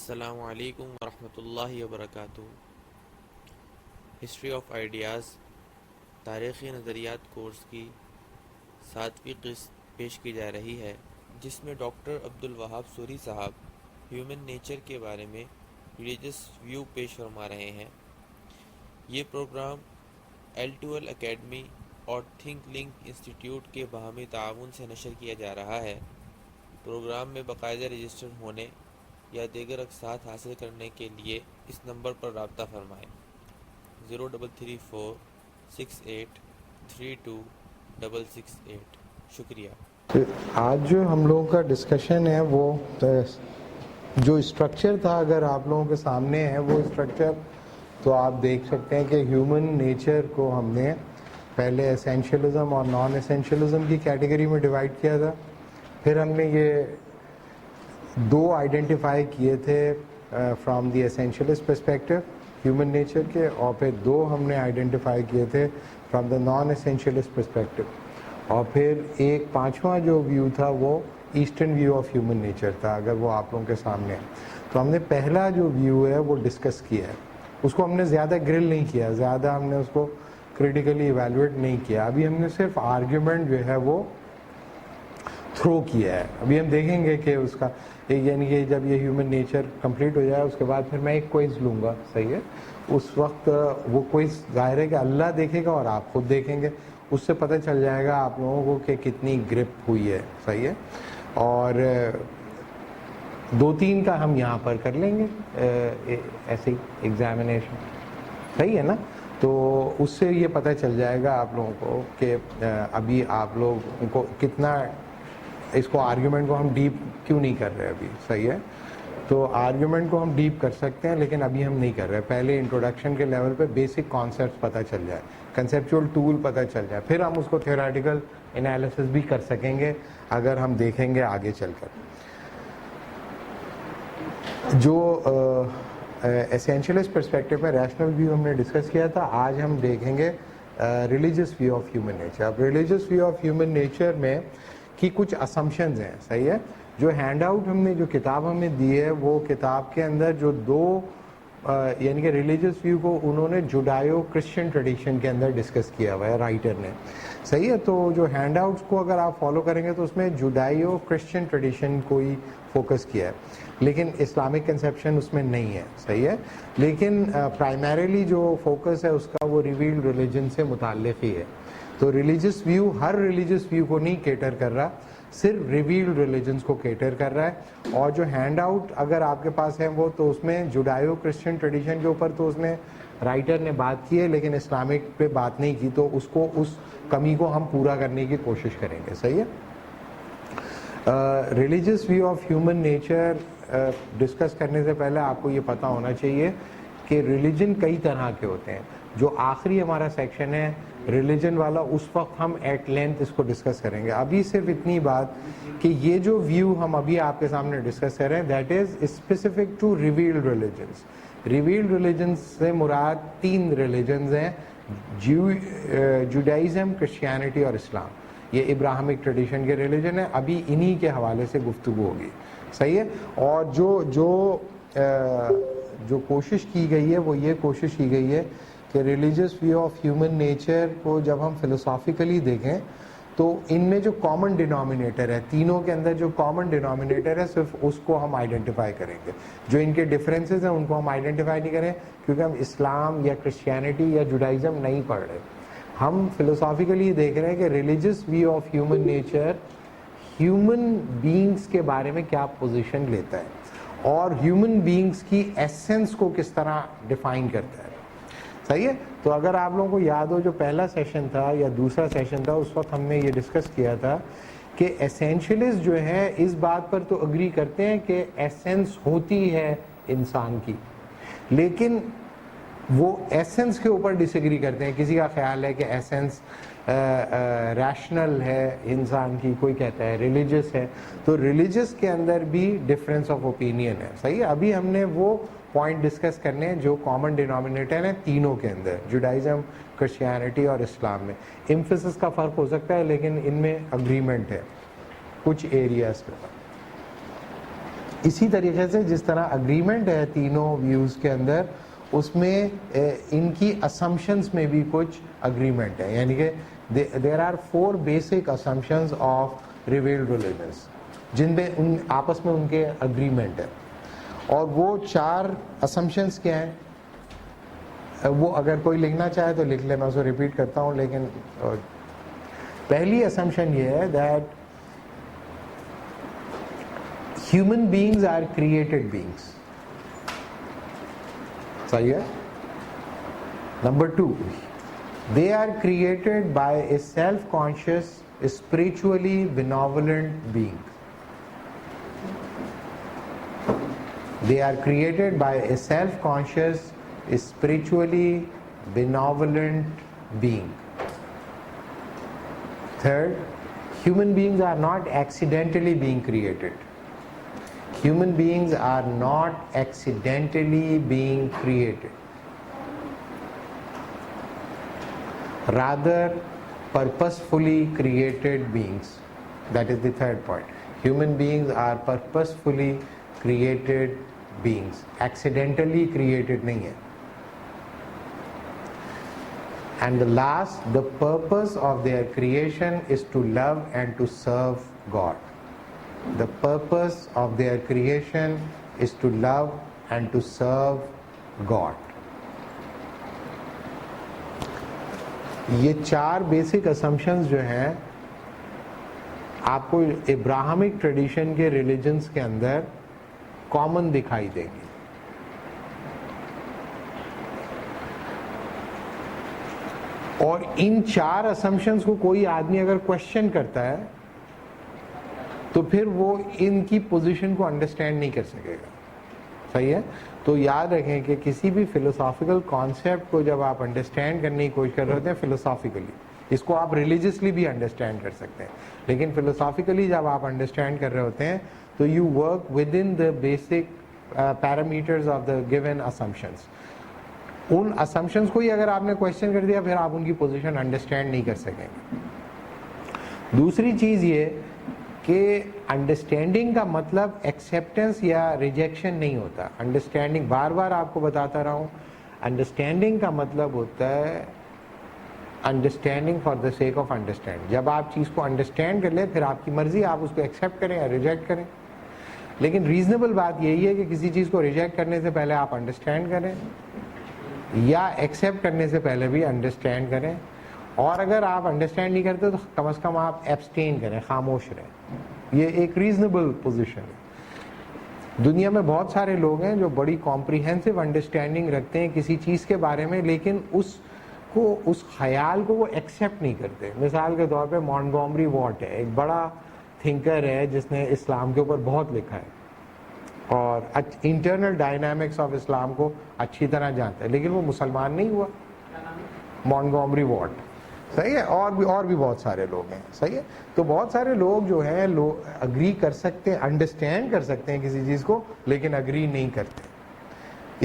السلام علیکم ورحمۃ اللہ وبرکاتہ۔ ہسٹری آف آئیڈیاز تاریخی نظریات کورس کی 7ویں قسط پیش کی جا رہی ہے، جس میں ڈاکٹر عبدالوہاب سوری صاحب ہیومن نیچر کے بارے میں ریلیجس ویو پیش فرما رہے ہیں۔ یہ پروگرام L2L اکیڈمی اور تھنک لنک انسٹیٹیوٹ کے باہمی تعاون سے نشر کیا جا رہا ہے۔ پروگرام میں باقاعدہ رجسٹر ہونے یا دیگر اقساط حاصل کرنے کے لیے اس نمبر پر رابطہ فرمائیں: 0334683268۔ شکریہ۔ آج جو ہم لوگوں کا ڈسکشن ہے وہ جو اسٹرکچر تھا، اگر آپ لوگوں کے سامنے ہے وہ اسٹرکچر، تو آپ دیکھ سکتے ہیں کہ ہیومن نیچر کو ہم نے پہلے اسینشیلزم اور نان اسینشیلزم کی کیٹیگری میں ڈیوائڈ کیا تھا۔ پھر ہم نے یہ دو آئیڈینٹیفائی کیے تھے from the essentialist perspective human nature کے، اور پھر دو ہم نے آئیڈینٹیفائی کیے تھے from the non essentialist perspective, اور پھر ایک پانچواں جو ویو تھا وہ eastern view of human nature تھا، اگر وہ آپ لوگوں کے سامنے ہے۔ تو ہم نے پہلا جو ویو ہے وہ ڈسکس کیا ہے، اس کو ہم نے زیادہ گرل نہیں کیا، زیادہ ہم نے اس کو کریٹیکلی ایویلویٹ نہیں کیا، ابھی ہم نے صرف آرگیومنٹ جو ہے وہ تھرو کیا ہے۔ ابھی ہم دیکھیں گے کہ اس کا یعنی کہ جب یہ ہیومن نیچر کمپلیٹ ہو جائے اس کے بعد پھر میں ایک کوئز لوں گا، صحیح ہے؟ اس وقت وہ کوئز ظاہر ہے کہ اللہ دیکھے گا اور آپ خود دیکھیں گے، اس سے پتہ چل جائے گا آپ لوگوں کو کہ کتنی گرپ ہوئی ہے، صحیح ہے؟ اور 2-3 کا ہم یہاں پر کر لیں گے ایسی ایگزامینیشن، صحیح ہے نا؟ تو اس سے یہ پتہ چل جائے گا آپ لوگوں کو کہ ابھی آپ لوگ کو کتنا اس کو آرگیومنٹ کو ہم ڈیپ کیوں نہیں کر رہے ابھی، صحیح ہے؟ تو آرگیومنٹ کو ہم ڈیپ کر سکتے ہیں لیکن ابھی ہم نہیں کر رہے، پہلے انٹروڈکشن کے لیول پہ بیسک کانسیپٹس پتہ چل جائے، کنسیپچول ٹول پتہ چل جائے، پھر ہم اس کو تھیوریٹیکل انالیسس بھی کر سکیں گے اگر ہم دیکھیں گے آگے چل کر۔ جو اسینشیلسٹ پرسپیکٹو میں ریشنل ویو ہم نے ڈسکس کیا تھا، آج ہم دیکھیں گے religious view of human nature. اب religious view of human nature میں کی کچھ اسمپشنز ہیں، صحیح ہے؟ جو ہینڈ آؤٹ ہم نے جو کتاب ہمیں دی ہے وہ کتاب کے اندر جو دو یعنی کہ ریلیجس ویو کو انہوں نے جوڈائیو کرسچن ٹریڈیشن کے اندر ڈسکس کیا ہوا ہے رائٹر نے، صحیح ہے؟ تو جو ہینڈ آؤٹس کو اگر آپ فالو کریں گے تو اس میں جوڈائیو کرسچن ٹریڈیشن کو ہی فوکس کیا ہے، لیکن اسلامک کنسیپشن اس میں نہیں ہے، صحیح ہے؟ لیکن پرائمریلی جو فوکس ہے اس کا وہ ریویلڈ ریلیجن سے متعلق ہی ہے۔ تو ریلیجس ویو ہر ریلیجس ویو کو نہیں کیٹر کر رہا، صرف ریویلڈ ریلیجنس کو کیٹر کر رہا ہے۔ اور جو ہینڈ آؤٹ اگر آپ کے پاس ہے وہ تو اس میں جوڈائیو کرسچن ٹریڈیشن کے اوپر تو اس میں رائٹر نے بات کی ہے لیکن اسلامک پہ بات نہیں کی، تو اس کو اس کمی کو ہم پورا کرنے کی کوشش کریں گے، صحیح ہے؟ Religious view of human nature discuss کرنے سے پہلے آپ کو یہ پتہ ہونا چاہیے کہ ریلیجن کئی طرح کے ہوتے ہیں۔ جو آخری ہمارا سیکشن ہے ریلیجن والا، اس وقت ہم ایٹ لینتھ اس کو ڈسکس کریں گے۔ ابھی صرف اتنی بات کہ یہ جو ویو ہم ابھی آپ کے سامنے ڈسکس کر رہے ہیں that is specific to revealed religions. Revealed religions سے مراد 3 ریلیجنز ہیں، جوڈائزم، کرسچینٹی اور اسلام۔ یہ ابراہمک ٹریڈیشن کے ریلیجن ہے، ابھی انہی کے حوالے سے گفتگو ہوگی، صحیح ہے؟ اور جو کوشش کی گئی ہے وہ یہ کوشش کی گئی ہے کہ religious view of human nature کو جب ہم فلسافیکلی دیکھیں تو ان میں جو کامن ڈینومینیٹر ہے، تینوں کے اندر جو کامن ڈینومینیٹر ہے صرف اس کو ہم آئیڈینٹیفائی کریں گے۔ جو ان کے ڈفرینسز ہیں ان کو ہم آئیڈینٹیفائی نہیں کریں کیونکہ ہم اسلام یا کرسچینٹی یا جوڈائزم نہیں پڑھ رہے، ہم فلسافیکلی دیکھ رہے ہیں کہ religious view of human nature human beings کے بارے میں کیا پوزیشن لیتا ہے اور ہیومن بینگز کی ایسنس کو کس طرح ڈیفائن کرتا ہے، صحیح ہے؟ تو اگر آپ لوگوں کو یاد ہو جو پہلا سیشن تھا یا دوسرا سیشن تھا اس وقت ہم نے یہ ڈسکس کیا تھا کہ ایسینشلسٹ جو ہیں اس بات پر تو اگری کرتے ہیں کہ ایسنس ہوتی ہے انسان کی، لیکن وہ ایسنس کے اوپر ڈس ایگری کرتے ہیں۔ کسی کا خیال ہے کہ ایسنس ریشنل ہے انسان کی، کوئی کہتا ہے ریلیجس ہے، تو ریلیجس کے اندر بھی ڈفرینس آف اوپینین ہے، صحیح ہے؟ ابھی ہم نے وہ پوائنٹ ڈسکس کرنے ہیں جو کامن ڈینومینیٹر ہیں تینوں کے اندر، جوڈائزم، کرسچینٹی اور اسلام میں۔ ایمفیسس کا فرق ہو سکتا ہے لیکن ان میں اگریمنٹ ہے کچھ ایریاز کے اوپر۔ اسی طریقے سے جس طرح اگریمنٹ ہے تینوں ویوز کے اندر, اس میں ان کی اسمپشنز میں بھی کچھ اگریمنٹ ہے, یعنی کہ there are 4 basic assumptions of revealed religions جن میں ان آپس میں ان کے اگریمنٹ ہے. اور وہ 4 اسمپشنز کیا ہیں, وہ اگر کوئی لکھنا چاہے تو لکھ لے, میں اسے ریپیٹ کرتا ہوں. لیکن پہلی اسمپشن یہ ہے that human beings are created beings. صحیح ہے. Number 2, they are created by a self-conscious, spiritually benevolent being. They are created by a self-conscious, spiritually benevolent being. Third, human beings are not accidentally being created. Human beings are not accidentally being created. Rather, purposefully created beings. That is the third point. Human beings are purposefully created beings. Accidentally created nahi hai. And the last, the purpose of their creation is to love and to serve God. The purpose of their creation is to love and to serve God. یہ 4 basic assumptions جو ہیں آپ کو Abrahamic tradition کے religions کے اندر common دکھائی دیں گی. اور ان 4 اسمپشنز کو کوئی آدمی اگر کوشچن کرتا ہے تو پھر وہ ان کی پوزیشن کو انڈرسٹینڈ نہیں کر سکے گا. صحیح ہے. تو یاد رکھیں کہ کسی بھی فلسافیکل کانسیپٹ کو جب آپ انڈرسٹینڈ کرنے کی کوشش کر رہے ہوتے ہیں فلسافیکلی, اس کو آپ ریلیجیسلی بھی انڈرسٹینڈ کر سکتے ہیں, لیکن فلسافیکلی جب آپ انڈرسٹینڈ کر رہے ہوتے ہیں تو you work with in the basic parameters of the given assumptions. In assumptions کو ہی اگر آپ نے کوشچن کر دیا پھر آپ ان کی پوزیشن انڈرسٹینڈ نہیں کر سکیں گے. دوسری چیز یہ کہ انڈرسٹینڈنگ کا مطلب ایکسیپٹنس یا ریجیکشن نہیں ہوتا. انڈرسٹینڈنگ, بار بار آپ کو بتاتا رہا ہوں, انڈرسٹینڈنگ کا مطلب ہوتا ہے understanding for the sake of understand. جب آپ چیز کو انڈرسٹینڈ کر لیں پھر آپ کی مرضی, آپ اس کو ایکسیپٹ کریں یا ریجیکٹ کریں. لیکن ریزنیبل بات یہی ہے کہ کسی چیز کو ریجیکٹ کرنے سے پہلے آپ انڈرسٹینڈ کریں یا ایکسیپٹ کرنے سے پہلے بھی انڈرسٹینڈ کریں. اور اگر آپ انڈرسٹینڈ نہیں کرتے تو کم از کم آپ ایبسٹین کریں, خاموش رہیں. یہ ایک ریزنیبل پوزیشن ہے. دنیا میں بہت سارے لوگ ہیں جو بڑی کمپریہنسو انڈرسٹینڈنگ رکھتے ہیں کسی چیز کے بارے میں, لیکن اس خیال کو وہ ایکسیپٹ نہیں کرتے. مثال کے طور پہ مونٹگومری واٹ ہے, ایک بڑا تھنکر ہے جس نے اسلام کے اوپر بہت لکھا ہے اور انٹرنل ڈائنامکس آف اسلام کو اچھی طرح جانتا ہے, لیکن وہ مسلمان نہیں ہوا. Montgomery what. صحیح ہے. اور بھی بہت سارے لوگ ہیں. صحیح ہے. تو بہت سارے لوگ جو ہیں اگری کر سکتے ہیں, انڈرسٹینڈ کر سکتے ہیں کسی چیز کو, لیکن اگری نہیں کرتے.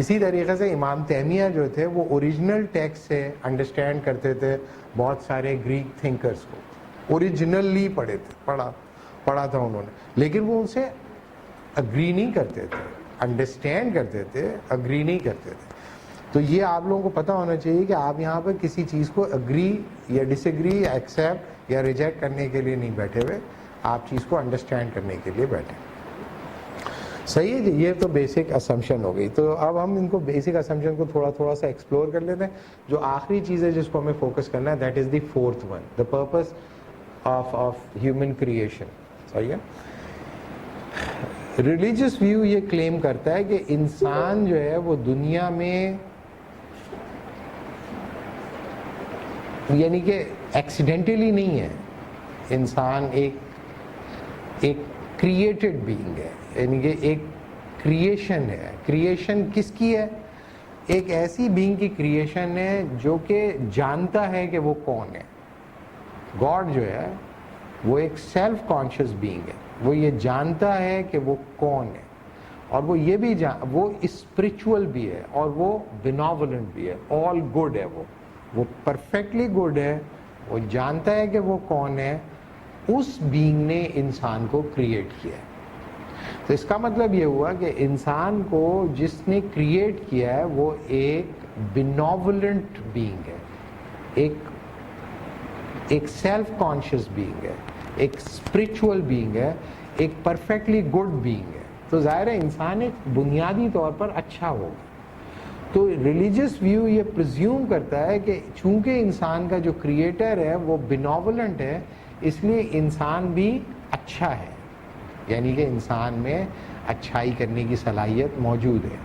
اسی طریقے سے امام تیمیہ جو تھے وہ اوریجنل ٹیکسٹ سے انڈرسٹینڈ کرتے تھے بہت سارے گریک تھنکرز کو, اوریجنلی پڑھا تھا انہوں نے, لیکن وہ ان سے اگری نہیں کرتے تھے. انڈرسٹینڈ کرتے تھے, اگری نہیں کرتے تھے. تو یہ آپ لوگوں کو پتہ ہونا چاہیے کہ آپ یہاں پہ کسی چیز کو اگری یا ڈس ایگری یا ایکسیپٹ یا ریجیکٹ کرنے کے لیے نہیں بیٹھے ہوئے, آپ چیز کو انڈرسٹینڈ کرنے کے لیے بیٹھے. صحیح ہے جی. یہ تو بیسک اسمپشن ہو گئی. تو اب ہم ان کو بیسک اسمپشن کو تھوڑا سا ایکسپلور کر لیتے ہیں. جو آخری چیز ہے جس کو ہمیں فوکس کرنا ہے, that is the 4th one, the purpose of human creation. صحیح ہے. ریلیجیس ویو یہ کلیم کرتا ہے کہ انسان جو ہے وہ دنیا میں یعنی کہ ایکسیڈنٹلی نہیں ہے. انسان ایک کریٹڈ بینگ ہے, یعنی کہ ایک کریشن ہے. کریشن کس کی ہے؟ ایک ایسی بینگ کی کریشن ہے جو کہ جانتا ہے کہ وہ کون ہے. گاڈ جو ہے وہ ایک سیلف کانشیس بینگ ہے. وہ یہ جانتا ہے کہ وہ کون ہے, اور وہ یہ بھی وہ اسپرچول بھی ہے اور وہ بینوولنٹ بھی ہے. آل گڈ ہے, وہ پرفیکٹلی گڈ ہے. وہ جانتا ہے کہ وہ کون ہے. اس بینگ نے انسان کو کریٹ کیا ہے. تو اس کا مطلب یہ ہوا کہ انسان کو جس نے کریٹ کیا ہے وہ ایک بینوولنٹ بینگ ہے, ایک سیلف کانشیس بینگ ہے, ایک اسپرچول بینگ ہے, ایک پرفیکٹلی گڈ بینگ ہے. تو ظاہر ہے انسان ایک بنیادی طور پر اچھا ہوگا. تو ریلیجیس ویو یہ پرزیوم کرتا ہے کہ چونکہ انسان کا جو کریٹر ہے وہ بینوولنٹ ہے, اس لیے انسان بھی اچھا ہے, یعنی کہ انسان میں اچھائی کرنے کی صلاحیت موجود ہے,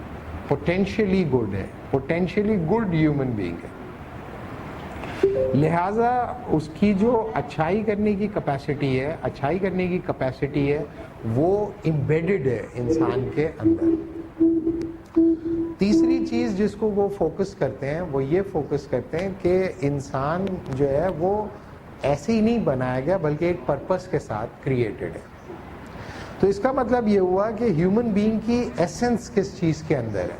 پوٹینشیلی گڈ ہے, پوٹینشیلی گڈ ہیومن بینگ ہے. لہٰذا اس کی جو اچھائی کرنے کی کیپیسٹی ہے وہ امبیڈڈ ہے انسان کے اندر. تیسری چیز جس کو وہ فوکس کرتے ہیں وہ یہ فوکس کرتے ہیں کہ انسان جو ہے وہ ایسے ہی نہیں بنایا گیا بلکہ ایک پرپس کے ساتھ کریٹڈ ہے. تو اس کا مطلب یہ ہوا کہ ہیومن بینگ کی ایسنس کس چیز کے اندر ہے.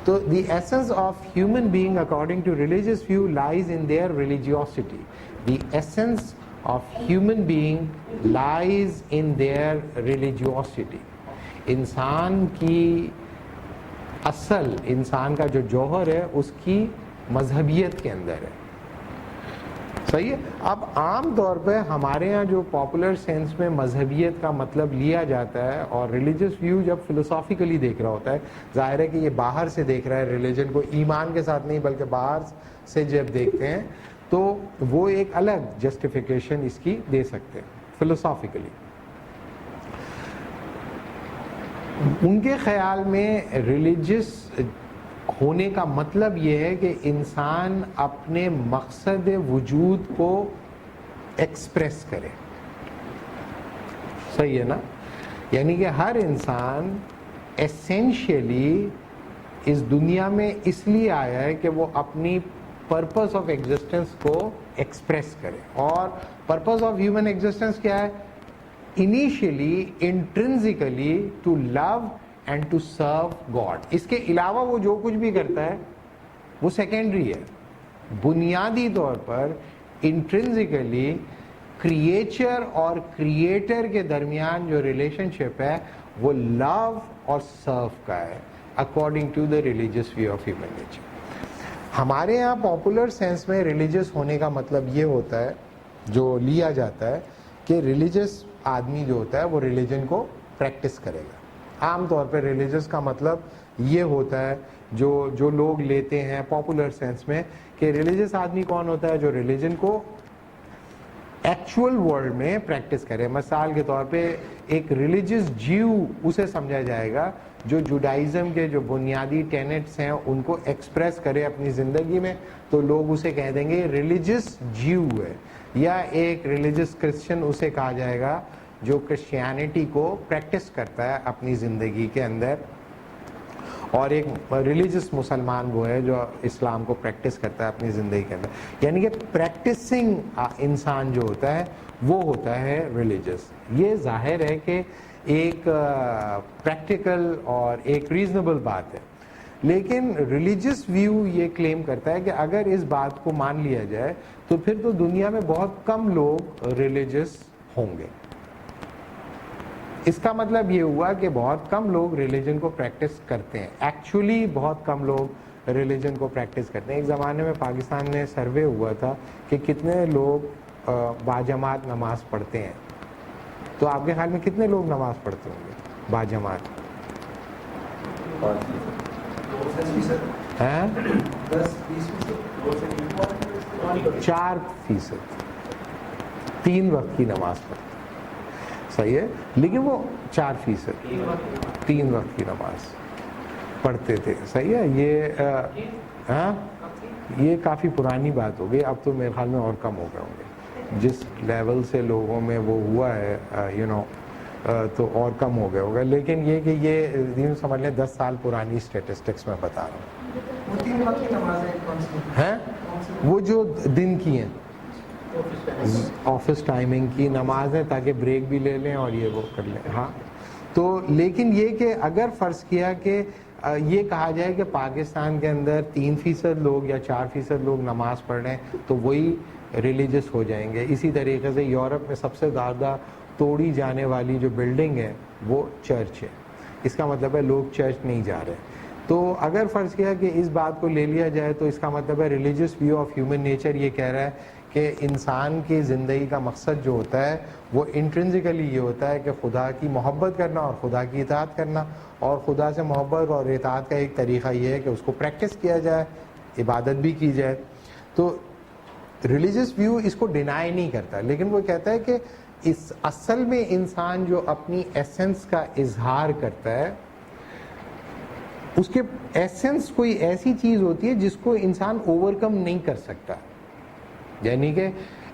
تو the essence of human being according to religious view lies in their religiosity. The essence of human being lies in their religiosity. انسان کی اصل, انسان کا جو جوہر ہے اس کی مذہبیت کے اندر ہے. صحیح ہے. اب عام طور پہ ہمارے ہاں جو پاپولر سینس میں مذہبیت کا مطلب لیا جاتا ہے, اور ریلیجیس ویو جب فلسافیکلی دیکھ رہا ہوتا ہے, ظاہر ہے کہ یہ باہر سے دیکھ رہا ہے ریلیجن کو, ایمان کے ساتھ نہیں بلکہ باہر سے جب دیکھتے ہیں تو وہ ایک الگ جسٹیفیکیشن اس کی دے سکتے ہیں فلسافیکلی. ان کے خیال میں ریلیجس ہونے کا مطلب یہ ہے کہ انسان اپنے مقصد وجود کو ایکسپریس کرے. صحیح ہے نا. یعنی کہ ہر انسان ایسینشیلی اس دنیا میں اس لیے آیا ہے کہ وہ اپنی پرپس آف ایگزسٹنس کو ایکسپریس کرے. اور پرپس آف ہیومن ایگزسٹنس کیا ہے؟ Initially intrinsically to love and to serve God. اس کے علاوہ وہ جو کچھ بھی کرتا ہے وہ سیکنڈری ہے. بنیادی طور پر انٹرنسکلی کریچر اور کریٹر کے درمیان جو ریلیشن شپ ہے وہ لو اور سرو کا ہے according to the religious view of human nature. ہمارے یہاں پاپولر سینس میں ریلیجیس ہونے کا مطلب یہ ہوتا ہے, جو لیا جاتا ہے کہ ریلیجیس آدمی جو ہوتا ہے وہ ریلیجن کو پریکٹس کرے گا. عام طور پہ ریلیجس کا مطلب یہ ہوتا ہے جو لوگ لیتے ہیں پاپولر سینس میں کہ ریلیجس آدمی کون ہوتا ہے؟ جو ریلیجن کو ایکچوئل ورلڈ میں پریکٹس کرے. مثال کے طور پہ ایک ریلیجس جیو اسے سمجھا جائے گا جو جوڈائزم کے جو بنیادی ٹینٹس ہیں ان کو ایکسپریس کرے اپنی زندگی میں, تو لوگ اسے کہہ دیں گے ریلیجس جیو ہے. یا ایک ریلیجس کرسچن اسے کہا جائے گا جو کرسچینٹی کو پریکٹس کرتا ہے اپنی زندگی کے اندر, اور ایک ریلیجس مسلمان وہ ہے جو اسلام کو پریکٹس کرتا ہے اپنی زندگی کے اندر. یعنی کہ پریکٹسنگ انسان جو ہوتا ہے وہ ہوتا ہے ریلیجس. یہ ظاہر ہے کہ ایک پریکٹیکل اور ایک ریزنیبل بات ہے. لیکن ریلیجس ویو یہ کلیم کرتا ہے کہ اگر اس بات کو مان لیا جائے تو پھر تو دنیا میں بہت کم لوگ ریلیجس ہوں گے. اس کا مطلب یہ ہوا کہ بہت کم لوگ ریلیجن کو پریکٹس کرتے ہیں. ایکچولی بہت کم لوگ ریلیجن کو پریکٹس کرتے ہیں. ایک زمانے میں پاکستان میں سروے ہوا تھا کہ کتنے لوگ باجماعت نماز پڑھتے ہیں. تو آپ کے خیال میں کتنے لوگ نماز پڑھتے ہوں گے باجماعت؟ 4%, 3 وقت کی نماز پڑھتے. صحیح ہے. لیکن وہ 4%, 3 وقت کی نماز پڑھتے تھے. صحیح ہے. یہ کافی پرانی بات ہو گئی. اب تو میرے خیال میں اور کم ہو گئے ہوں گے. جس لیول سے لوگوں میں وہ ہوا ہے تو اور کم ہو گئے ہوگا. لیکن یہ کہ یہ سمجھ لیں 10 سال پرانی اسٹیٹسٹکس میں بتا رہا ہوں. وہ جو دن کی ہیں آفس ٹائمنگ کی نمازیں, تاکہ بریک بھی لے لیں اور یہ وہ کر لیں. ہاں. تو لیکن یہ کہ اگر فرض کیا کہ یہ کہا جائے کہ پاکستان کے اندر 3% لوگ یا 4% لوگ نماز پڑھ رہے ہیں تو وہی ریلیجس ہو جائیں گے. اسی طریقے سے یورپ میں سب سے زیادہ توڑی جانے والی جو بلڈنگ ہے وہ چرچ ہے. اس کا مطلب ہے لوگ چرچ نہیں جا رہے. تو اگر فرض کیا کہ اس بات کو لے لیا جائے تو اس کا مطلب ہے religious view of human nature یہ کہہ رہا ہے کہ انسان کی زندگی کا مقصد جو ہوتا ہے وہ انٹرنسیکلی یہ ہوتا ہے کہ خدا کی محبت کرنا اور خدا کی اطاعت کرنا, اور خدا سے محبت اور اطاعت کا ایک طریقہ یہ ہے کہ اس کو پریکٹس کیا جائے, عبادت بھی کی جائے. تو ریلیجیس ویو اس کو ڈینائی نہیں کرتا, لیکن وہ کہتا ہے کہ اس اصل میں انسان جو اپنی ایسنس کا اظہار کرتا ہے اس کے ایسنس کوئی ایسی چیز ہوتی ہے جس کو انسان اوور کم نہیں کر سکتا. یعنی کہ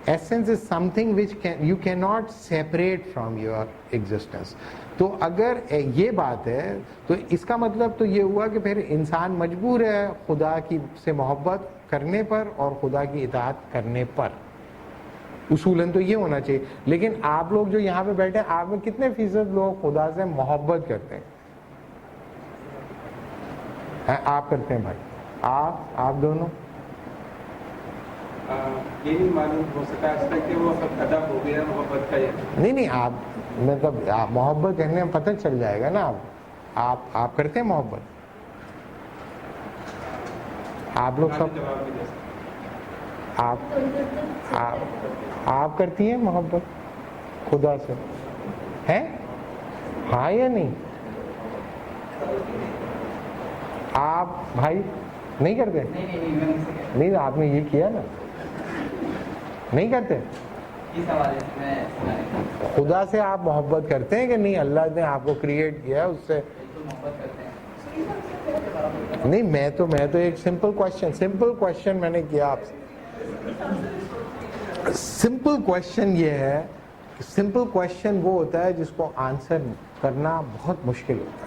essence is some thing which you can not separate from your existence. تو اگر یہ بات ہے تو اس کا مطلب تو یہ ہوا کہ پھر انسان مجبور ہے خدا کی سے محبت کرنے پر اور خدا کی اطاعت کرنے پر. اصولاً تو یہ ہونا چاہیے. لیکن آپ لوگ جو یہاں پہ بیٹھے ہیں آپ میں کتنے فیصد لوگ خدا سے محبت کرتے ہیں؟ آپ کرتے ہیں بھائی, آپ دونوں؟ یہ نہیں معلوم ہو سکا اس تک کہ وہ سب ادب ہو گیا محبت کا. نہیں آپ مطلب آپ محبت کرنے میں پتہ چل جائے گا نا. آپ کرتے ہیں محبت؟ آپ لوگ سب آپ کرتی ہیں محبت خدا سے ہیں؟ ہاں یا نہیں؟ آپ بھائی نہیں کرتے؟ نہیں آپ نے یہ کیا نا, نہیں کرتے. خدا سے آپ محبت کرتے ہیں کہ نہیں؟ اللہ نے آپ کو کریٹ کیا اس سے نہیں. میں تو ایک سمپل کوشچن میں نے کیا آپ سے. سمپل کوشچن یہ ہے, سمپل کوشچن وہ ہوتا ہے جس کو آنسر کرنا بہت مشکل ہوتا ہے.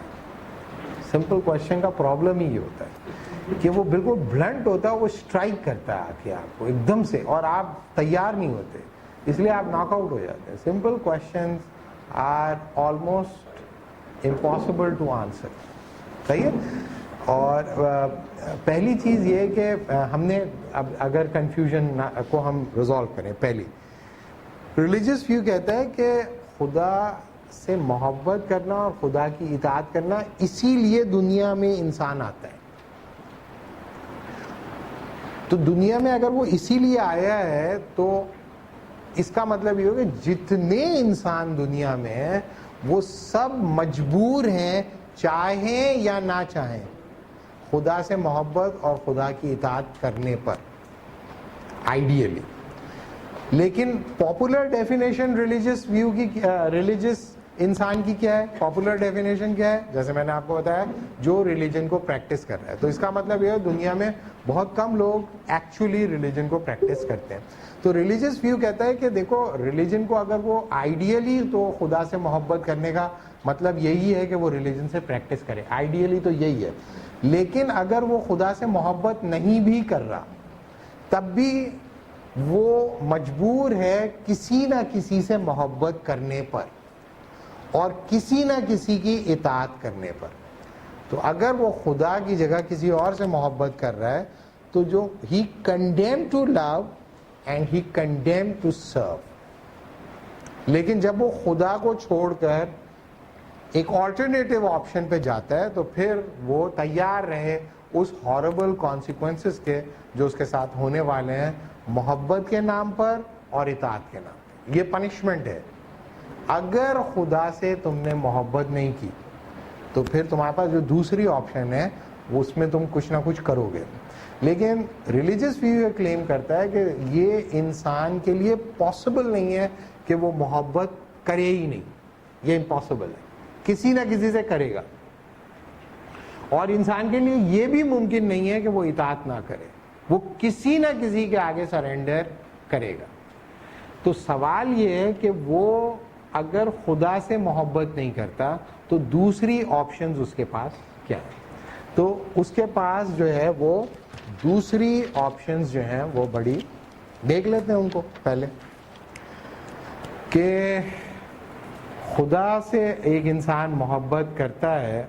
سمپل کوشچن کا پرابلم ہی یہ ہوتا ہے کہ وہ بالکل بلنٹ ہوتا ہے, وہ اسٹرائک کرتا ہے آ کے آپ کو ایک دم سے, اور آپ تیار نہیں ہوتے, اس لیے آپ ناک آؤٹ ہو جاتے ہیں. Simple questions are almost impossible to answer. صحیح ہے. اور پہلی چیز یہ کہ ہم نے اب اگر کنفیوژن کو ہم ریزالو کریں, پہلی ریلیجیس ویو کہتا ہے کہ خدا سے محبت کرنا اور خدا کی اطاعت کرنا اسی لیے دنیا میں انسان آتا ہے. تو دنیا میں اگر وہ اسی لیے آیا ہے تو اس کا مطلب یہ ہو کہ جتنے انسان دنیا میں ہیں وہ سب مجبور ہیں چاہیں یا نہ چاہیں خدا سے محبت اور خدا کی اطاعت کرنے پر, آئیڈیلی. لیکن پاپولر ڈیفینیشن ریلیجیس ویو کی, ریلیجیس انسان کی کیا ہے؟ پاپولر ڈیفینیشن کیا ہے؟ جیسے میں نے آپ کو بتایا, جو ریلیجن کو پریکٹس کر رہا ہے. تو اس کا مطلب یہ ہے دنیا میں بہت کم لوگ ایکچولی ریلیجن کو پریکٹس کرتے ہیں. تو ریلیجیس ویو کہتا ہے کہ دیکھو ریلیجن کو اگر وہ آئیڈیلی تو خدا سے محبت کرنے کا مطلب یہی ہے کہ وہ ریلیجن سے پریکٹس کرے, آئیڈیلی تو یہی ہے. لیکن اگر وہ خدا سے محبت نہیں بھی کر رہا تب بھی وہ مجبور ہے کسی نہ کسی سے محبت کرنے پر اور کسی نہ کسی کی اطاعت کرنے پر. تو اگر وہ خدا کی جگہ کسی اور سے محبت کر رہا ہے تو جو he condemn to love and he condemn to serve. لیکن جب وہ خدا کو چھوڑ کر ایک آلٹرنیٹو آپشن پہ جاتا ہے تو پھر وہ تیار رہے اس ہاربل کانسیکوینسز کے جو اس کے ساتھ ہونے والے ہیں, محبت کے نام پر اور اطاعت کے نام پر. یہ پنشمنٹ ہے. اگر خدا سے تم نے محبت نہیں کی تو پھر تمہارے پاس جو دوسری آپشن ہے اس میں تم کچھ نہ کچھ کرو گے. لیکن ریلیجیس ویو یہ کلیم کرتا ہے کہ یہ انسان کے لیے پاسبل نہیں ہے کہ وہ محبت کرے ہی نہیں. یہ امپاسبل ہے, کسی نہ کسی سے کرے گا. اور انسان کے لیے یہ بھی ممکن نہیں ہے کہ وہ اطاعت نہ کرے, وہ کسی نہ کسی کے آگے سرنڈر کرے گا. تو سوال یہ ہے کہ وہ اگر خدا سے محبت نہیں کرتا تو دوسری آپشنز اس کے پاس کیا ہے؟ تو اس کے پاس جو ہے وہ دوسری آپشنز جو ہیں وہ بڑی, دیکھ لیتے ہیں ان کو پہلے. کہ خدا سے ایک انسان محبت کرتا ہے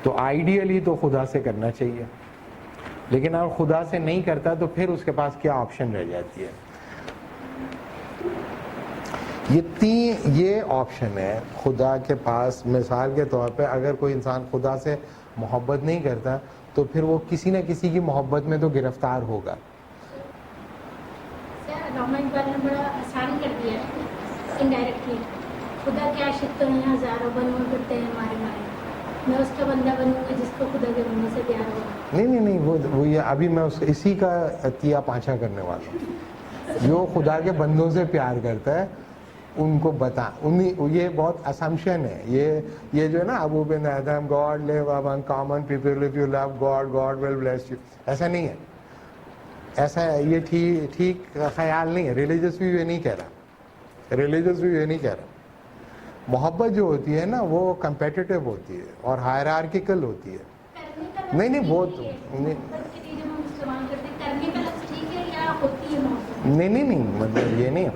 تو آئیڈیلی تو خدا سے کرنا چاہیے, لیکن اگر خدا سے نہیں کرتا تو پھر اس کے پاس کیا آپشن رہ جاتی ہے؟ یہ آپشن ہے خدا کے پاس. مثال کے طور پہ اگر کوئی انسان خدا سے محبت نہیں کرتا تو پھر وہ کسی نہ کسی کی محبت میں تو گرفتار ہوگا. رحمان اقبال نے بڑا آسان کر دیا ہے انڈائریکٹلی. خدا کے عاشق تو ہیں ہزاروں بنو کرتے ہیں ہمارے مارے, میں اس کا بندہ بنوں گا جس کو خدا کے بندے سے پیار ہوگا. نہیں وہ یہ ابھی میں اسی کا عطیہ پانچا کرنے والا ہوں. جو خدا کے بندوں سے پیار کرتا ہے ان کو بتا, یہ بہت اسمپشن ہے. یہ جو ہے نا Abou Ben Adhem God live among common people, if you love God God will bless you, ایسا نہیں ہے. ایسا یہ ٹھیک خیال نہیں ہے. ریلیجس بھی یہ نہیں کہہ رہا, ریلیجس بھی یہ نہیں کہہ رہا. محبت جو ہوتی ہے نا وہ کمپیٹیٹو ہوتی ہے اور ہائرارکیکل ہوتی ہے. نہیں بہت نہیں مطلب یہ نہیں.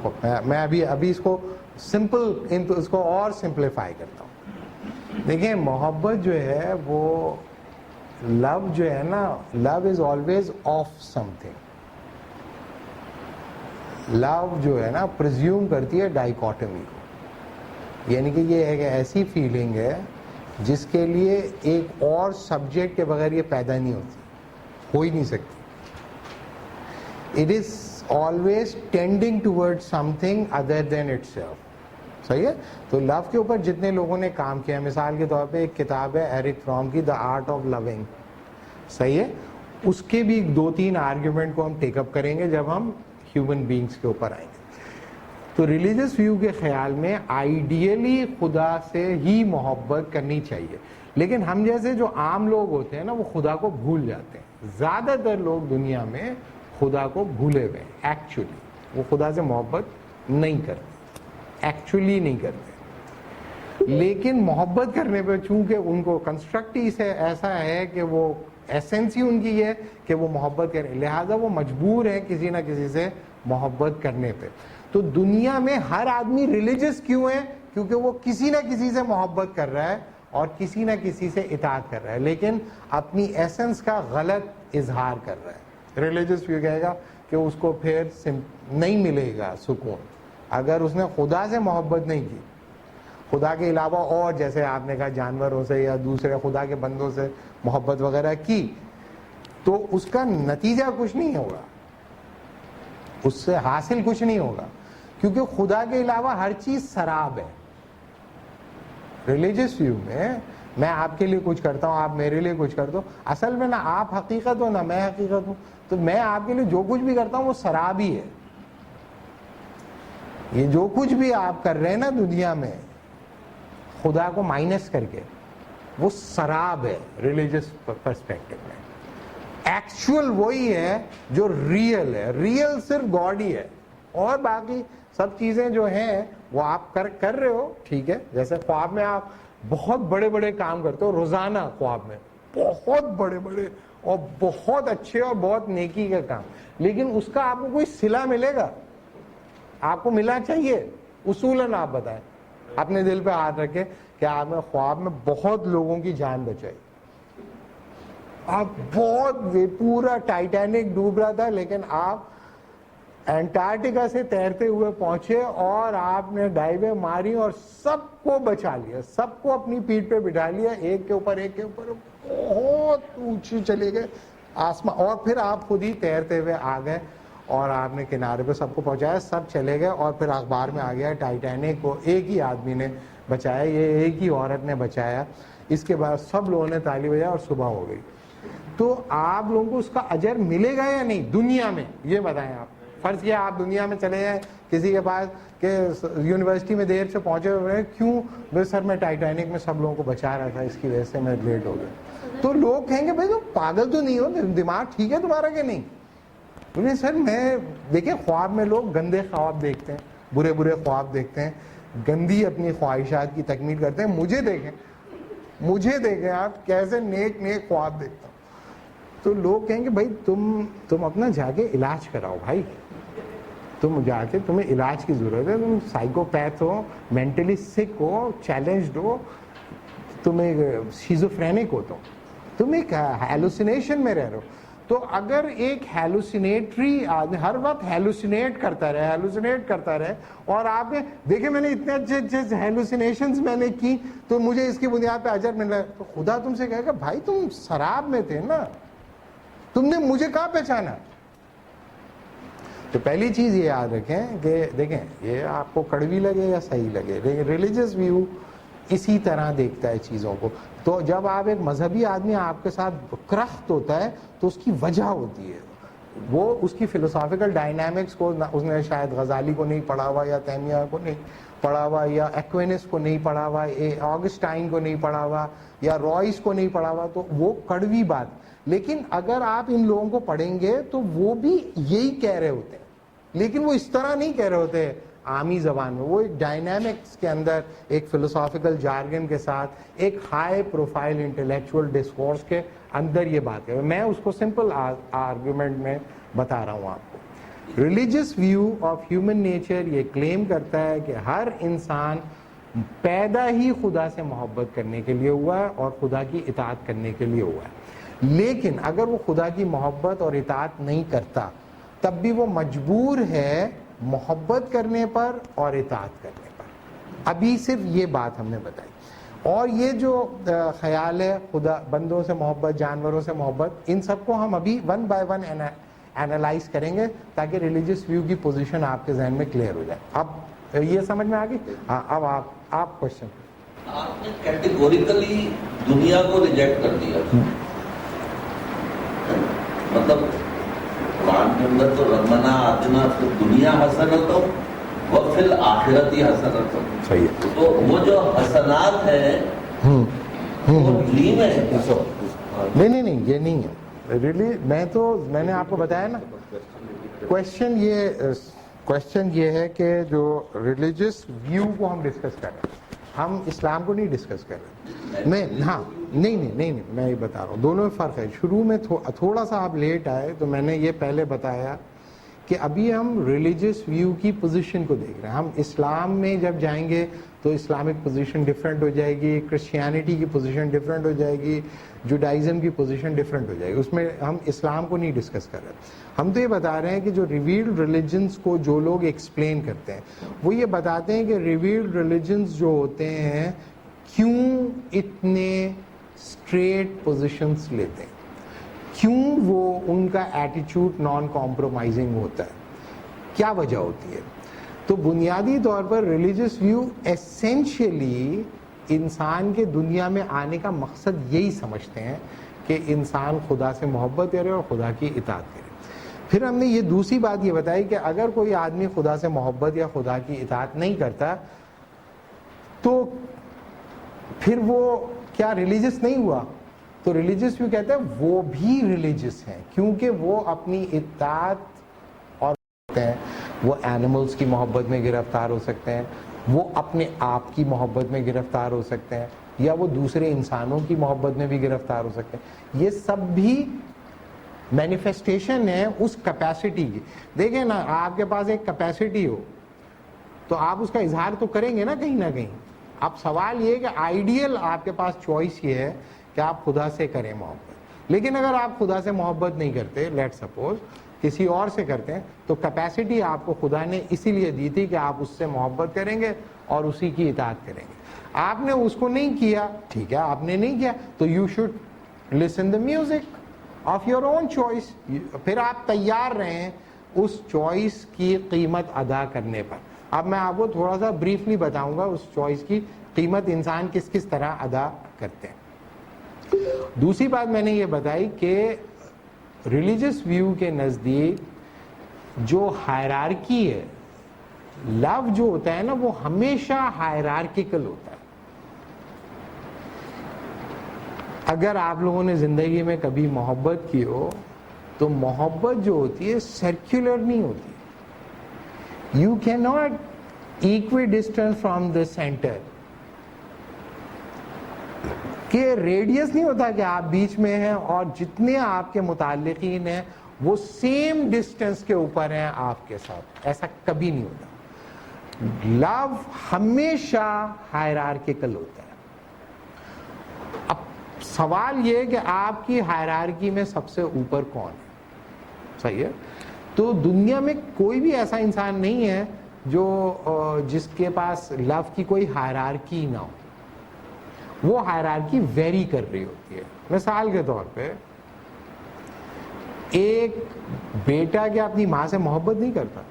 میں ابھی اس کو سمپل اس کو اور سمپلیفائی کرتا ہوں. دیکھیں محبت جو ہے وہ لو جو ہے نا, love is always of something. Love جو ہے نا پرزیوم کرتی ہے ڈائیکاٹمی کو, یعنی کہ یہ ایک ایسی فیلنگ ہے جس کے لیے ایک اور سبجیکٹ کے بغیر یہ پیدا نہیں ہوتی, ہو ہی نہیں سکتی. It is always tending toward something other than itself. صحیح ہے. تو لو کے اوپر جتنے لوگوں نے کام کیا, مثال کے طور پہ ایک کتاب ہے ایرک فرام کی, دا آرٹ آف لونگ. صحیح ہے. اس کے بھی 2-3 آرگیومنٹ کو ہم ٹیک اپ کریں گے جب ہم ہیومن بینگس کے اوپر آئیں گے. تو ریلیجس ویو کے خیال میں آئیڈیلی خدا سے ہی محبت کرنی چاہیے, لیکن ہم جیسے جو عام لوگ ہوتے ہیں نا وہ خدا کو بھول جاتے ہیں. زیادہ تر لوگ دنیا میں خدا کو بھولے ہوئے ہیں. ایکچولی وہ خدا سے محبت نہیں کرتے, ایکچولی نہیں کرتے. لیکن محبت کرنے پہ چونکہ ان کو کنسٹرکٹ ہی سے ایسا ہے کہ وہ ایسنس ہی ان کی ہے کہ وہ محبت کریں, لہذا وہ مجبور ہیں کسی نہ کسی سے محبت کرنے پہ. تو دنیا میں ہر آدمی ریلیجس کیوں ہے؟ کیونکہ وہ کسی نہ کسی سے محبت کر رہا ہے اور کسی نہ کسی سے اطاعت کر رہا ہے, لیکن اپنی ایسنس کا غلط اظہار کر رہا ہے. ریلیجس بھی کہے گا کہ اس کو پھر نہیں ملے گا سکون اگر اس نے خدا سے محبت نہیں کی. خدا کے علاوہ اور جیسے آپ نے کہا جانوروں سے یا دوسرے خدا کے بندوں سے محبت وغیرہ کی تو اس کا نتیجہ کچھ نہیں ہوگا, اس سے حاصل کچھ نہیں ہوگا, کیونکہ خدا کے علاوہ ہر چیز سراب ہے. ریلیجس ویو میں آپ کے لیے کچھ کرتا ہوں, آپ میرے لیے کچھ کرتے ہو, اصل میں نہ آپ حقیقت ہو نہ میں حقیقت ہوں. تو میں آپ کے لیے جو کچھ بھی کرتا ہوں وہ سراب ہی ہے. یہ جو کچھ بھی آپ کر رہے ہیں نا دنیا میں خدا کو مائنس کر کے, وہ سراب ہے ریلیجس پرسپیکٹو میں. ایکچوئل وہی ہے جو ریئل ہے. ریئل صرف گاڈ ہی ہے, اور باقی سب چیزیں جو ہیں وہ آپ کر رہے ہو, ٹھیک ہے. جیسے خواب میں آپ بہت بڑے بڑے کام کرتے ہو روزانہ, خواب میں بہت بڑے بڑے اور بہت اچھے اور بہت نیکی کا کام, لیکن اس کا آپ کو کوئی صلہ ملے گا؟ آپ کو ملنا چاہیے. اصولاً آپ بتائیں, اپنے دل پہ ہاتھ رکھے کہ آپ نے خواب میں بہت لوگوں کی جان بچائی. آپ بہت پورا ٹائٹینک ڈوب رہا تھا لیکن آپ انٹارکٹیکا سے تیرتے ہوئے پہنچے اور آپ نے ڈائیویں ماری اور سب کو بچا لیا, سب کو اپنی پیٹھ پہ بٹھا لیا, ایک کے اوپر بہت اونچی چلے گئے آسمان, اور پھر آپ خود ہی تیرتے ہوئے آ گئے اور آپ نے کنارے پہ سب کو پہنچایا, سب چلے گئے, اور پھر اخبار میں آ گیا ٹائٹینک کو ایک ہی آدمی نے بچایا, یہ ایک ہی عورت نے بچایا. اس کے بعد سب لوگوں نے تالی بجائی اور صبح ہو گئی. تو آپ لوگوں کو اس کا اجر ملے گا یا نہیں دنیا میں؟ یہ بتائیں. آپ فرض کیا آپ دنیا میں چلے جائیں کسی کے پاس کہ یونیورسٹی میں دیر سے پہنچے ہوئے, کیوں سر میں ٹائٹینک میں سب لوگوں کو بچا رہا تھا, اس کی وجہ سے میں لیٹ ہو گیا. تو لوگ کہیں گے بھائی تم پاگل تو نہیں ہو, دماغ ٹھیک ہے تمہارا کہ نہیں؟ بولے سر میں دیکھیں خواب میں لوگ گندے خواب دیکھتے ہیں, برے برے خواب دیکھتے ہیں, گندی اپنی خواہشات کی تکمیل کرتے ہیں. مجھے دیکھیں آپ کیسے نیک نیک خواب دیکھتا ہوں. تو لوگ کہیں گے بھائی تم اپنا جا کے علاج کراؤ بھائی, تم جا کے, تمہیں علاج کی ضرورت ہے, تم سائیکوپیتھ ہو, مینٹلی سک ہو, چیلنجڈ ہو, تم ایک شیزوفرینک ہو, تم ایک ہیلوسینیشن میں رہ رہے ہو. تو اگر ایک ہیلوسینیٹری آدمی ہر وقت ہیلوسینیٹ کرتا رہے اور آپ نے دیکھیں میں نے اتنے اچھے ہیلوسینیشنز میں نے کی تو مجھے اس کی بنیاد پہ اجر مل رہا ہے، تو خدا تم سے کہے گا بھائی تم سراب میں تھے نا، تم نے مجھے کہاں پہچانا؟ تو پہلی چیز یہ یاد رکھیں کہ دیکھیں یہ آپ کو کڑوی لگے یا صحیح لگے، لیکن ریلیجس ویو اسی طرح دیکھتا ہے چیزوں کو. تو جب آپ ایک مذہبی آدمی آپ کے ساتھ کرخت ہوتا ہے تو اس کی وجہ ہوتی ہے، وہ اس کی فلسافیکل ڈائنامکس کو اس نے شاید غزالی کو نہیں پڑھا ہوا یا تیمیہ کو نہیں پڑھا ہوا یا ایکوینس کو نہیں پڑھا ہوا، آگسٹائن کو نہیں پڑھا ہوا یا رائس کو نہیں پڑھا ہوا، تو وہ کڑوی بات. لیکن اگر آپ ان لوگوں کو پڑھیں گے تو وہ بھی یہی کہہ رہے ہوتے ہیں، لیکن وہ اس طرح نہیں کہہ رہے ہوتے عامی زبان میں، وہ ایک ڈائنامکس کے اندر ایک فلسافیکل جارگن کے ساتھ ایک ہائی پروفائل انٹلیکچوئل ڈسکورس کے اندر یہ بات ہے. میں اس کو سمپل آرگومنٹ میں بتا رہا ہوں آپ کو. Religious view of human nature یہ کلیم کرتا ہے کہ ہر انسان پیدا ہی خدا سے محبت کرنے کے لیے ہوا ہے اور خدا کی اطاعت کرنے کے لیے ہوا ہے، لیکن اگر وہ خدا کی محبت اور اطاعت نہیں کرتا تب بھی وہ مجبور ہے محبت کرنے پر اور اطاعت کرنے پر. ابھی صرف یہ بات ہم نے بتائی. اور یہ جو خیال ہے خدا بندوں سے محبت، جانوروں سے محبت، ان سب کو ہم ابھی ون بائی ون اینالائز کریں گے تاکہ ریلیجس ویو کی پوزیشن آپ کے ذہن میں کلیئر ہو جائے. اب یہ سمجھ میں آ گئی؟ ہاں اب آپ کوشچن. آپ نے کیٹیگوریکلی دنیا کو ریجیکٹ کر دیا، مطلب قرآن کے اندر تو ربنا آتنا فی الدنیا حسنۃ وفی الآخرۃ حسنۃ، صحیح ہے. تو وہ جو حسنات ہیں وہ ڈریم ہے. نہیں یہ نہیں ہے ریلی. میں نے آپ کو بتایا نا، کوشچن یہ ہے کہ جو ریلیجس ویو کو ہم ڈسکس کر رہے ہیں، ہم اسلام کو نہیں ڈسکس کر رہے. میں نہیں میں یہ بتا رہا ہوں دونوں میں فرق ہے. شروع میں تھوڑا سا آپ لیٹ آئے تو میں نے یہ پہلے بتایا کہ ابھی ہم ریلیجس ویو کی پوزیشن کو دیکھ رہے ہیں. ہم اسلام میں جب جائیں گے تو اسلامک پوزیشن ڈفرینٹ ہو جائے گی، کرسچینٹی کی پوزیشن ڈفرینٹ ہو جائے گی، جوڈائزم کی پوزیشن ڈفرینٹ ہو جائے گی. اس میں ہم اسلام کو نہیں ڈسکس کر رہے. ہم تو یہ بتا رہے ہیں کہ جو ریویلڈ ریلیجنس کو جو لوگ ایکسپلین کرتے ہیں وہ یہ بتاتے ہیں کہ ریویلڈ ریلیجنس جو ہوتے ہیں کیوں اتنے اسٹریٹ پوزیشنس لیتے ہیں، کیوں وہ ان کا ایٹیچیوڈ نان کمپرومائزنگ ہوتا ہے، کیا وجہ ہوتی ہے. تو بنیادی طور پر ریلیجس ویو ایسینشلی انسان کے دنیا میں آنے کا مقصد یہی سمجھتے ہیں کہ انسان خدا سے محبت کرے اور خدا کی اطاعت کرے. پھر ہم نے یہ دوسری بات یہ بتائی کہ اگر کوئی آدمی خدا سے محبت یا خدا کی اطاعت نہیں کرتا تو پھر وہ کیا ریلیجس نہیں ہوا؟ تو ریلیجس ویو کہتا ہے وہ بھی ریلیجس ہیں کیونکہ وہ اپنی اطاعت اور ہیں، وہ اینیملز کی محبت میں گرفتار ہو سکتے ہیں، وہ اپنے آپ کی محبت میں گرفتار ہو سکتے ہیں، یا وہ دوسرے انسانوں کی محبت میں بھی گرفتار ہو سکتے ہیں. یہ سب بھی مینیفیسٹیشن ہے اس کیپیسٹی کی. دیکھیں نا، آپ کے پاس ایک کیپیسٹی ہو تو آپ اس کا اظہار تو کریں گے نا کہیں نہ کہیں. اب سوال یہ ہے کہ آئیڈیل آپ کے پاس چوائس یہ ہے کہ آپ خدا سے کریں محبت، لیکن اگر آپ خدا سے محبت نہیں کرتے، لیٹ سپوز کسی اور سے کرتے ہیں، تو کیپیسٹی آپ کو خدا نے اسی لیے دی تھی کہ آپ اس سے محبت کریں گے اور اسی کی اطاعت کریں گے. آپ نے اس کو نہیں کیا، ٹھیک ہے آپ نے نہیں کیا تو you should listen the music of your own choice. پھر آپ تیار رہیں اس چوائس کی قیمت ادا کرنے پر. اب میں آپ کو تھوڑا سا بریفلی بتاؤں گا اس چوائس کی قیمت انسان کس کس طرح ادا کرتے ہیں. دوسری بات میں نے یہ بتائی کہ ریلیجس ویو کے نزدیک جو ہائرارکی ہے، لو جو ہوتا ہے نا وہ ہمیشہ ہائرارکیکل ہوتا ہے. اگر آپ لوگوں نے زندگی میں کبھی محبت کی ہو تو محبت جو ہوتی ہے سرکولر نہیں ہوتی. You can not equidistant from the centre, کہ ریڈیس نہیں ہوتا کہ آپ بیچ میں ہیں اور جتنے آپ کے متعلقین ہیں وہ سیم ڈسٹینس کے اوپر ہیں آپ کے ساتھ. ایسا کبھی نہیں ہوتا. لو ہمیشہ ہائرارکیکل ہوتا ہے. اب سوال یہ ہے کہ آپ کی ہائرارکی میں سب سے اوپر کون ہے, صحیح ہے. تو دنیا میں کوئی بھی ایسا انسان نہیں ہے جو جس کے پاس لو کی کوئی ہائرارکی نہ ہو. وہ ہائرارکی ویری کر رہی ہوتی ہے. مثال کے طور پہ ایک بیٹا کیا اپنی ماں سے محبت نہیں کرتا؟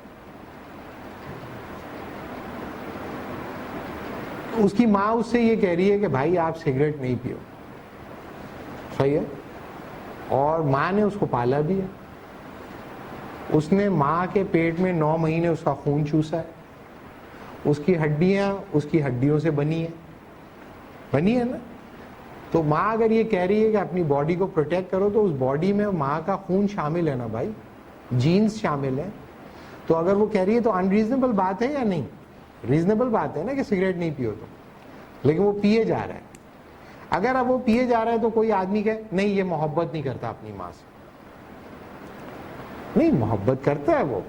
اس کی ماں اس سے یہ کہہ رہی ہے کہ بھائی آپ سگریٹ نہیں پیو, صحیح ہے, اور ماں نے اس کو پالا بھی ہے. اس نے ماں کے پیٹ میں 9 مہینے اس کا خون چوسا ہے, اس کی ہڈیاں اس کی ہڈیوں سے بنی ہے نا. تو ماں اگر یہ کہہ رہی ہے کہ اپنی باڈی کو پروٹیکٹ کرو, تو اس باڈی میں ماں کا خون شامل ہے نا بھائی, جینز شامل ہیں. تو اگر وہ کہہ رہی ہے تو انریزنیبل بات ہے یا نہیں؟ ریزنیبل بات ہے نا کہ سگریٹ نہیں پیو تو, لیکن وہ پیے جا رہا ہے. اگر اب وہ پیے جا رہا ہے تو کوئی آدمی کہے نہیں یہ محبت نہیں کرتا اپنی ماں سے. نہیں, محبت کرتا ہے وہ,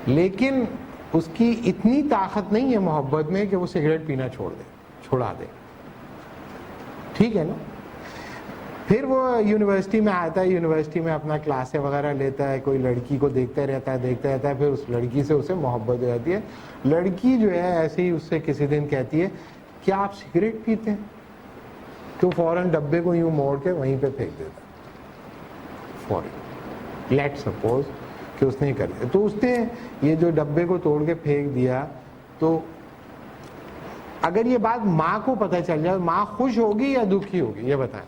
لیکن اس کی اتنی طاقت نہیں ہے محبت میں کہ وہ سگریٹ پینا چھوڑا دے. ٹھیک ہے نا. پھر وہ یونیورسٹی میں آتا ہے, یونیورسٹی میں اپنا کلاسیں وغیرہ لیتا ہے, کوئی لڑکی کو دیکھتا رہتا ہے, پھر اس لڑکی سے اسے محبت ہو جاتی ہے. لڑکی جو ہے ایسے ہی اس سے کسی دن کہتی ہے کیا آپ سگریٹ پیتے ہیں؟ تو فوراً ڈبے کو یوں موڑ کے وہیں پہ پھینک دیتا فوراً. لیٹ سپوز کہ اس نے کر دیا, تو اس نے یہ جو ڈبے کو توڑ کے پھینک دیا, تو اگر یہ بات ماں کو پتہ چل جائے, ماں خوش ہوگی یا دکھی ہوگی؟ یہ بتائیں.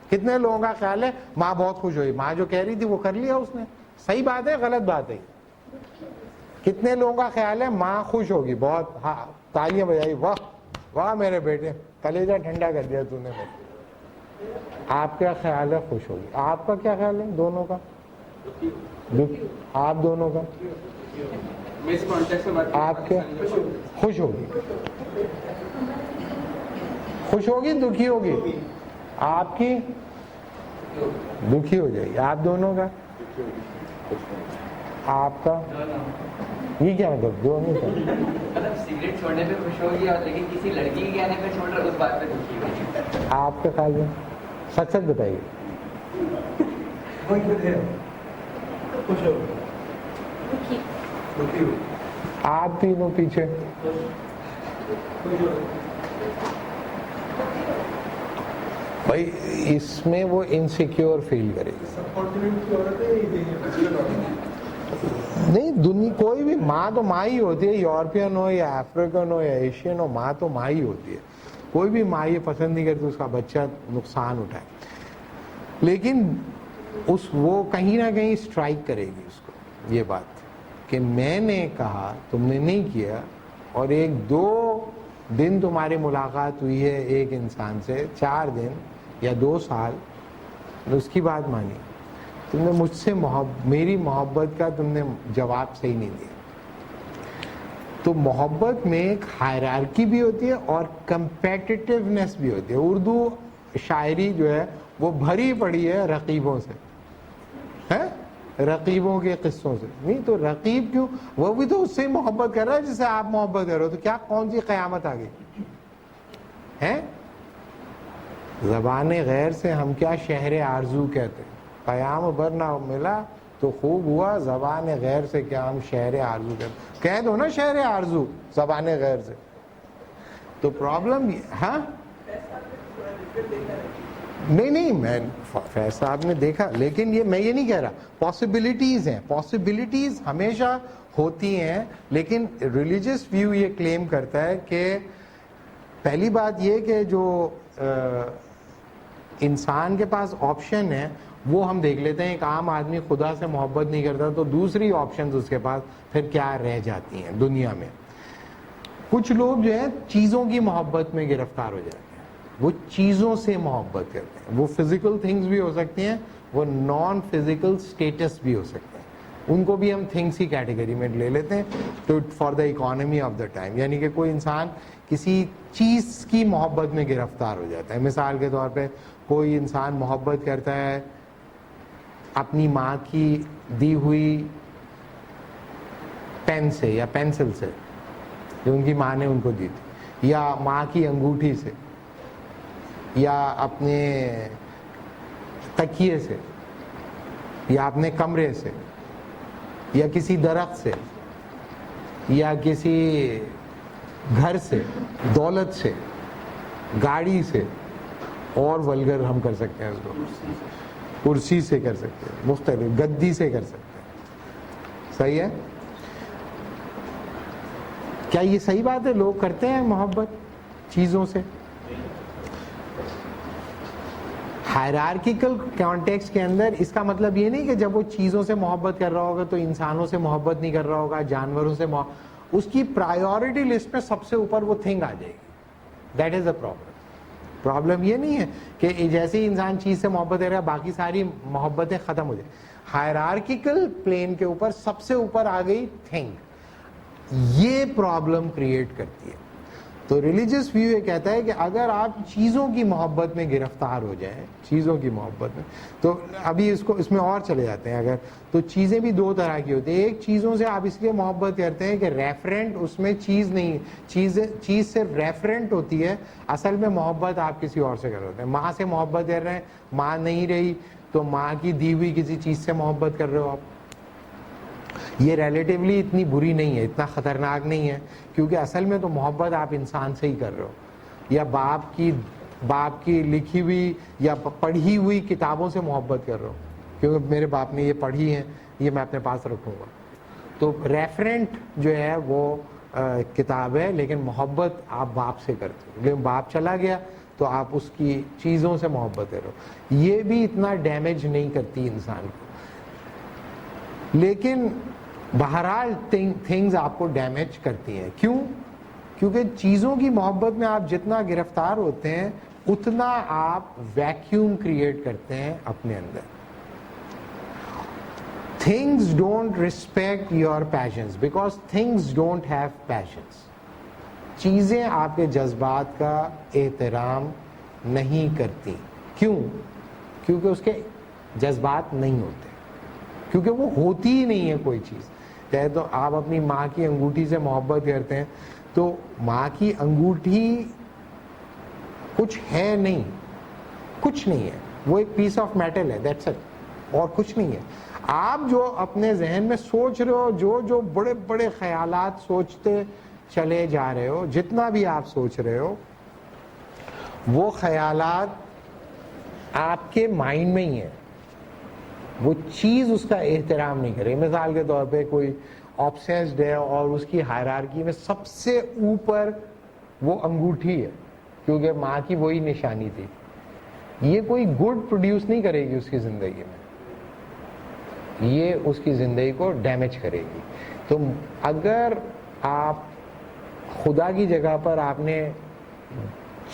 کتنے لوگوں کا خیال ہے ماں بہت خوش ہوئی, ماں جو کہہ رہی تھی وہ کر لیا اس نے, صحیح بات ہے غلط بات ہے؟ کتنے لوگوں کا خیال ہے ماں خوش ہوگی بہت؟ ہاں تالیاں بجائی, واہ واہ میرے بیٹے, کلیجہ ٹھنڈا کر دیا تو نے. آپ کیا خیال ہے خوش ہوگی؟ آپ کا کیا خیال ہے دونوں کا؟ آپ دونوں کا آپ کیا خوش ہوگی؟ خوش ہوگی دکھی ہوگی؟ آپ کی دکھی ہو جائے گی. آپ دونوں کا؟ آپ کا یہ کیا مطلب دونوں کا؟ مطلب سگریٹ چھوڑنے پہ خوش ہوگی اور لیکن کسی لڑکی کے کہنے پہ چھوڑ رہا اس بات پہ دکھی ہوگی. آپ کے خیال میں سچ سچ بتائیے. آپ تینوں پیچھے بھائی اس میں وہ انسیکیور فیل کرے گی. نہیں دنیا کوئی بھی ماں تو ماں ہی ہوتی ہے, یورپین ہو یا افریقن ہو یا ایشین ہو, ماں تو ماں ہی ہوتی ہے. کوئی بھی ماں یہ پسند نہیں کرتی اس کا بچہ نقصان اٹھائے, لیکن وہ کہیں نہ کہیں اسٹرائک کرے گی اس کو یہ بات کہ میں نے کہا تم نے نہیں کیا, اور 1-2 دن تمہاری ملاقات ہوئی ہے ایک انسان سے, 4 دن یا 2 سال, اس کی بات مانی, تم نے مجھ سے میری محبت کا تم نے جواب صحیح نہیں دیا. تو محبت میں ایک ہائرارکی بھی ہوتی ہے اور کمپیٹیٹیونیس بھی ہوتی ہے. اردو شاعری جو ہے وہ بھری پڑی ہے رقیبوں سے, رقیبوں کے قصوں سے. نہیں تو رقیب کیوں؟ وہ بھی تو اس سے محبت کر رہا ہے جس سے آپ محبت کر رہے ہو. تو کیا کون سی قیامت آ گئی ہے؟ زبان غیر سے ہم کیا شہر آرزو کہتے ہیں, پیام بر نہ ملا تو خوب ہوا, زبان غیر سے کیا ہم شہر آرزو کہتے ہیں. کہہ دو نا شہر آرزو زبان غیر سے. تو پرابلم ہاں نہیں میں فیض صاحب نے دیکھا, لیکن میں یہ نہیں کہہ رہا. پاسبلٹیز ہیں, پاسبلٹیز ہمیشہ ہوتی ہیں, لیکن ریلیجس ویو یہ کلیم کرتا ہے کہ پہلی بات یہ کہ جو انسان کے پاس آپشن ہے وہ ہم دیکھ لیتے ہیں. ایک عام آدمی خدا سے محبت نہیں کرتا تو دوسری آپشنز اس کے پاس پھر کیا رہ جاتی ہیں دنیا میں. کچھ لوگ جو ہیں چیزوں کی محبت میں گرفتار ہو جاتے ہیں, وہ چیزوں سے محبت کرتے ہیں. وہ فزیکل تھنگز بھی ہو سکتی ہیں, وہ نان فزیکل اسٹیٹس بھی ہو سکتے ہیں, ان کو بھی ہم تھنگس کی کیٹیگری میں لے لیتے ہیں. تو for the economy of the time, یعنی کہ کوئی انسان کسی چیز کی محبت میں گرفتار ہو جاتا ہے. مثال کے طور پہ کوئی انسان محبت کرتا ہے اپنی ماں کی دی ہوئی پین سے یا پینسل سے جو ان کی ماں نے ان کو دی تھی, یا ماں کی انگوٹھی سے, یا اپنے تکیے سے یا اپنے کمرے سے یا کسی درخت سے یا کسی گھر سے، دولت سے، گاڑی سے، اور ولگر ہم کر سکتے ہیں اس کو کرسی سے کر سکتے ہیں، مختلف گدی سے کر سکتے ہیں. صحیح ہے؟ کیا یہ صحیح بات ہے؟ لوگ کرتے ہیں محبت چیزوں سے. ہائرارکیکل کانٹیکسٹ کے اندر اس کا مطلب یہ نہیں کہ جب وہ چیزوں سے محبت کر رہا ہوگا تو انسانوں سے محبت نہیں کر رہا ہوگا، جانوروں سے اس کی پرائیورٹی لسٹ میں سب سے اوپر وہ تھنگ آ جائے گی. That is a problem. Problem یہ نہیں ہے کہ جیسے ہی انسان چیز سے محبت کر رہا ہے باقی ساری محبتیں ختم ہو جائیں. ہائرارکیکل پلین کے اوپر سب سے اوپر آ گئی تھنگ، یہ پرابلم کریٹ کرتی ہے. تو ریلیجیس ویو یہ کہتا ہے کہ اگر آپ چیزوں کی محبت میں گرفتار ہو جائیں، چیزوں کی محبت میں، تو ابھی اس میں اور چلے جاتے ہیں. اگر تو چیزیں بھی دو طرح کی ہوتی ہیں. ایک چیزوں سے آپ اس لیے محبت کرتے ہیں کہ ریفرنٹ اس میں چیز نہیں، چیز صرف ریفرنٹ ہوتی ہے، اصل میں محبت آپ کسی اور سے کر رہے ہوتے ہیں. ماں سے محبت کر رہے ہیں، ماں نہیں رہی تو ماں کی دی ہوئی کسی چیز سے محبت کر رہے ہو آپ. یہ ریلیٹیولی اتنی بری نہیں ہے، اتنا خطرناک نہیں ہے، کیونکہ اصل میں تو محبت آپ انسان سے ہی کر رہے ہو، یا باپ کی لکھی ہوئی یا پڑھی ہوئی کتابوں سے محبت کر رہے ہو، کیونکہ میرے باپ نے یہ پڑھی ہیں، یہ میں اپنے پاس رکھوں گا. تو ریفرنٹ جو ہے وہ کتاب ہے، لیکن محبت آپ باپ سے کرتے ہو. لیکن باپ چلا گیا تو آپ اس کی چیزوں سے محبت کر رہے ہو. یہ بھی اتنا ڈیمیج نہیں کرتی انسان کو، لیکن بہرحال تھنگز آپ کو ڈیمیج کرتی ہیں. کیوں؟ کیونکہ چیزوں کی محبت میں آپ جتنا گرفتار ہوتے ہیں اتنا آپ ویکیوم کریٹ کرتے ہیں اپنے اندر. Things don't respect your passions because things don't have passions. چیزیں آپ کے جذبات کا احترام نہیں کرتی. کیوں؟ کیونکہ اس کے جذبات نہیں ہوتے، کیونکہ وہ ہوتی ہی نہیں ہے کوئی چیز. چاہے تو آپ اپنی ماں کی انگوٹھی سے محبت کرتے ہیں تو ماں کی انگوٹھی کچھ ہے نہیں، کچھ نہیں ہے، وہ ایک پیس آف میٹل ہے، دیٹس اٹ، اور کچھ نہیں ہے. آپ جو اپنے ذہن میں سوچ رہے ہو، جو بڑے بڑے خیالات سوچتے چلے جا رہے ہو، جتنا بھی آپ سوچ رہے ہو وہ خیالات آپ کے مائنڈ میں ہی ہیں. وہ چیز اس کا احترام نہیں کرے. مثال کے طور پہ کوئی آبسیسڈ ہے اور اس کی ہائرارکی میں سب سے اوپر وہ انگوٹھی ہے کیونکہ ماں کی وہی نشانی تھی. یہ کوئی گڈ پروڈیوس نہیں کرے گی اس کی زندگی میں، یہ اس کی زندگی کو ڈیمیج کرے گی. تو اگر آپ خدا کی جگہ پر آپ نے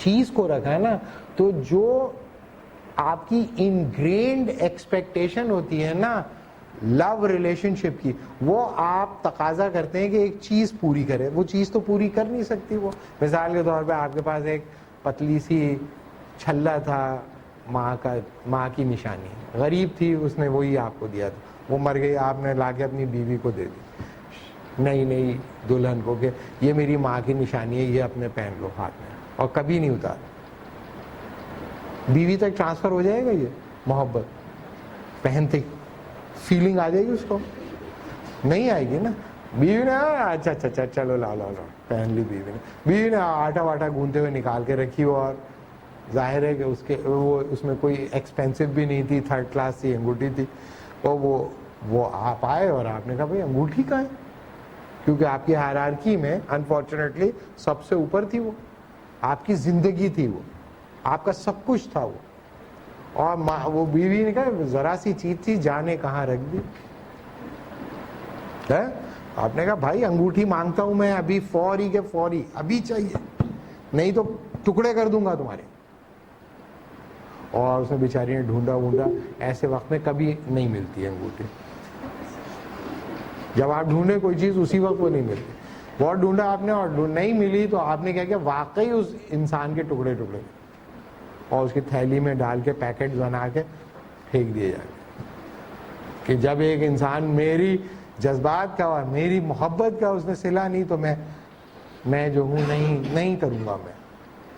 چیز کو رکھا ہے نا، تو جو آپ کی انگرینڈ ایکسپیکٹیشن ہوتی ہے نا لو ریلیشن شپ کی، وہ آپ تقاضا کرتے ہیں کہ ایک چیز پوری کرے. وہ چیز تو پوری کر نہیں سکتی. وہ مثال کے طور پہ آپ کے پاس ایک پتلی سی چھلا تھا، ماں کی نشانی، غریب تھی، اس نے وہی آپ کو دیا تھا، وہ مر گئی، آپ نے لا کے اپنی بیوی کو دے دی، نئی دلہن کو، کہ یہ میری ماں کی نشانی ہے، یہ اپنے پہن لو ہاتھ میں، اور کبھی نہیں اتارا. بیوی تک ٹرانسفر ہو جائے گا یہ محبت؟ پہنتے فیلنگ آ جائے گی اس کو؟ نہیں آئے گی نا. بیوی نے اچھا چلو لا پہن لی. بیوی نے آٹا واٹا گوندتے ہوئے نکال کے رکھی، اور ظاہر ہے کہ اس میں کوئی ایکسپینسو بھی نہیں تھی، تھرڈ کلاس سی انگوٹھی تھی. اور وہ آپ آئے اور آپ نے کہا بھائی انگوٹھی کہاں ہے؟ کیونکہ آپ کی ہائرارکی میں انفارچونیٹلی سب سے اوپر تھی. وہ آپ کی زندگی تھی، وہ آپ کا سب کچھ تھا. اور وہ بیوی نے کہا ذرا سی چیز تھی، جانے کہاں رکھ دی. آپ نے کہا بھائی انگوٹھی مانگتا ہوں میں ابھی، فوری کے فوری، ابھی چاہیے، نہیں تو ٹکڑے کر دوں گا تمہارے. اور اس نے بیچاری نے ڈھونڈا. ایسے وقت میں کبھی نہیں ملتی انگوٹھی. جب آپ ڈھونڈے کوئی چیز اسی وقت وہ نہیں ملتی. بہت ڈھونڈا آپ نے اور نہیں ملی، تو آپ نے کیا کیا، واقعی اس انسان کے ٹکڑے اور اس کی تھیلی میں ڈال کے پیکٹ بنا کے پھینک دیے جائیں کہ جب ایک انسان میری جذبات کا اور میری محبت کا اس نے صلہ نہیں تو میں جو ہوں نہیں کروں گا،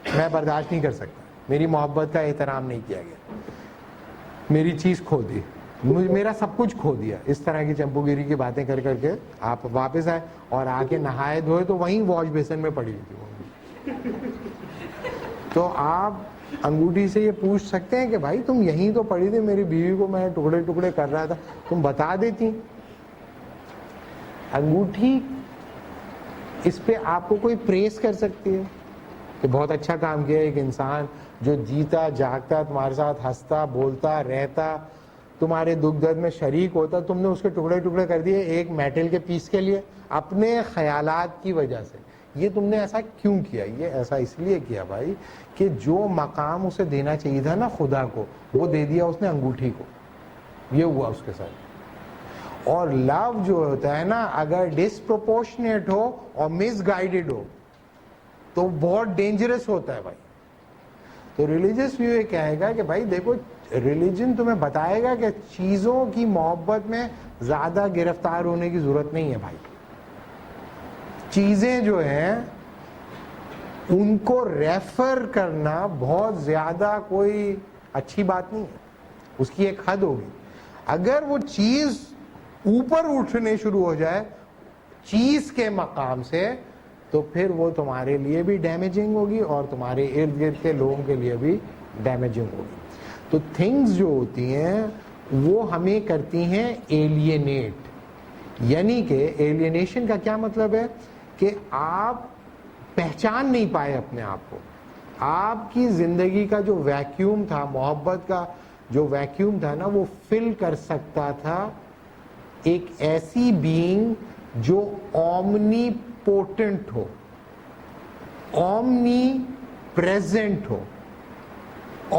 میں برداشت نہیں کر سکتا. میری محبت کا احترام نہیں کیا گیا, میری چیز کھو دی, میرا سب کچھ کھو دیا. اس طرح کی چمپو گیری کی باتیں کر کر کے آپ واپس آئے اور آ کے نہائے دھوئے تو وہیں واش بیسن میں پڑی ہوئی تھی. تو آپ انگوٹھی سے یہ پوچھ سکتے ہیں کہ بھائی تم یہیں تو پڑی تھی, میری بیوی کو میں ٹکڑے ٹکڑے کر رہا تھا, تم بتا دیتی. انگوٹھی اس پہ آپ کو کوئی پریس کر سکتی ہے کہ بہت اچھا کام کیا. ایک انسان جو جیتا جاگتا, تمہارے ساتھ ہنستا بولتا رہتا, تمہارے دکھ درد میں شریک ہوتا, تم نے اس کے ٹکڑے ٹکڑے کر دیے ایک میٹل کے پیس کے لیے اپنے خیالات کی وجہ سے. یہ تم نے ایسا کیوں کیا؟ یہ ایسا اس لیے کیا بھائی کہ جو مقام اسے دینا چاہیے تھا نا خدا کو, وہ دے دیا اس نے انگوٹھی کو. یہ ہوا اس کے ساتھ. اور لو جو ہوتا ہے نا, اگر ڈسپروپورشنیٹ ہو اور مس گائیڈڈ ہو تو بہت ڈینجرس ہوتا ہے بھائی. تو ریلیجیس ویو یہ کہے گا کہ بھائی دیکھو, ریلیجن تمہیں بتائے گا کہ چیزوں کی محبت میں زیادہ گرفتار ہونے کی ضرورت نہیں ہے بھائی. چیزیں جو ہیں ان کو ریفر کرنا بہت زیادہ کوئی اچھی بات نہیں ہے, اس کی ایک حد ہوگی. اگر وہ چیز اوپر اٹھنے شروع ہو جائے چیز کے مقام سے تو پھر وہ تمہارے لیے بھی ڈیمیجنگ ہوگی اور تمہارے ارد گرد کے لوگوں کے لیے بھی ڈیمیجنگ ہوگی. تو تھنگز جو ہوتی ہیں وہ ہمیں کرتی ہیں ایلینیٹ. یعنی کہ ایلینیشن کا کیا مطلب ہے کہ آپ پہچان نہیں پائے اپنے آپ کو. آپ کی زندگی کا جو ویکیوم تھا, محبت کا جو ویکیوم تھا نا, وہ فل کر سکتا تھا ایک ایسی بینگ جو اومنی پوٹنٹ ہو, اومنی پریزنٹ ہو,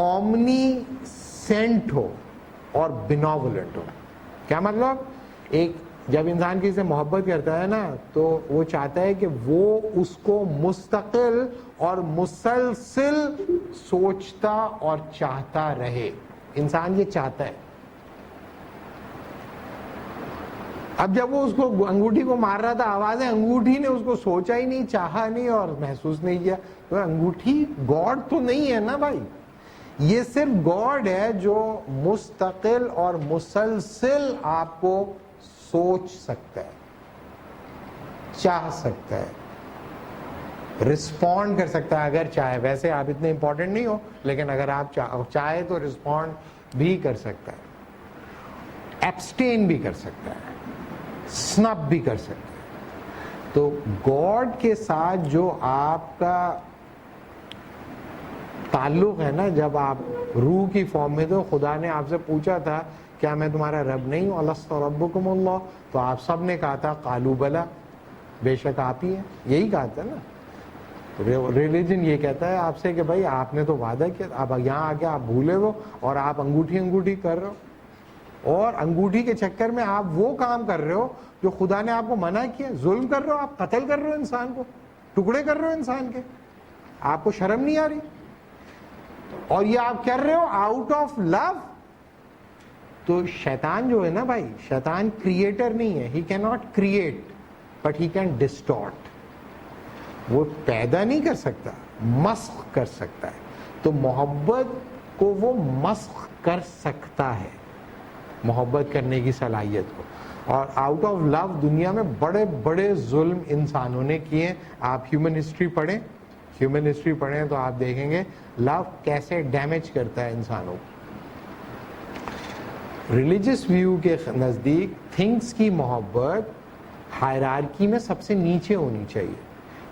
اومنی سینٹ ہو اور بینوولنٹ ہو. کیا مطلب؟ ایک جب انسان کسی سے محبت کرتا ہے نا تو وہ چاہتا ہے کہ وہ اس کو مستقل اور مسلسل سوچتا اور چاہتا رہے. انسان یہ چاہتا ہے. اب جب وہ اس کو انگوٹھی کو مار رہا تھا, آوازیں, انگوٹھی نے اس کو سوچا ہی نہیں, چاہا نہیں اور محسوس نہیں کیا. تو انگوٹھی گاڈ تو نہیں ہے نا بھائی, یہ صرف گاڈ ہے جو مستقل اور مسلسل آپ کو سوچ سکتا ہے, چاہ سکتا ہے, رسپونڈ کر سکتا ہے اگر چاہے. ویسے آپ اتنے امپورٹنٹ نہیں ہو, لیکن اگر آپ چاہے تو رسپونڈ بھی کر سکتا ہے, ایبسٹین بھی کر سکتا ہے, سنپ بھی کر سکتا ہے. تو گاڈ کے ساتھ جو آپ کا تعلق ہے نا, جب آپ روح کی فارم میں تو خدا نے آپ سے پوچھا تھا کیا میں تمہارا رب نہیں ہوں, الست ربکم اللہ, تو آپ سب نے کہا تھا قالوا بلا, بے شک آپ ہی ہیں. یہی کہا تھا نا. ریلیجن یہ کہتا ہے آپ سے کہ بھائی آپ نے تو وعدہ کیا, اب یہاں آ کے آپ بھولے ہو اور آپ انگوٹھی کر رہے ہو, اور انگوٹھی کے چکر میں آپ وہ کام کر رہے ہو جو خدا نے آپ کو منع کیا. ظلم کر رہے ہو, آپ قتل کر رہے ہو انسان کو, ٹکڑے کر رہے ہو انسان کے. آپ کو شرم نہیں آ رہی؟ اور یہ آپ کر رہے ہو آؤٹ آف لو. تو شیطان جو ہے نا بھائی, شیطان کریٹر نہیں ہے. He can not create but he can ڈسٹارٹ. وہ پیدا نہیں کر سکتا, مسخ کر سکتا ہے. تو محبت کو وہ مسخ کر سکتا ہے, محبت کرنے کی صلاحیت کو. اور آؤٹ آف لو دنیا میں بڑے بڑے ظلم انسانوں نے کیے. آپ ہیومن ہسٹری پڑھیں, ہیومن ہسٹری پڑھیں تو آپ دیکھیں گے لو کیسے ڈیمیج کرتا ہے انسانوں کو. ریلیجس ویو کے نزدیک تھنگس کی محبت ہائرارکی میں سب سے نیچے ہونی چاہیے,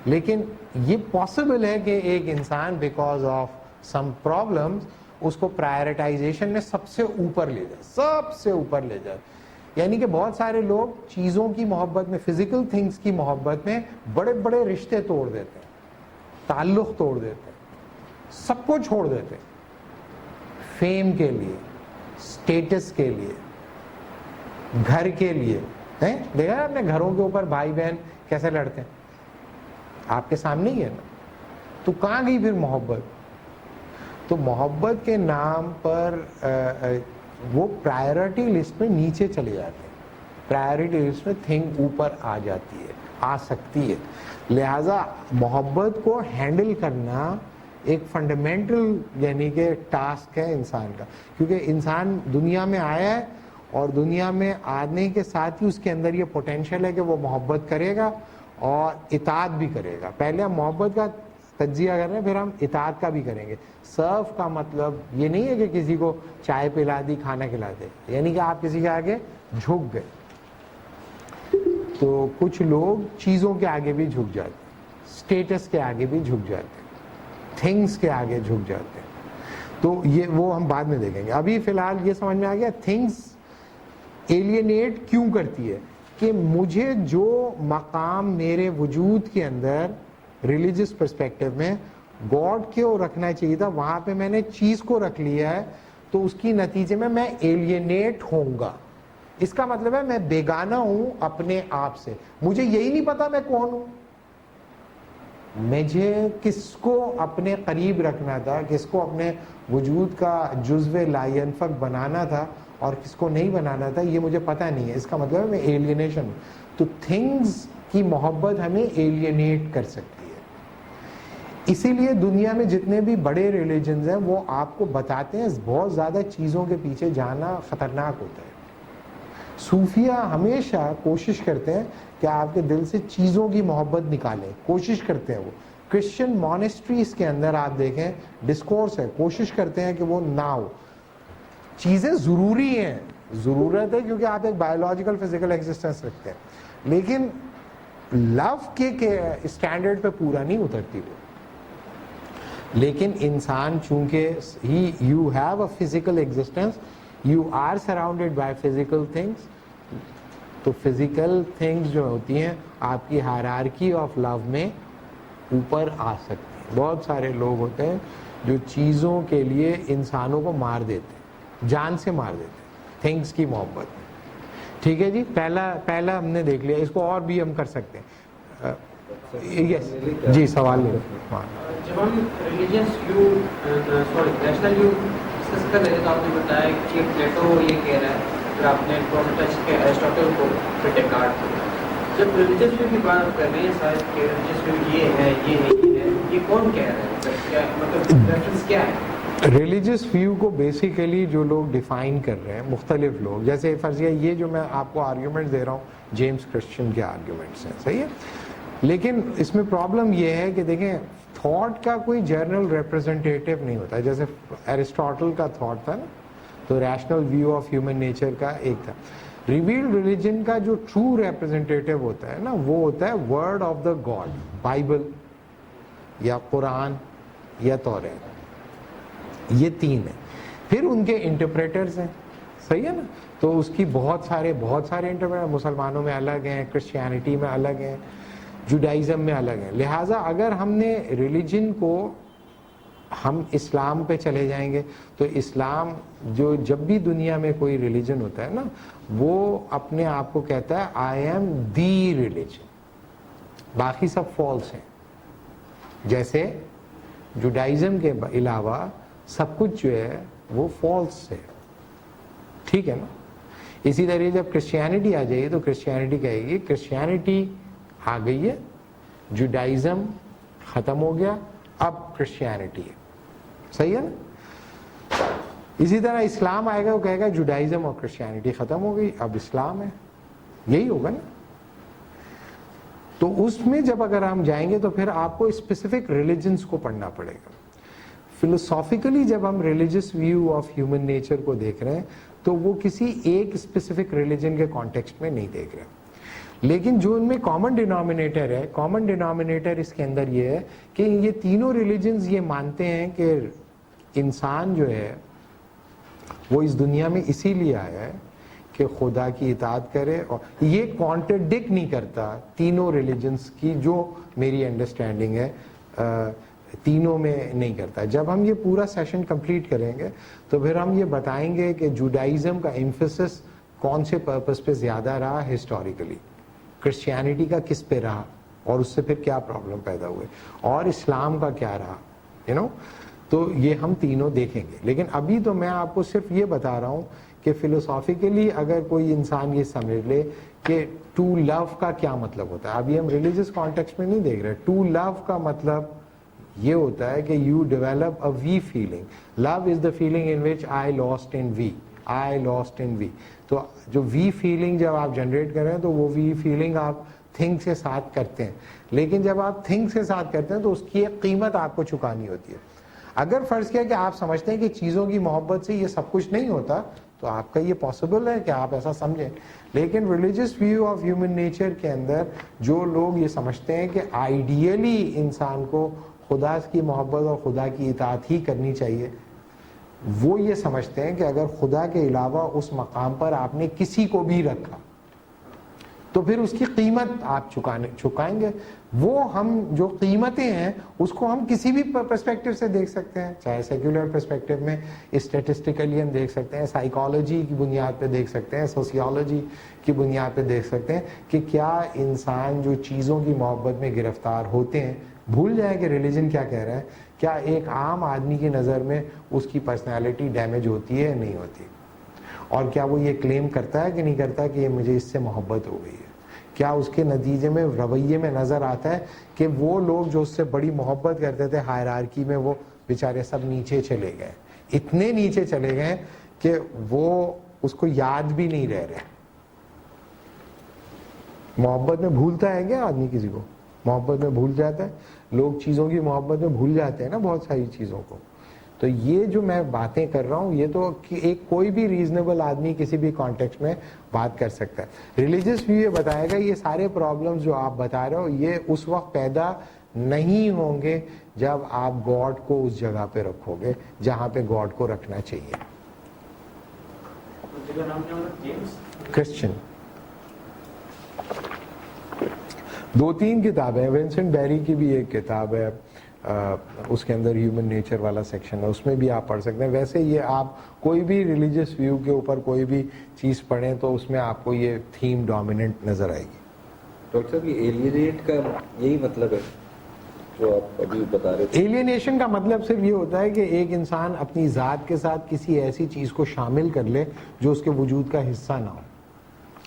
لیکن یہ پاسبل ہے کہ ایک انسان بیکاز آف سم پرابلمس اس کو پرائرٹائزیشن میں سب سے اوپر لے جائے, سب سے اوپر لے جائے. یعنی کہ بہت سارے لوگ چیزوں کی محبت میں, فزیکل تھنگس کی محبت میں بڑے بڑے رشتے توڑ دیتے ہیں, تعلق توڑ دیتے ہیں, سب کو چھوڑ دیتے ہیں فیم کے لیے, اسٹیٹس کے لیے, گھر کے لیے. دیکھا اپنے گھروں کے اوپر بھائی بہن کیسے لڑتے ہیں, آپ کے سامنے ہی ہے نا. تو کہاں گئی پھر محبت؟ تو محبت کے نام پر وہ پرائرٹی لسٹ میں نیچے چلے جاتے ہیں, پرائرٹی لسٹ میں تھنگ اوپر آ جاتی ہے, آ سکتی ہے. لہذا محبت کو ہینڈل کرنا ایک فنڈامنٹل یعنی کہ ٹاسک ہے انسان کا, کیونکہ انسان دنیا میں آیا ہے اور دنیا میں آنے کے ساتھ ہی اس کے اندر یہ پوٹینشیل ہے کہ وہ محبت کرے گا اور اطاعت بھی کرے گا. پہلے ہم محبت کا تجزیہ کر رہے ہیں, پھر ہم اطاعت کا بھی کریں گے. سرو کا مطلب یہ نہیں ہے کہ کسی کو چائے پلا دی, کھانا کھلا دے, یعنی کہ آپ کسی کے آگے جھک گئے. تو کچھ لوگ چیزوں کے آگے بھی جھک جاتے ہیں, اسٹیٹس کے آگے بھی جھک جاتے ہیں, تھنگس کے آگے جھک جاتے ہیں. تو یہ وہ ہم بعد میں دیکھیں گے. ابھی فی الحال یہ سمجھ میں آ گیا تھنگس ایلینیٹ کیوں کرتی ہے, کہ مجھے جو مقام میرے وجود کے اندر ریلیجس پرسپیکٹو میں گاڈ کو رکھنا چاہیے تھا, وہاں پہ میں نے چیز کو رکھ لیا ہے, تو اس کی نتیجے میں ایلینیٹ ہوں گا. اس کا مطلب ہے میں بیگانہ ہوں اپنے آپ سے, مجھے یہی نہیں پتا میں کون ہوں, مجھے کس کو اپنے قریب رکھنا تھا, کس کو اپنے وجود کا جزو لا ينفک بنانا تھا اور کس کو نہیں بنانا تھا, یہ مجھے پتہ نہیں ہے. اس کا مطلب ہے میں ایلینیشن. تو تھنگز کی محبت ہمیں ایلینیٹ کر سکتی ہے. اسی لیے دنیا میں جتنے بھی بڑے ریلیجنز ہیں وہ آپ کو بتاتے ہیں بہت زیادہ چیزوں کے پیچھے جانا خطرناک ہوتا ہے. صوفیہ ہمیشہ کوشش کرتے ہیں کہ آپ کے دل سے چیزوں کی محبت نکالیں, کوشش کرتے ہیں. وہ کرسچن مونسٹریز کے اندر آپ دیکھیں ڈسکورس ہے, کوشش کرتے ہیں کہ وہ نہ ہو. چیزیں ضروری ہیں, ضرورت ہے کیونکہ آپ ایک بایولوجیکل فزیکل ایگزسٹنس رکھتے ہیں, لیکن لو کے اسٹینڈرڈ پہ پورا نہیں اترتی وہ. لیکن انسان چونکہ you have a physical existence, you are surrounded by physical things, تو فزیکل تھنگس جو ہوتی ہیں آپ کی ہائرارکی آف لو میں اوپر آ سکتی ہیں. بہت سارے لوگ ہوتے ہیں جو چیزوں کے لیے انسانوں کو مار دیتے ہیں, جان سے مار دیتے ہیں تھنگس کی محبت میں. ٹھیک ہے جی, پہلا ہم نے دیکھ لیا, اس کو اور بھی ہم کر سکتے ہیں. یس جی, سوال لے. جب ہم religious view national view discuss کر رہے تھے تو آپ نے بتایا کہ پلیٹو یہ کہہ رہا ہے, پھر آپ نے ٹچ کیا ایرسٹوٹل کو, پھر ڈیکارٹ کو. جب ریلیجیس ویو کی بات کر رہے ہیں شاید کہ ریلیجیس ویو یہ ہے, یہ کون کہہ رہا ہے, مطلب ریفرنس کیا ہے؟ ریلیجس ویو کو بیسیکلی جو لوگ ڈیفائن کر رہے ہیں مختلف لوگ, جیسے فرضیہ یہ جو میں آپ کو آرگیومنٹ دے رہا ہوں جیمس کرسچن کے آرگیومنٹس ہیں, صحیح ہے. لیکن اس میں پرابلم یہ ہے کہ دیکھیں تھاٹ کا کوئی جرنل ریپرزنٹیٹیو نہیں ہوتا. جیسے ایرسٹوٹل کا تھاٹ تھا نا, تو rational view of human nature کا ایک تھا. ریویلڈ ریلیجن کا جو ٹرو ریپرزنٹیٹیو ہوتا ہے نا, وہ ہوتا ہے word of the God, Bible یا قرآن یا توریت, یہ تین ہیں. پھر ان کے انٹرپریٹرز ہیں, صحیح ہے نا. تو اس کی بہت سارے انٹرپریٹر, مسلمانوں میں الگ ہیں, کرسچینٹی میں الگ ہیں, جوڈائزم میں الگ ہیں. لہٰذا اگر ہم نے ریلیجن کو ہم اسلام پہ چلے جائیں گے تو اسلام جو جب بھی دنیا میں کوئی ریلیجن ہوتا ہے نا, وہ اپنے آپ کو کہتا ہے آئی ایم دی ریلیجن, باقی سب فالس ہیں. جیسے جوڈائزم کے علاوہ سب کچھ جو ہے وہ فالس ہے, ٹھیک ہے نا. اسی طرح جب کرسچینٹی آ جائے گی تو کرسچینٹی کہے گی کرسچینٹی آ گئی ہے, جوڈائزم ختم ہو گیا, اب کرسچینٹی ہے, صحیح ہے نا. اسی طرح اسلام آئے گا, وہ کہے گا جوڈائزم اور کرسچینٹی ختم ہو گئی, اب اسلام ہے. یہی ہوگا نا. تو اس میں جب اگر ہم جائیں گے تو پھر آپ کو اسپیسیفک ریلیجنس کو پڑھنا پڑے گا. فلسافیکلی جب ہم religious view of human nature کو دیکھ رہے ہیں تو وہ کسی ایک اسپیسیفک ریلیجن کے کانٹیکسٹ میں نہیں دیکھ رہے. لیکن جو ان میں کامن ڈینامینیٹر ہے, کامن ڈینامینیٹر اس کے اندر یہ ہے کہ یہ تینوں ریلیجنز یہ مانتے ہیں کہ انسان جو ہے وہ اس دنیا میں اسی لیے آیا ہے کہ خدا کی اطاعت کرے, اور یہ کانٹرڈکٹ نہیں کرتا تینوں ریلیجنز کی, جو میری انڈرسٹینڈنگ ہے تینوں میں نہیں کرتا. جب ہم یہ پورا سیشن کمپلیٹ کریں گے تو پھر ہم یہ بتائیں گے کہ جوڈائزم کا ایمفیسس کون سے پرپس پہ زیادہ رہا ہسٹوریکلی, کرسچینٹی کا کس پہ رہا اور اس سے پھر کیا پرابلم پیدا ہوئے, اور اسلام کا کیا رہا, یو نو. تو یہ ہم تینوں دیکھیں گے. لیکن ابھی تو میں آپ کو صرف یہ بتا رہا ہوں کہ فلسافیکلی اگر کوئی انسان یہ سمجھ لے کہ ٹو لو کا کیا مطلب ہوتا ہے. ابھی ہم ریلیجس کانٹیکسٹ میں نہیں دیکھ رہے. ٹو لو کا مطلب یہ ہوتا ہے کہ you develop a we feeling. Love is the feeling in which I lost in we, I lost in we. تو جو وی فیلنگ جب آپ جنریٹ کریں تو وہ وی فیلنگ آپ تھنک کے ساتھ کرتے ہیں, لیکن جب آپ تھنک کے ساتھ کرتے ہیں تو اس کی ایک قیمت آپ کو چکانی ہوتی ہے. اگر فرض کیا کہ آپ سمجھتے ہیں کہ چیزوں کی محبت سے یہ سب کچھ نہیں ہوتا تو آپ کا یہ پاسبل ہے کہ آپ ایسا سمجھیں. لیکن religious view of human nature کے اندر جو لوگ یہ سمجھتے ہیں کہ آئیڈیلی انسان کو خدا کی محبت اور خدا کی اطاعت ہی کرنی چاہیے, وہ یہ سمجھتے ہیں کہ اگر خدا کے علاوہ اس مقام پر آپ نے کسی کو بھی رکھا تو پھر اس کی قیمت آپ چکائیں گے. وہ ہم جو قیمتیں ہیں اس کو ہم کسی بھی پرسپیکٹو سے دیکھ سکتے ہیں, چاہے سیکولر پرسپیکٹو میں اسٹیٹسٹیکلی ہم دیکھ سکتے ہیں, سائیکالوجی کی بنیاد پہ دیکھ سکتے ہیں, سوسیولوجی کی بنیاد پہ دیکھ سکتے ہیں کہ کیا انسان جو چیزوں کی محبت میں گرفتار ہوتے ہیں, بھول جائیں کہ ریلیجن کیا کہہ رہا ہے, کیا ایک عام آدمی کی نظر میں اس کی پرسنالٹی ڈیمیج ہوتی ہے یا نہیں ہوتی, اور کیا وہ یہ کلیم کرتا ہے کہ نہیں کرتا کہ یہ مجھے اس سے محبت ہو گئی ہے. کیا اس کے نتیجے میں رویے میں نظر آتا ہے کہ وہ لوگ جو اس سے بڑی محبت کرتے تھے ہائرارکی میں, وہ بیچارے سب نیچے چلے گئے, اتنے نیچے چلے گئے کہ وہ اس کو یاد بھی نہیں رہ رہے. محبت میں بھولتا ہے کیا آدمی کسی کو؟ محبت میں بھول جاتا ہے. لوگ چیزوں کی محبت میں بھول جاتے ہیں نا بہت ساری چیزوں کو. تو یہ جو میں باتیں کر رہا ہوں یہ تو ایک کوئی بھی ریزنیبل آدمی کسی بھی کانٹیکسٹ میں بات کر سکتا ہے. ریلیجس بھی یہ بتائے گا یہ سارے پرابلمز جو آپ بتا رہے ہو یہ اس وقت پیدا نہیں ہوں گے جب آپ گاڈ کو اس جگہ پہ رکھو گے جہاں پہ گاڈ کو رکھنا چاہیے. کرسچن 2-3 کتابیں ہیں, ونسنٹ بیری کی بھی ایک کتاب ہے, اس کے اندر ہیومن نیچر والا سیکشن ہے, اس میں بھی آپ پڑھ سکتے ہیں. ویسے یہ آپ کوئی بھی ریلیجس ویو کے اوپر کوئی بھی چیز پڑھیں تو اس میں آپ کو یہ تھیم ڈومیننٹ نظر آئے گی. ڈاکٹر صاحب یہ ایلینیٹ کا یہی مطلب ہے جو آپ ابھی بتا رہے تھے؟ ایلینیشن کا مطلب صرف یہ ہوتا ہے کہ ایک انسان اپنی ذات کے ساتھ کسی ایسی چیز کو شامل کر لے جو اس کے وجود کا حصہ نہ ہو,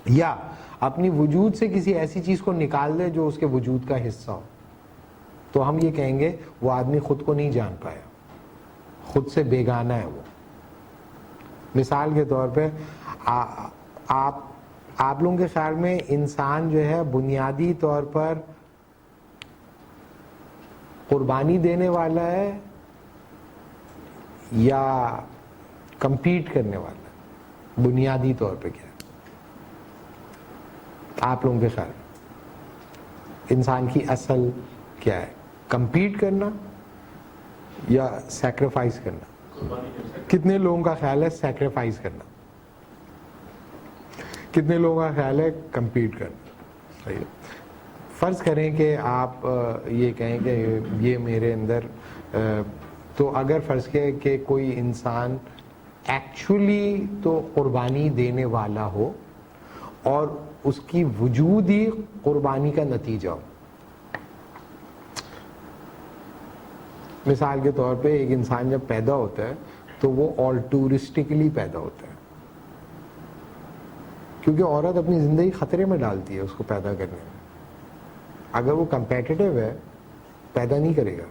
یا اپنی وجود سے کسی ایسی چیز کو نکال دے جو اس کے وجود کا حصہ ہو. تو ہم یہ کہیں گے وہ آدمی خود کو نہیں جان پایا, خود سے بیگانہ ہے وہ. مثال کے طور پہ آپ لوگوں کے خیال میں انسان جو ہے بنیادی طور پر قربانی دینے والا ہے یا کمپیٹ کرنے والا ہے؟ بنیادی طور پہ کیا ہے آپ لوگوں کے خیال میں انسان کی اصل کیا ہے؟ کمپیٹ کرنا یا سیکریفائز کرنا؟ کتنے لوگوں کا خیال ہے سیکریفائز کرنا, کتنے لوگوں کا خیال ہے کمپیٹ کرنا؟ صحیح. فرض کریں کہ آپ یہ کہیں کہ یہ میرے اندر, تو اگر فرض کریں کہ کوئی انسان ایکچولی تو قربانی دینے والا ہو اور اس کی وجود ہی قربانی کا نتیجہ ہو. مثال کے طور پہ ایک انسان جب پیدا ہوتا ہے تو وہ آلٹورسٹکلی پیدا ہوتا ہے, کیونکہ عورت اپنی زندگی خطرے میں ڈالتی ہے اس کو پیدا کرنے میں. اگر وہ کمپیٹیٹیو ہے پیدا نہیں کرے گا.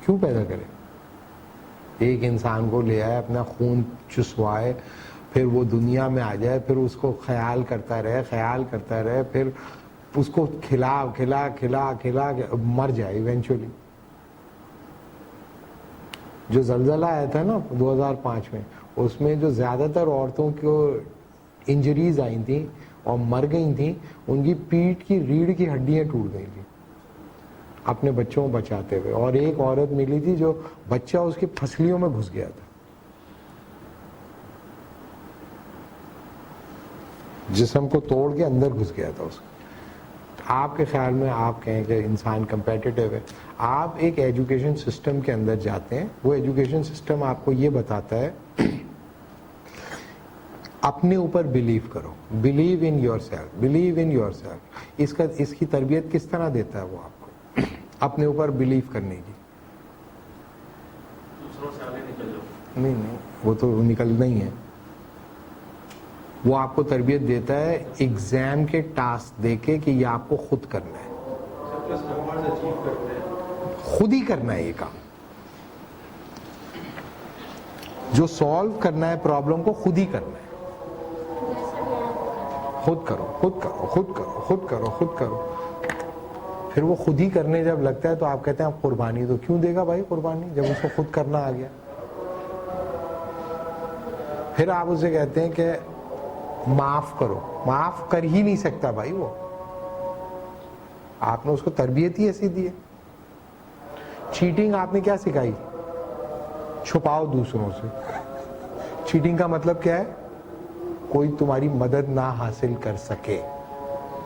کیوں پیدا کرے؟ ایک انسان کو لے آئے, اپنا خون چسوائے, پھر وہ دنیا میں آ جائے, پھر اس کو خیال کرتا رہے, پھر اس کو کھلا مر جائے ایونچولی. جو زلزلہ آیا تھا نا 2005 میں, اس میں جو زیادہ تر عورتوں کو انجریز آئی تھیں اور مر گئی تھیں, ان کی پیٹھ کی ریڑھ کی ہڈیاں ٹوٹ گئی تھیں اپنے بچوں کو بچاتے ہوئے. اور ایک عورت ملی تھی جو بچہ اس کی پھسلیوں میں گھس گیا تھا, جسم کو توڑ کے اندر گھس گیا تھا اس کا. آپ کے خیال میں آپ کہیں کہ انسان کمپیٹیٹیو ہے. آپ ایک ایجوکیشن سسٹم کے اندر جاتے ہیں, وہ ایجوکیشن سسٹم آپ کو یہ بتاتا ہے اپنے اوپر بلیو کرو, بلیو ان یور سیلف. اس کی تربیت کس طرح دیتا ہے وہ آپ کو اپنے اوپر بلیو کرنے کی؟ نہیں, وہ تو نکلنا ہی ہے. وہ آپ کو تربیت دیتا ہے ایگزام کے ٹاسک دے کے کہ یہ آپ کو خود کرنا ہے, خود ہی کرنا ہے یہ کام. جو سالو کرنا ہے پرابلم کو خود ہی کرنا ہے. جیسا بھی آپ خود کرو خود کرو خود کرو خود کرو خود کرو. پھر وہ خود ہی کرنے جب لگتا ہے تو آپ کہتے ہیں قربانی تو کیوں دے گا بھائی قربانی جب اس کو خود کرنا آ گیا. پھر آپ اسے کہتے ہیں کہ معاف کرو. معاف کر ہی نہیں سکتا بھائی وہ. آپ نے اس کو تربیت ہی ایسی دی ہے. چیٹنگ آپ نے کیا سکھائی؟ چھپاؤ دوسروں سے. چیٹنگ کا مطلب کیا ہے؟ کوئی تمہاری مدد نہ حاصل کر سکے.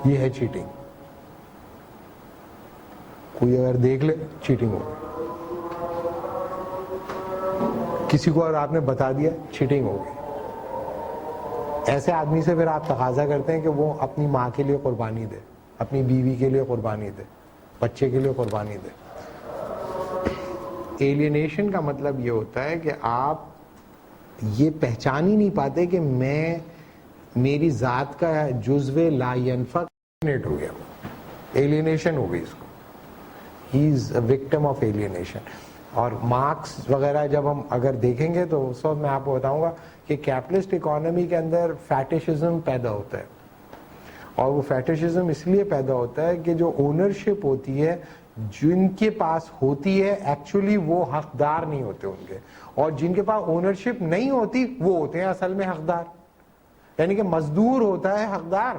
یہ ہے چیٹنگ. کوئی اگر دیکھ لے چیٹنگ ہو گئی. کسی کو اگر آپ نے بتا دیا چیٹنگ ہو گئی. ایسے آدمی سے پھر آپ تقاضا کرتے ہیں کہ وہ اپنی ماں کے لیے قربانی دے, اپنی بیوی کے لیے قربانی دے, بچے کے لیے قربانی دے. ایلینیشن کا مطلب یہ ہوتا ہے کہ آپ یہ پہچان ہی نہیں پاتے کہ میں میری ذات کا جزو لا ینفع ہو گیا. ایلینیشن ہو گئی اس کو. ہی از اے وکٹم آف ایلینیشن. اور مارکس وغیرہ جب ہم اگر دیکھیں گے تو اس وقت میں آپ کو بتاؤں گا کہ کیپٹلسٹ اکانومی کے اندر فیٹیشزم پیدا ہوتا ہے. اور وہ فیٹیشزم اس لیے پیدا ہوتا ہے کہ جو اونرشپ ہوتی ہے جن کے پاس ہوتی ہے ایکچولی وہ حقدار نہیں ہوتے ان کے, اور جن کے پاس اونرشپ نہیں ہوتی وہ ہوتے ہیں اصل میں حقدار. یعنی کہ مزدور ہوتا ہے حقدار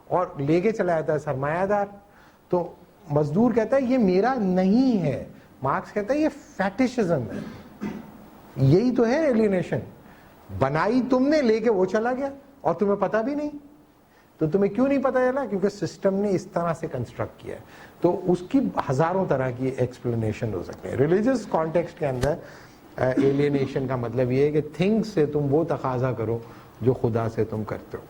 اور لے کے چلا جاتا ہے سرمایہ دار. تو مزدور کہتا ہے یہ میرا نہیں ہے. مارکس کہتا ہے یہ فیٹیشزم ہے. یہی تو ہے ایلینیشن. بنائی تم نے, لے کے وہ چلا گیا اور تمہیں پتا بھی نہیں. تو تمہیں کیوں نہیں پتا چلا؟ کیونکہ سسٹم نے اس طرح سے کنسٹرکٹ کیا ہے. تو اس کی ہزاروں طرح کی ایکسپلینیشن ہو سکتے ہیں. ریلیجس کانٹیکسٹ کے اندر ایلینیشن کا مطلب یہ ہے کہ تھنگس سے تم وہ تقاضا کرو جو خدا سے تم کرتے ہو.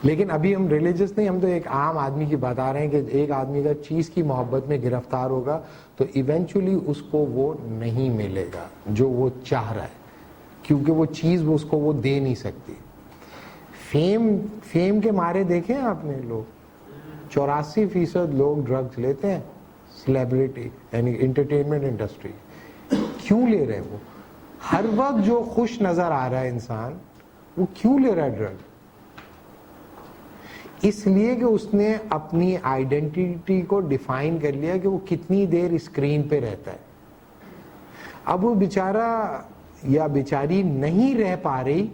لیکن ابھی ہم ریلیجس نہیں, ہم تو ایک عام آدمی کی بتا رہے ہیں کہ ایک آدمی کا چیز کی محبت میں گرفتار ہوگا تو ایونچولی اس کو وہ نہیں ملے گا جو وہ چاہ رہا ہے, کیونکہ وہ چیز اس کو وہ دے نہیں سکتی. فیم کے مارے دیکھیں آپ نے, لوگ 84% لوگ ڈرگز لیتے ہیں. سیلیبریٹی یعنی انٹرٹینمنٹ انڈسٹری کیوں لے رہے ہیں؟ وہ ہر وقت جو خوش نظر آ رہا ہے انسان, وہ کیوں لے رہا ہے ڈرگ؟ اس لیے کہ اس نے اپنی آئیڈینٹی کو ڈیفائن کر لیا کہ وہ کتنی دیر اسکرین پہ رہتا ہے. اب وہ بیچارہ یا بیچاری نہیں رہ پا رہی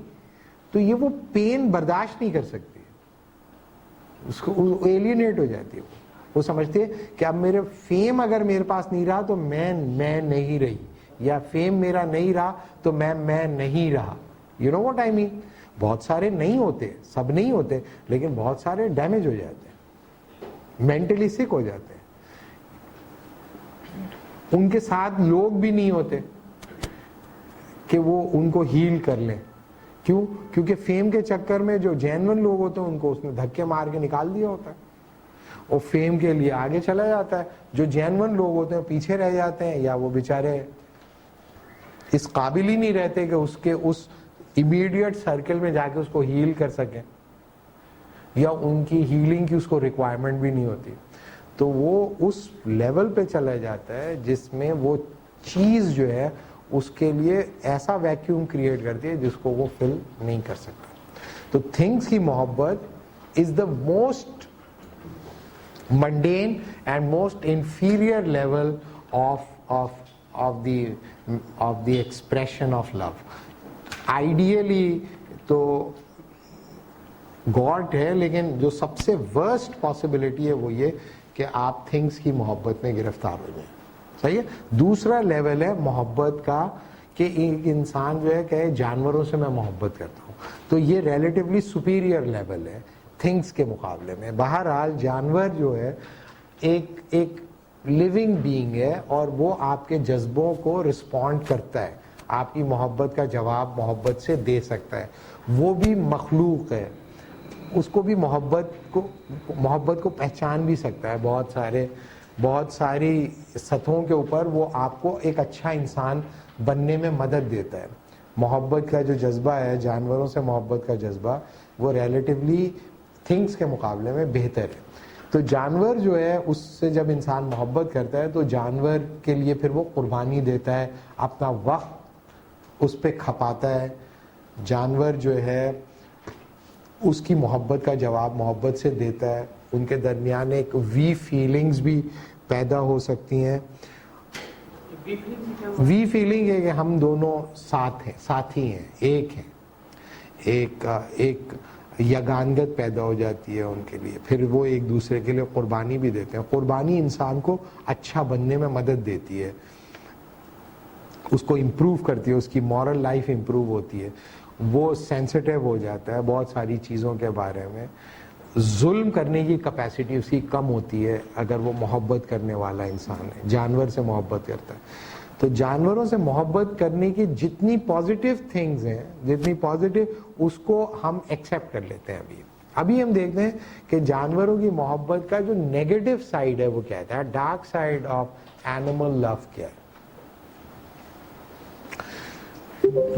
تو یہ وہ پین برداشت نہیں کر سکتی, اس کو ایلینیٹ ہو جاتی ہے. وہ سمجھتے ہیں کہ اب میرے فیم اگر میرے پاس نہیں رہا تو میں نہیں رہی, یا فیم میرا نہیں رہا تو میں نہیں رہا. یو نو واٹ آئی مین. بہت سارے نہیں ہوتے, سب نہیں ہوتے, لیکن بہت سارے ڈیمیج ہو جاتے ہیں, مینٹلی سک ہو جاتے ہیں. ان کے ساتھ لوگ بھی نہیں ہوتے کہ وہ ان کو ہیل کر لیں. کیوں؟ کیونکہ فیم کے چکر میں جو جینون لوگ ہوتے ہیں ان کو اس نے دھکے مار کے نکال دیا ہوتا ہے, اور فیم کے لیے آگے چلا جاتا ہے. جو جینون لوگ ہوتے ہیں پیچھے رہ جاتے ہیں, یا وہ بیچارے اس قابل ہی نہیں رہتے کہ اس کے اس امیڈیٹ سرکل میں جا کے اس کو ہیل کر سکیں, یا ان کی ہیلنگ کی اس کو ریکوائرمنٹ بھی نہیں ہوتی. تو وہ اس لیول پہ چلا جاتا ہے جس میں وہ چیز جو ہے اس کے لیے ایسا ویکیوم کریٹ کرتی ہے جس کو وہ فل نہیں کر سکتا. تو تھنگس کی محبت is the most mundane and most inferior level of the expression of love. Ideally تو گاڈ ہے, لیکن جو سب سے ورسٹ پاسبلٹی ہے وہ یہ کہ آپ تھنگس کی محبت میں گرفتار ہو جائیں. صحیح ہے. دوسرا لیول ہے محبت کا کہ ایک انسان جو ہے کہ جانوروں سے میں محبت کرتا ہوں, تو یہ ریلیٹیولی سپیریئر لیول ہے تھنگس کے مقابلے میں. بہرحال جانور جو ہے ایک لیونگ بینگ ہے, اور وہ آپ کے جذبوں کو رسپونڈ کرتا ہے, آپ کی محبت کا جواب محبت سے دے سکتا ہے. وہ بھی مخلوق ہے, اس کو بھی محبت کو پہچان بھی سکتا ہے. بہت ساری سطحوں کے اوپر وہ آپ کو ایک اچھا انسان بننے میں مدد دیتا ہے. محبت کا جو جذبہ ہے, جانوروں سے محبت کا جذبہ, وہ ریلیٹیولی تھنگس کے مقابلے میں بہتر ہے. تو جانور جو ہے اس سے جب انسان محبت کرتا ہے تو جانور کے لیے پھر وہ قربانی دیتا ہے, اپنا وقت اس پہ کھپاتا ہے. جانور جو ہے اس کی محبت کا جواب محبت سے دیتا ہے. ان کے درمیان ایک وی فیلنگز بھی پیدا ہو سکتی ہیں. وی فیلنگ ہے کہ ہم دونوں ساتھ ہیں, ساتھی ہیں, ایک ہیں, ایک یگانگت پیدا ہو جاتی ہے ان کے لیے. پھر وہ ایک دوسرے کے لیے قربانی بھی دیتے ہیں. قربانی انسان کو اچھا بننے میں مدد دیتی ہے, اس کو امپروو کرتی ہے, اس کی مورل لائف امپروو ہوتی ہے, وہ سینسٹیو ہو جاتا ہے بہت ساری چیزوں کے بارے میں. ظلم کرنے کی کیپیسٹی اس کی کم ہوتی ہے اگر وہ محبت کرنے والا انسان ہے, جانور سے محبت کرتا ہے. تو جانوروں سے محبت کرنے کی جتنی پازیٹیو تھنگز ہیں, جتنی پازیٹیو, اس کو ہم ایکسیپٹ کر لیتے ہیں. ابھی ہم دیکھتے ہیں کہ جانوروں کی محبت کا جو نیگیٹو سائڈ ہے وہ کیا ہے, ڈارک سائڈ آف اینیمل لو کیا ہے.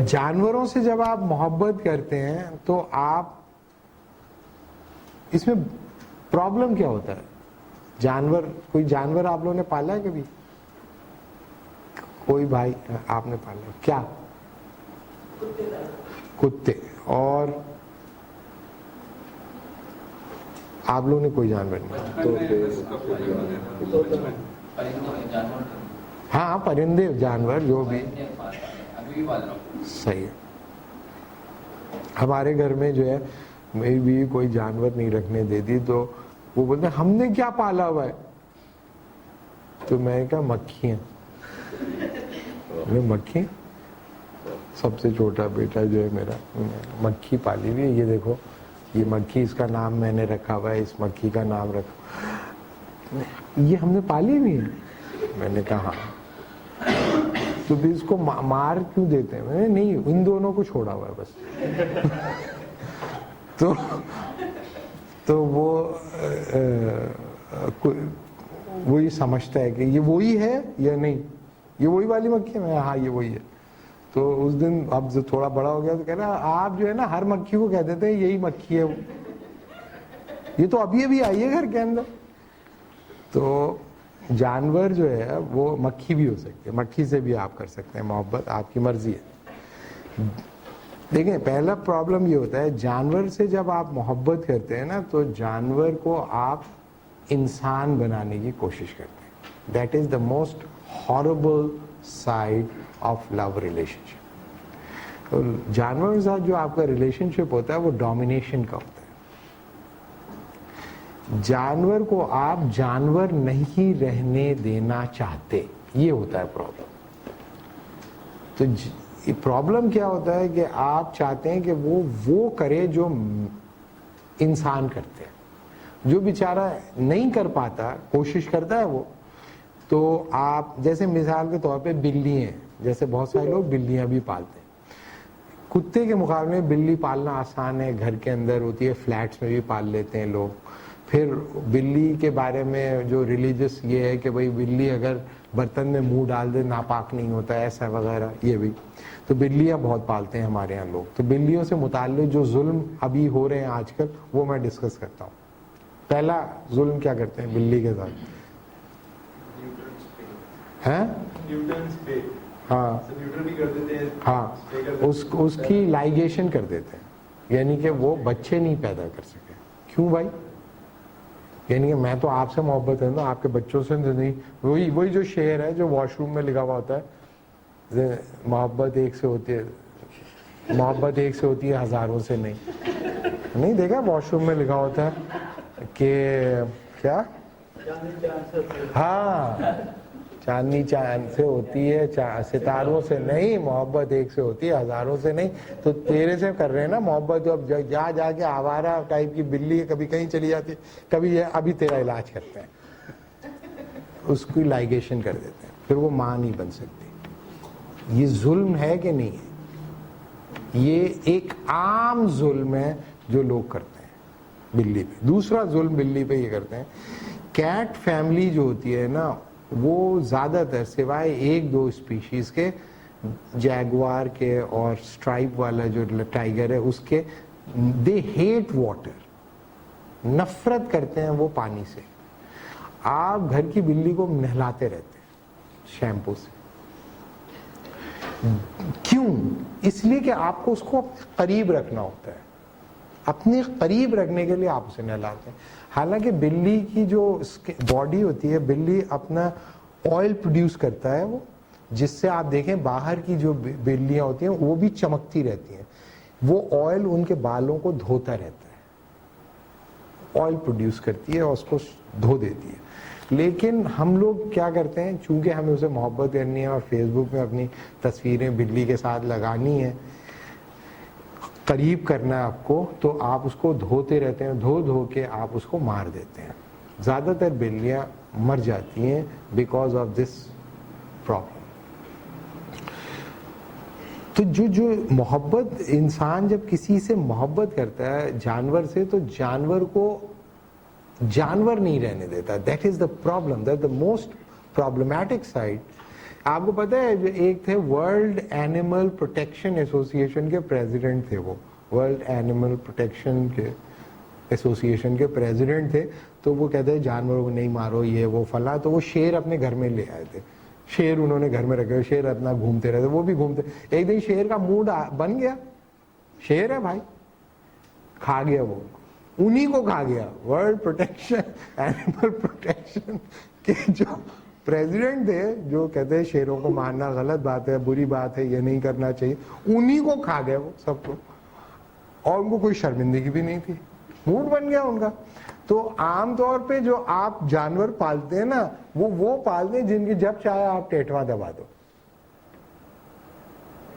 جانوروں سے جب آپ محبت کرتے ہیں تو آپ, اس میں پرابلم کیا ہوتا ہے, کوئی جانور آپ لوگوں نے پالا ہے کبھی؟ کوئی بھائی آپ نے پالا کیا؟ کتے. اور آپ لوگوں نے کوئی جانور نہیں؟ ہاں پرندے, جانور جو بھی. صحیح ہے. ہمارے گھر میں جو ہے میری بیوی کوئی جانور نہیں رکھنے دیتی, تو وہ بولتے ہیں ہم نے کیا پالا ہوا ہے, تو میں نے کہا مکھیاں. مکھی, سب سے چھوٹا بیٹا جو ہے میرا, مکھی پالی ہوئی ہے. یہ دیکھو یہ مکھی, اس کا نام میں نے رکھا ہوا ہے, اس مکھی کا نام رکھا. یہ ہم نے پالی ہوئی ہے. میں نے کہا ہاں. تو بھی اس کو مار کیوں دیتے ہیں؟ میں نے نہیں, ان دونوں کو چھوڑا ہوا ہے بس. تو وہ وہی سمجھتا ہے کہ یہ وہی ہے یا نہیں, یہ وہی والی مکھی ہے. میں ہاں یہ وہی ہے. تو اس دن اب جو تھوڑا بڑا ہو گیا تو کہہ رہا آپ جو ہے نا ہر مکھی کو کہہ دیتے ہیں یہی مکھی ہے, یہ تو ابھی آئی ہے گھر کے اندر. تو جانور جو ہے وہ مکھی بھی ہو سکتی ہے, مکھی سے بھی آپ کر سکتے ہیں محبت, آپ کی مرضی ہے. دیکھیں پہلا پرابلم یہ ہوتا ہے, جانور سے جب آپ محبت کرتے ہیں نا تو جانور کو آپ انسان بنانے کی کوشش کرتے ہیں. That is the most horrible side of love relationship. جانوروں کے ساتھ جو آپ کا ریلیشن شپ ہوتا ہے وہ ڈومینیشن کا ہوتا ہے. جانور کو آپ جانور نہیں رہنے دینا چاہتے, یہ ہوتا ہے پرابلم. تو پرابلم کیا ہوتا ہے کہ آپ چاہتے ہیں کہ وہ کرے جو انسان کرتے ہیں, جو بیچارہ نہیں کر پاتا, کوشش کرتا ہے وہ. تو آپ جیسے مثال کے طور پہ بلی ہیں, جیسے بہت سارے لوگ بلیاں بھی پالتے ہیں. کتے کے مقابلے میں بلی پالنا آسان ہے, گھر کے اندر ہوتی ہے, فلیٹس میں بھی پال لیتے ہیں لوگ. پھر بلی کے بارے میں جو ریلیجس یہ ہے کہ بھئی بلی اگر برتن میں منہ ڈال دے ناپاک نہیں ہوتا ہے, ایسا وغیرہ, یہ بھی. تو بلیاں بہت پالتے ہیں ہمارے یہاں لوگ. تو بلیوں سے متعلق جو ظلم ابھی ہو رہے ہیں آج کل وہ میں ڈسکس کرتا ہوں. پہلا ظلم کیا کرتے ہیں بلی کے ساتھ؟ ہاں ہاں, اس کی لائگیشن کر دیتے ہیں, یعنی کہ وہ بچے نہیں پیدا کر سکے. کیوں بھائی؟ یعنی کہ میں تو آپ سے محبت ہے نا, آپ کے بچوں سے نہیں. وہی جو شعر ہے جو واش روم میں لکھا ہوا ہوتا ہے, محبت ایک سے ہوتی ہے ہزاروں سے نہیں دیکھا واش روم میں لکھا ہوتا ہے کہ کیا, ہاں چاندنی چاند سے ہوتی ہے ستاروں سے نہیں, محبت ایک سے ہوتی ہے ہزاروں سے نہیں. تو تیرے سے کر رہے ہیں نا محبت, اب جا کے آوارہ ٹائپ کی بلی ہے, کبھی کہیں چلی جاتی, کبھی ابھی تیرا علاج کرتے ہیں, اس کی لائگیشن کر دیتے ہیں, پھر وہ ماں نہیں بن سکتی. یہ ظلم ہے کہ نہیں ہے؟ یہ ایک عام ظلم ہے جو لوگ کرتے ہیں بلی پہ. دوسرا ظلم بلی پہ یہ کرتے ہیں, کیٹ فیملی جو ہوتی ہے نا وہ زیادہ تر سوائے ایک دو اسپیشیز کے, جیگوار کے اور اسٹرائپ والا جو ٹائیگر ہے اس کے, دے ہیٹ واٹر. نفرت کرتے ہیں وہ پانی سے. آپ گھر کی بلی کو نہلاتے رہتے ہیں شیمپو سے. کیوں؟ اس لیے کہ آپ کو اس کو قریب رکھنا ہوتا ہے. اپنے قریب رکھنے کے لیے آپ اسے نہلاتے ہیں. حالانکہ بلی کی جو باڈی ہوتی ہے, بلی اپنا آئل پروڈیوس کرتا ہے وہ, جس سے آپ دیکھیں باہر کی جو بلیاں ہوتی ہیں وہ بھی چمکتی رہتی ہیں. وہ آئل ان کے بالوں کو دھوتا رہتا ہے, آئل پروڈیوس کرتی ہے اور اس کو دھو دیتی ہے. لیکن ہم لوگ کیا کرتے ہیں, چونکہ ہمیں اسے محبت کرنی ہے اور فیس بک میں اپنی تصویریں بلی کے ساتھ لگانی ہیں, قریب کرنا ہے آپ کو, تو آپ اس کو دھوتے رہتے ہیں, دھو دھو کے آپ اس کو مار دیتے ہیں. زیادہ تر بلیاں مر جاتی ہیں بیکاز آف دس پرابلم. تو جو محبت, انسان جب کسی سے محبت کرتا ہے جانور سے, تو جانور کو جانور نہیں رہنے دیتا. That is the problem, that the most problematic side. آپ کو پتہ ہے ایک تھے ورلڈ اینیمل پروٹیکشن ایسوسیشن کے پریزیڈنٹ تھے, وہ ورلڈ اینیمل پروٹیکشن کے ایسوسیشن کے پریزیڈنٹ تھے. تو وہ کہتے ہیں جانوروں کو نہیں مارو, یہ وہ فلاں. تو وہ شیر اپنے گھر میں لے آئے تھے. شیر انہوں نے گھر میں رکھے, شیر اپنا گھومتے رہتے, وہ بھی گھومتے. ایک دن شیر کا موڈ بن گیا, شیر ہے بھائی, کھا گیا وہ, انہی کو کھا گیا. ورلڈ پروٹیکشن اینیمل پروٹیکشن کے جو پریزیڈنٹ تھے, جو کہتے ہیں شیروں کو مارنا غلط بات ہے, بری بات ہے, یہ نہیں کرنا چاہیے, انہی کو کھا گیا وہ سب کو. اور ان کو کوئی شرمندگی بھی نہیں تھی, موڈ بن گیا ان کا. تو عام طور پہ جو آپ جانور پالتے ہیں نا, وہ پالتے ہیں جن کی جب چاہے آپ ٹیٹواں دبا دو.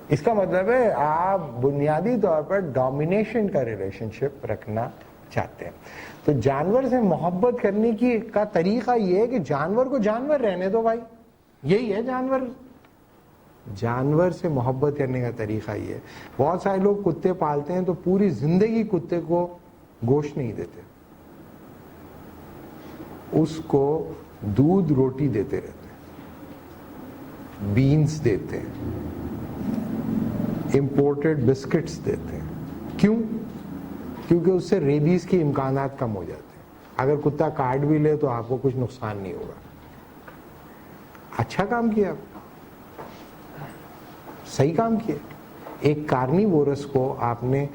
اس کا مطلب ہے آپ بنیادی طور پر ڈومینیشن کا ریلیشن شپ رکھنا چاہتے ہیں. تو جانور سے محبت کرنے کا طریقہ یہ ہے کہ جانور کو جانور رہنے دو بھائی. یہی ہے جانور سے محبت کرنے کا طریقہ یہ ہے. بہت سارے لوگ کتے پالتے ہیں تو پوری زندگی کتے کو گوشت نہیں دیتے, اس کو دودھ روٹی دیتے رہتے ہیں, بینز دیتے ہیں, امپورٹڈ بسکٹس دیتے ہیں. کیوں؟ کیونکہ اس سے ریبیز کے امکانات کم ہو جاتے ہیں. اگر کتا کاٹ بھی لے تو آپ کو کچھ نقصان نہیں ہوگا. اچھا کام کیا, صحیح کام کیا. ایک کارنیورس کو آپ نے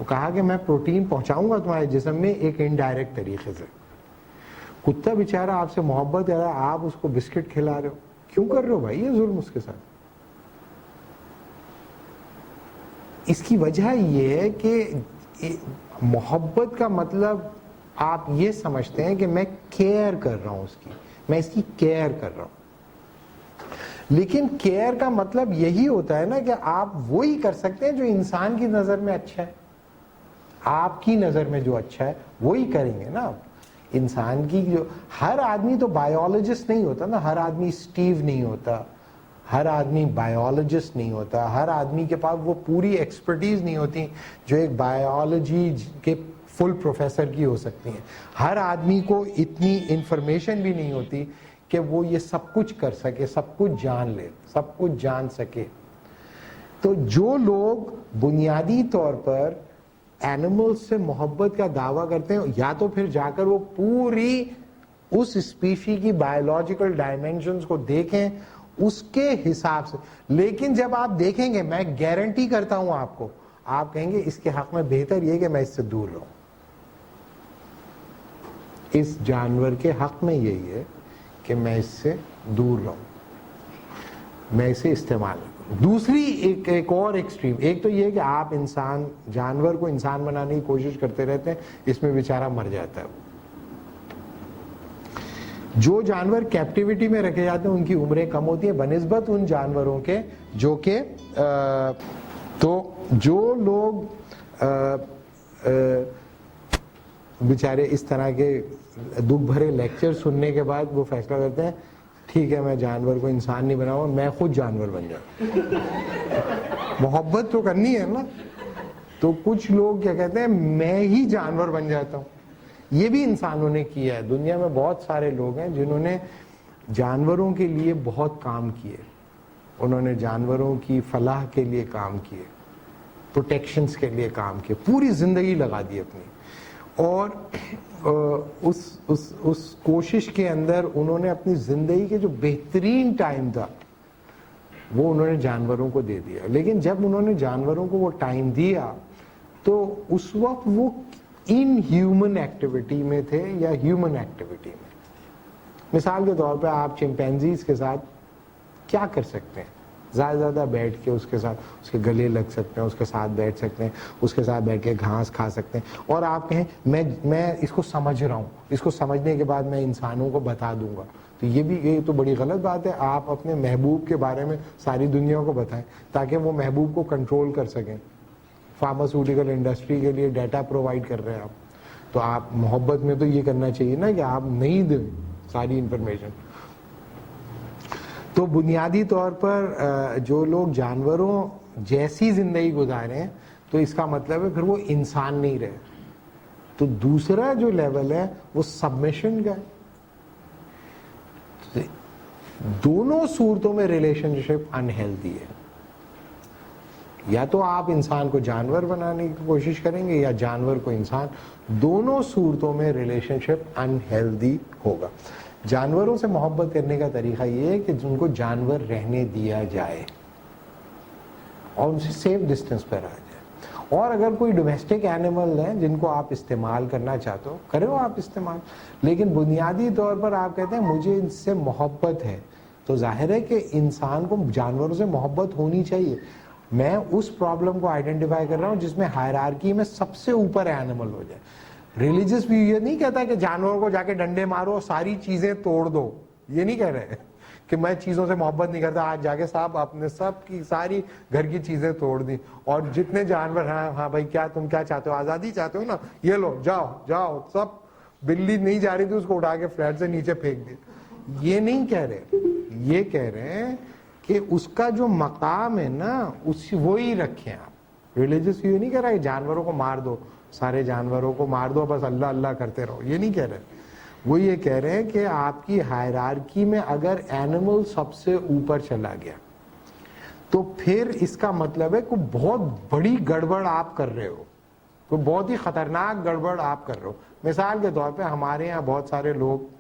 کہا کہ میں پروٹین پہنچاؤں گا تمہارے جسم میں ایک انڈائریکٹ طریقے سے. کتا بیچارہ آپ سے محبت کر رہا ہے, آپ اس کو بسکٹ کھلا رہے ہو. کیوں کر رہے ہو بھائی یہ ظلم اس کے ساتھ؟ اس کی وجہ یہ ہے کہ محبت کا مطلب آپ یہ سمجھتے ہیں کہ میں کیئر کر رہا ہوں اس کی, میں اس کی کیئر کر رہا ہوں. لیکن کیئر کا مطلب یہی ہوتا ہے نا کہ آپ وہی کر سکتے ہیں جو انسان کی نظر میں اچھا ہے. آپ کی نظر میں جو اچھا ہے وہی کریں گے نا آپ. انسان کی جو, ہر آدمی تو بایولوجسٹ نہیں ہوتا نا, ہر آدمی اسٹیو نہیں ہوتا, ہر آدمی بایولوجسٹ نہیں ہوتا, ہر آدمی کے پاس وہ پوری ایکسپرٹیز نہیں ہوتی جو ایک بایولوجی کے فل پروفیسر کی ہو سکتی ہیں. ہر آدمی کو اتنی انفارمیشن بھی نہیں ہوتی کہ وہ یہ سب کچھ کر سکے, سب کچھ جان لے, سب کچھ جان سکے. تو جو لوگ بنیادی طور پر اینیملز سے محبت کا دعویٰ کرتے ہیں, یا تو پھر جا کر وہ پوری اس اسپیشی کی بایولوجیکل ڈائمینشنز کو دیکھیں اس کے حساب سے. لیکن جب آپ دیکھیں گے, میں گارنٹی کرتا ہوں آپ کو, آپ کہیں گے اس کے حق میں بہتر یہ کہ میں اس سے دور رہوں. اس جانور کے حق میں یہی ہے کہ میں اس سے دور رہوں, میں اسے استعمال کروں. دوسری ایک اور ایکسٹریم, ایک تو یہ کہ آپ جانور کو انسان بنانے کی کوشش کرتے رہتے ہیں, اس میں بیچارہ مر جاتا ہے. جو جانور کیپٹیوٹی میں رکھے جاتے ہیں ان کی عمریں کم ہوتی ہیں بنسبت ان جانوروں کے جو کہ تو جو لوگ بیچارے اس طرح کے دکھ بھرے لیکچر سننے کے بعد وہ فیصلہ کرتے ہیں ٹھیک ہے میں جانور کو انسان نہیں بناؤں, میں خود جانور بن جاؤں. محبت تو کرنی ہے نا. تو کچھ لوگ کیا کہتے ہیں, میں ہی جانور بن جاتا ہوں. یہ بھی انسانوں نے کیا ہے. دنیا میں بہت سارے لوگ ہیں جنہوں نے جانوروں کے لیے بہت کام کیے, انہوں نے جانوروں کی فلاح کے لیے کام کیے, پروٹیکشنز کے لیے کام کیے, پوری زندگی لگا دی اپنی. اور اس کوشش کے اندر انہوں نے اپنی زندگی کے جو بہترین ٹائم تھا وہ انہوں نے جانوروں کو دے دیا. لیکن جب انہوں نے جانوروں کو وہ ٹائم دیا تو اس وقت وہ ان ہیومن ایکٹیویٹی میں تھے یا ہیومن ایکٹیویٹی میں. مثال کے طور پہ آپ چمپینزیز کے ساتھ کیا کر سکتے ہیں؟ زیادہ سے زیادہ بیٹھ کے اس کے ساتھ اس کے گلے لگ سکتے ہیں, اس کے ساتھ بیٹھ سکتے ہیں, اس کے ساتھ بیٹھ کے گھاس کھا سکتے ہیں. اور آپ کہیں میں اس کو سمجھ رہا ہوں, اس کو سمجھنے کے بعد میں انسانوں کو بتا دوں گا, تو یہ تو بڑی غلط بات ہے. آپ اپنے محبوب کے بارے میں ساری دنیا کو بتائیں تاکہ وہ محبوب کو کنٹرول کر سکیں. فارماسیوٹیکل انڈسٹری کے لیے ڈیٹا پرووائڈ کر رہے ہیں آپ, تو آپ محبت میں تو یہ کرنا چاہیے نا کہ آپ نہیں دیں ساری انفارمیشن. تو بنیادی طور پر جو لوگ جانوروں جیسی زندگی گزارے ہیں تو اس کا مطلب ہے پھر وہ انسان نہیں رہے. تو دوسرا جو لیول ہے وہ سبمیشن کا ہے. دونوں صورتوں میں ریلیشن شپ انہیلدی ہے. یا تو آپ انسان کو جانور بنانے کی کوشش کریں گے یا جانور کو انسان, دونوں صورتوں میں ریلیشن شپ انہیلدی ہوگا. جانوروں سے محبت کرنے کا طریقہ یہ ہے کہ ان کو جانور رہنے دیا جائے اور ان سے سیف ڈسٹینس پر آ جائے. اور اگر کوئی ڈومیسٹک اینیمل ہیں جن کو آپ استعمال کرنا چاہتے ہو, کرو آپ استعمال, لیکن بنیادی طور پر آپ کہتے ہیں مجھے ان سے محبت ہے, تو ظاہر ہے کہ انسان کو جانوروں سے محبت ہونی چاہیے. میں اس پرابلم کو آئیڈینٹیفائی کر رہا ہوں جس میں ہائرارکی میں سب سے اوپر اینیمل ہو جائے. ریلیجس بھی یہ نہیں کہتا کہ جانوروں کو جا کے ڈنڈے مارو, ساری چیزیں توڑ دو, یہ نہیں کہہ رہے کہ میں چیزوں سے محبت نہیں کرتا, آج جا کے صاحب اپنے سب کی ساری گھر کی چیزیں توڑ دی اور جتنے جانور ہیں, ہاں بھائی کیا تم کیا چاہتے ہو, آزادی چاہتے ہو نا, یہ لو جاؤ جاؤ, سب بلی نہیں جا رہی تھی اس کو اٹھا کے فلیٹ سے نیچے پھینک دی. یہ نہیں کہہ رہے, یہ کہہ رہے ہیں کہ اس کا جو مقام ہے نا وہی رکھیں آپ. ریلیجس یہ نہیں کہہ رہا کہ جانوروں کو مار دو, سارے جانوروں کو مار دو, بس اللہ اللہ کرتے رہو, یہ نہیں کہہ رہے. وہ یہ کہہ رہے ہیں کہ آپ کی ہائرارکی میں اگر اینیمل سب سے اوپر چلا گیا تو پھر اس کا مطلب ہے کوئی بہت بڑی گڑبڑ آپ کر رہے ہو, کوئی بہت ہی خطرناک گڑبڑ آپ کر رہے ہو. مثال کے طور پہ ہمارے یہاں بہت سارے لوگ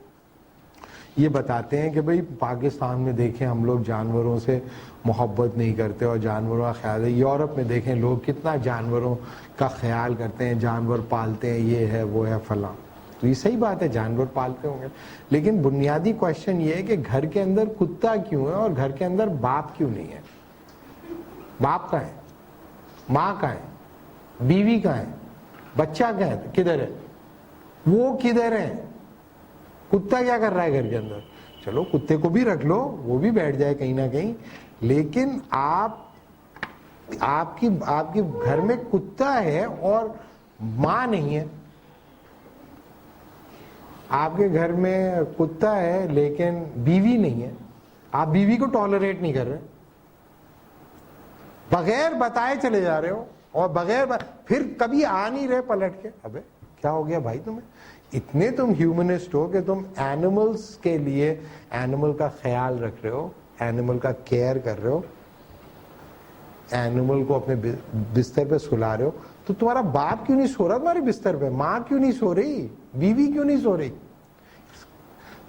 یہ بتاتے ہیں کہ بھئی پاکستان میں دیکھیں ہم لوگ جانوروں سے محبت نہیں کرتے اور جانوروں کا خیال ہے. یورپ میں دیکھیں لوگ کتنا جانوروں کا خیال کرتے ہیں, جانور پالتے ہیں, یہ ہے وہ ہے فلاں. تو یہ صحیح بات ہے, جانور پالتے ہوں گے, لیکن بنیادی کوشچن یہ ہے کہ گھر کے اندر کتا کیوں ہے اور گھر کے اندر باپ کیوں نہیں ہے؟ باپ کہاں ہے, ماں کہاں ہے, بیوی کہاں ہے, بچہ کہاں ہے, کدھر ہے, وہ کدھر ہے؟ کتا کیا کر رہا ہے گھر کے اندر؟ چلو کتے کو بھی رکھ لو, وہ بھی بیٹھ جائے کہیں نہ کہیں, لیکن آپ کی گھر میں کتا ہے اور ماں نہیں ہے. آپ کے گھر میں کتا ہے لیکن بیوی نہیں ہے, آپ بیوی کو ٹالریٹ نہیں کر رہے, بغیر بتائے چلے جا رہے ہو اور پھر کبھی آ نہیں رہے پلٹ کے. ابے کیا ہو گیا بھائی تمہیں؟ اتنے تم ہیومنسٹ ہو کہ تم اینیملز کے لیے اینیمل کا خیال رکھ رہے ہو, اینیمل کا کیئر کر رہے ہو, اینیمل کو اپنے بستر پہ سلا رہے ہو, تو تمہارا باپ کیوں نہیں سو رہا تمہارے بستر پہ, ماں کیوں نہیں سو رہی, بیوی کیوں نہیں سو رہی؟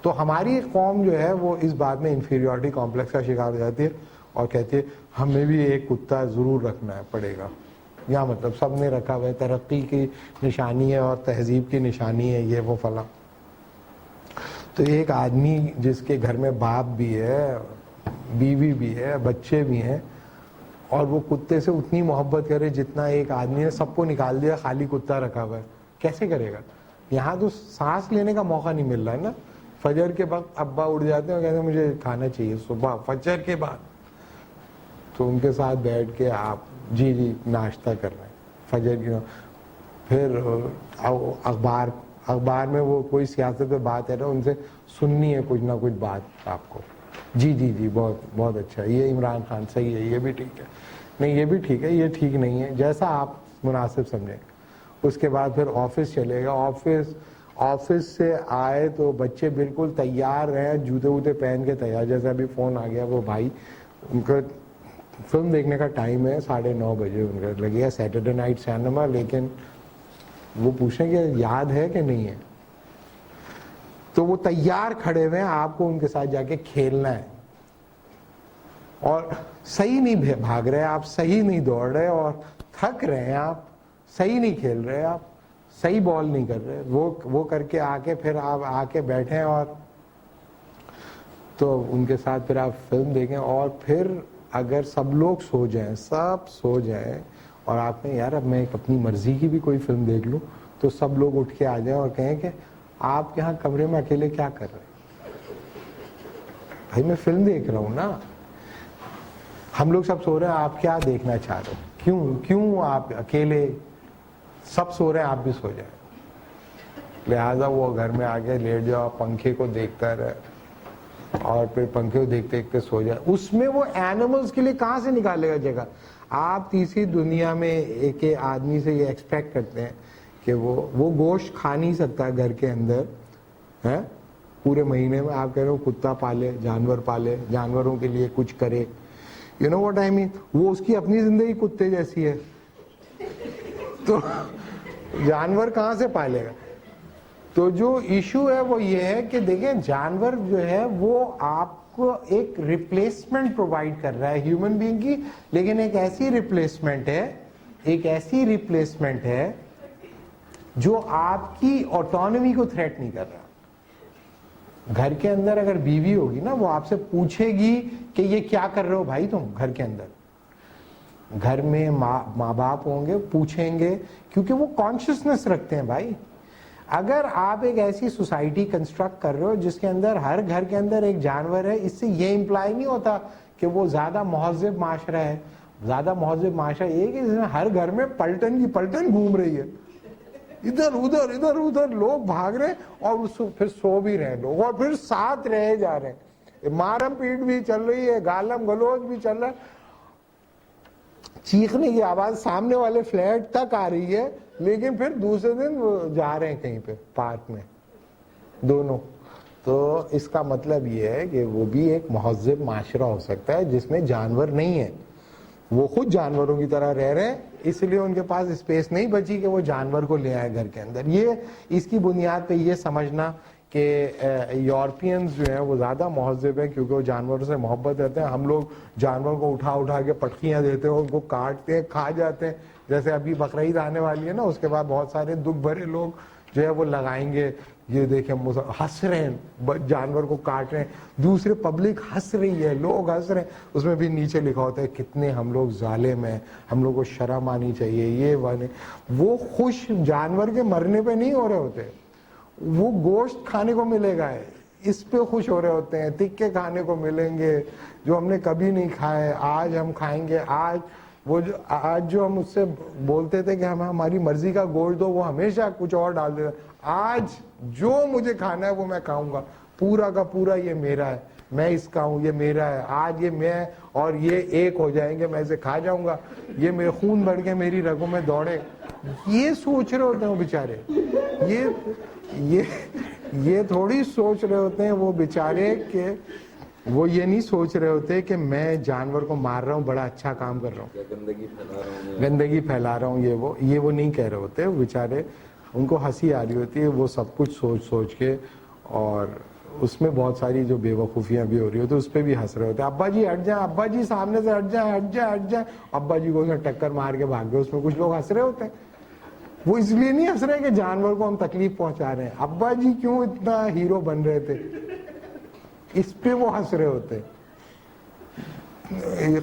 تو ہماری قوم جو ہے وہ اس بات میں انفیریورٹی کمپلیکس کا شکار ہو جاتی ہے اور کہتی ہے ہمیں بھی ایک کتا ضرور رکھنا پڑے گا. یا مطلب سب نے رکھا ہوا ہے, ترقی کی نشانی ہے اور تہذیب کی نشانی ہے, یہ وہ فلاں. تو ایک آدمی جس کے گھر میں باپ بھی ہے, بیوی بھی ہے, بچے بھی ہیں, اور وہ کتے سے اتنی محبت کرے جتنا ایک آدمی نے سب کو نکال دیا, خالی کتا رکھا ہوا ہے, کیسے کرے گا؟ یہاں تو سانس لینے کا موقع نہیں مل رہا ہے نا. فجر کے وقت ابا اٹھ جاتے ہیں اور کہتے ہیں مجھے کھانا چاہیے صبح فجر کے بعد, تو ان کے ساتھ بیٹھ کے آپ جی ناشتہ کر رہے ہیں فجر کی. پھر اخبار میں وہ کوئی سیاست پہ بات ہے نا, ان سے سننی ہے کچھ نہ کچھ بات آپ کو, جی بہت بہت اچھا, یہ عمران خان صحیح ہے, یہ بھی ٹھیک ہے, نہیں یہ بھی ٹھیک ہے, یہ ٹھیک نہیں ہے, جیسا آپ مناسب سمجھیں. اس کے بعد پھر آفس چلے گا, آفس سے آئے تو بچے بالکل تیار رہے, جوتے ووتے پہن کے تیار, جیسے ابھی فون آ گیا, وہ بھائی ان کا فلم دیکھنے کا ٹائم ہے 9:30 بجے, ان کا لگے گا سیٹرڈے نائٹ سینما, لیکن وہ پوچھیں کہ یاد ہے کہ نہیں ہے, تو وہ تیار کھڑے ہوئے ہیں, آپ کو ان کے ساتھ جا کے کھیلنا ہے. اور صحیح نہیں بھاگ رہے آپ, صحیح نہیں دوڑ رہے, اور تھک رہے ہیں آپ, صحیح نہیں کھیل رہے آپ, صحیح بال نہیں کر رہے, وہ کر کے آ کے پھر آپ آ کے بیٹھیں, اور تو ان کے ساتھ پھر آپ فلم دیکھیں. اور پھر اگر سب لوگ سو جائیں, سب سو جائیں, اور آپ کہیں یار اب میں اپنی مرضی کی بھی کوئی فلم دیکھ لوں, تو سب لوگ اٹھ کے آ جائیں اور کہیں کہ آپ یہاں کمرے میں اکیلے کیا کر رہے ہیں؟ بھائی میں فلم دیکھ رہا ہوں نا, ہم لوگ سب سو رہے ہیں, آپ کیا دیکھنا چاہ رہے ہیں؟ کیوں آپ اکیلے, سب سو رہے ہیں آپ بھی سو جائیں. لہٰذا وہ گھر میں آ کے لیٹ جاؤ, پنکھے کو دیکھتا رہے, اور پھر پنکھے کو دیکھتے دیکھتے سو جائے. اس میں وہ اینیملز کے لیے کہاں سے نکالے گا جگہ؟ آپ تیسری دنیا میں ایک آدمی سے یہ ایکسپیکٹ کرتے ہیں کہ وہ گوشت کھا نہیں سکتا گھر کے اندر ہے پورے مہینے میں. آپ کہہ رہے ہو کتا پالے, جانور پالے, جانوروں کے لیے کچھ کرے. یو نو واٹ آئی مین, وہ اس کی اپنی زندگی کتے جیسی ہے, تو جانور کہاں سے پالے گا؟ تو جو ایشو ہے وہ یہ ہے کہ دیکھیں جانور جو ہے وہ آپ کو ایک ریپلیسمنٹ پرووائڈ کر رہا ہے ہیومن بینگ کی, لیکن ایک ایسی ریپلیسمنٹ ہے جو آپ کی آٹونومی کو تھریٹ نہیں کر رہا. گھر کے اندر اگر بیوی ہوگی نا, وہ آپ سے پوچھے گی کہ یہ کیا کر رہے ہو بھائی تم گھر کے اندر. گھر میں ماں باپ ہوں گے, پوچھیں گے, کیونکہ وہ کانشیسنس رکھتے ہیں بھائی. اگر آپ ایک ایسی سوسائٹی کنسٹرکٹ کر رہے ہو جس کے اندر ہر گھر کے اندر ایک جانور ہے, اس سے یہ امپلائی نہیں ہوتا کہ وہ زیادہ مہذب معاشرہ ہے. زیادہ مہذب معاشرہ یہ کہ جس میں ہر گھر میں پلٹن کی پلٹن گھوم رہی ہے, ادھر ادھر لوگ بھاگ رہے ہیں, اور پھر سو بھی رہے لوگ, اور پھر ساتھ رہے جا رہے ہیں, مارم پیٹ بھی چل رہی ہے, گالم گلوچ بھی چل رہا ہے, چیخنے کی آواز سامنے والے فلیٹ تک آ رہی ہے, لیکن پھر دوسرے دن وہ جا رہے ہیں کہیں پہ پارک میں دونوں. تو اس کا مطلب یہ ہے کہ وہ بھی ایک مہذب معاشرہ ہو سکتا ہے جس میں جانور نہیں ہے, وہ خود جانوروں کی طرح رہ رہے ہیں, اس لیے ان کے پاس اسپیس نہیں بچی کہ وہ جانور کو لے آئے گھر کے اندر. یہ اس کی بنیاد پہ یہ سمجھنا کہ یورپینز جو ہیں وہ زیادہ مہذب ہیں کیونکہ وہ جانوروں سے محبت کرتے ہیں. ہم لوگ جانور کو اٹھا کے پٹکیاں دیتے ہیں, ان کو کاٹتے ہیں, کھا جاتے ہیں. جیسے ابھی بقرعید آنے والی ہے نا, اس کے بعد بہت سارے دکھ بھرے لوگ جو ہے وہ لگائیں گے, یہ دیکھیں ہنس رہے ہیں, جانور کو کاٹ رہے ہیں, دوسرے پبلک ہنس رہی ہے, لوگ ہنس رہے ہیں. اس میں بھی نیچے لکھا ہوتا ہے کتنے ہم لوگ ظالم ہیں, ہم لوگ کو شرم آنی چاہیے, یہ وہ خوش جانور کے مرنے پہ نہیں ہو رہے ہوتے, وہ گوشت کھانے کو ملے گا اس پہ خوش ہو رہے ہوتے ہیں. تکے کھانے کو ملیں گے جو ہم نے کبھی نہیں کھائے, آج ہم کھائیں گے. آج جو ہم اس سے بولتے تھے کہ ہمیں ہماری مرضی کا گوشت دو, وہ ہمیشہ کچھ اور ڈال دیتا. آج جو مجھے کھانا ہے وہ میں کھاؤں گا, پورا کا پورا یہ میرا ہے, میں اس کا ہوں, یہ میرا ہے. آج یہ میں اور یہ ایک ہو جائیں گے, میں اسے کھا جاؤں گا, یہ میرے خون بڑھ کے میری رگوں میں دوڑے. یہ سوچ رہے ہوتے ہیں وہ بیچارے, یہ تھوڑی سوچ رہے ہوتے ہیں وہ بیچارے کہ وہ یہ نہیں سوچ رہے ہوتے کہ میں جانور کو مار رہا ہوں, بڑا اچھا کام کر رہا ہوں, گندگی پھیلا رہا ہوں. یہ وہ نہیں کہہ رہے ہوتے وہ بیچارے. ان کو ہنسی آ رہی ہوتی ہے وہ سب کچھ سوچ کے, اور اس میں بہت ساری جو بے وقوفیاں بھی ہو رہی ہوتی اس پہ بھی ہنس رہے ہوتے ہیں. ابا جی ہٹ جائیں, ابا جی سامنے سے ہٹ جائیں, ابا جی کو ٹکر مار کے بھاگ گئے. اس میں کچھ لوگ ہنس رہے ہوتے ہیں. وہ اس لیے نہیں ہنس رہے کہ جانور کو ہم تکلیف پہنچا رہے ہیں. ابا جی کیوں اتنا ہیرو بن رہے تھے, اس پہ وہ ہنس رہے ہوتے.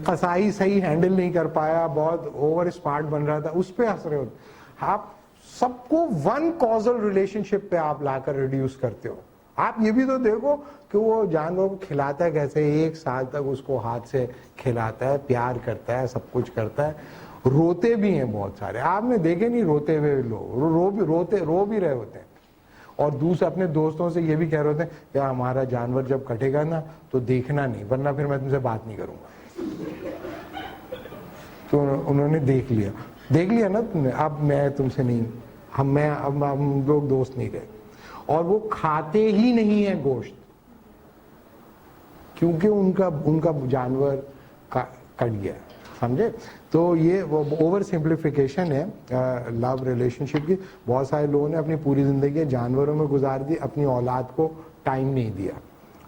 قصائی صحیح ہینڈل نہیں کر پایا, بہت اوور اسمارٹ بن رہا تھا, اس پہ ہنس رہے ہوتے. آپ سب کو ون کازل ریلیشن شپ پہ آپ لا کر ریڈیوس کرتے ہو. آپ یہ بھی تو دیکھو کہ وہ جانور کو کھلاتا ہے کیسے, 1 سال تک اس کو ہاتھ سے کھلاتا ہے, پیار کرتا ہے, سب کچھ کرتا ہے. روتے بھی ہیں بہت سارے, آپ نے دیکھے نہیں روتے ہوئے لوگ, رو بھی رہے ہوتے ہیں. اور دوسرے اپنے دوستوں سے یہ بھی کہہ رہے ہوتے ہیں کہ ہمارا جانور جب کٹے گا نا تو دیکھنا نہیں, ورنہ پھر میں تم سے بات نہیں کروں گا. تو انہوں نے دیکھ لیا نا تم نے, اب میں تم سے نہیں, ہم لوگ دوست نہیں رہے. اور وہ کھاتے ہی نہیں ہیں گوشت, کیونکہ ان کا جانور کٹ گیا. سمجھے. تو یہ اوور سمپلیفیکیشن ہے لو ریلیشن شپ کی. بہت سارے لوگوں نے اپنی پوری زندگی جانوروں میں گزار دی, اپنی اولاد کو ٹائم نہیں دیا,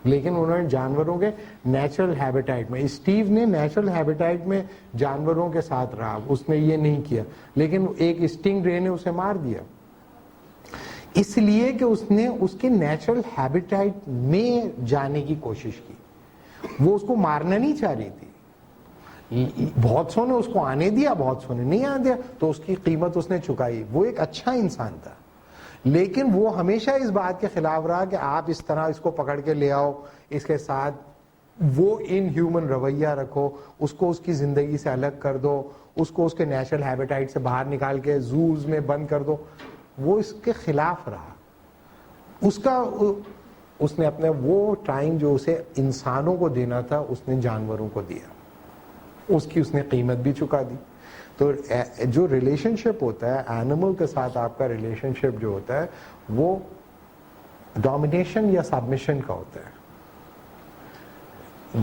لیکن انہوں نے جانوروں کے نیچرل ہیبیٹائٹ میں, اسٹیو نے نیچرل ہیبیٹائٹ میں جانوروں کے ساتھ رہا, اس نے یہ نہیں کیا, لیکن ایک اسٹنگ رے نے اسے مار دیا اس لیے کہ اس نے اس کے نیچرل ہیبیٹائٹ میں جانے کی کوشش کی. وہ اس کو مارنا نہیں چاہ رہی تھی, بہت سو نے اس کو آنے دیا, بہت سو نے نہیں آنے دیا, تو اس کی قیمت اس نے چکائی. وہ ایک اچھا انسان تھا, لیکن وہ ہمیشہ اس بات کے خلاف رہا کہ آپ اس طرح اس کو پکڑ کے لے آؤ, اس کے ساتھ وہ ان ہیومن رویہ رکھو, اس کو اس کی زندگی سے الگ کر دو, اس کو اس کے نیچرل ہیبیٹائٹ سے باہر نکال کے زوز میں بند کر دو. وہ اس کے خلاف رہا. اس نے اپنے وہ ٹائم جو اسے انسانوں کو دینا تھا اس نے جانوروں کو دیا, اس کی اس نے قیمت بھی چکا دی. تو جو ریلیشن شپ ہوتا ہے اینیمل کے ساتھ, آپ کا ریلیشن شپ جو ہوتا ہے وہ ڈومینیشن یا سبمیشن کا ہوتا ہے,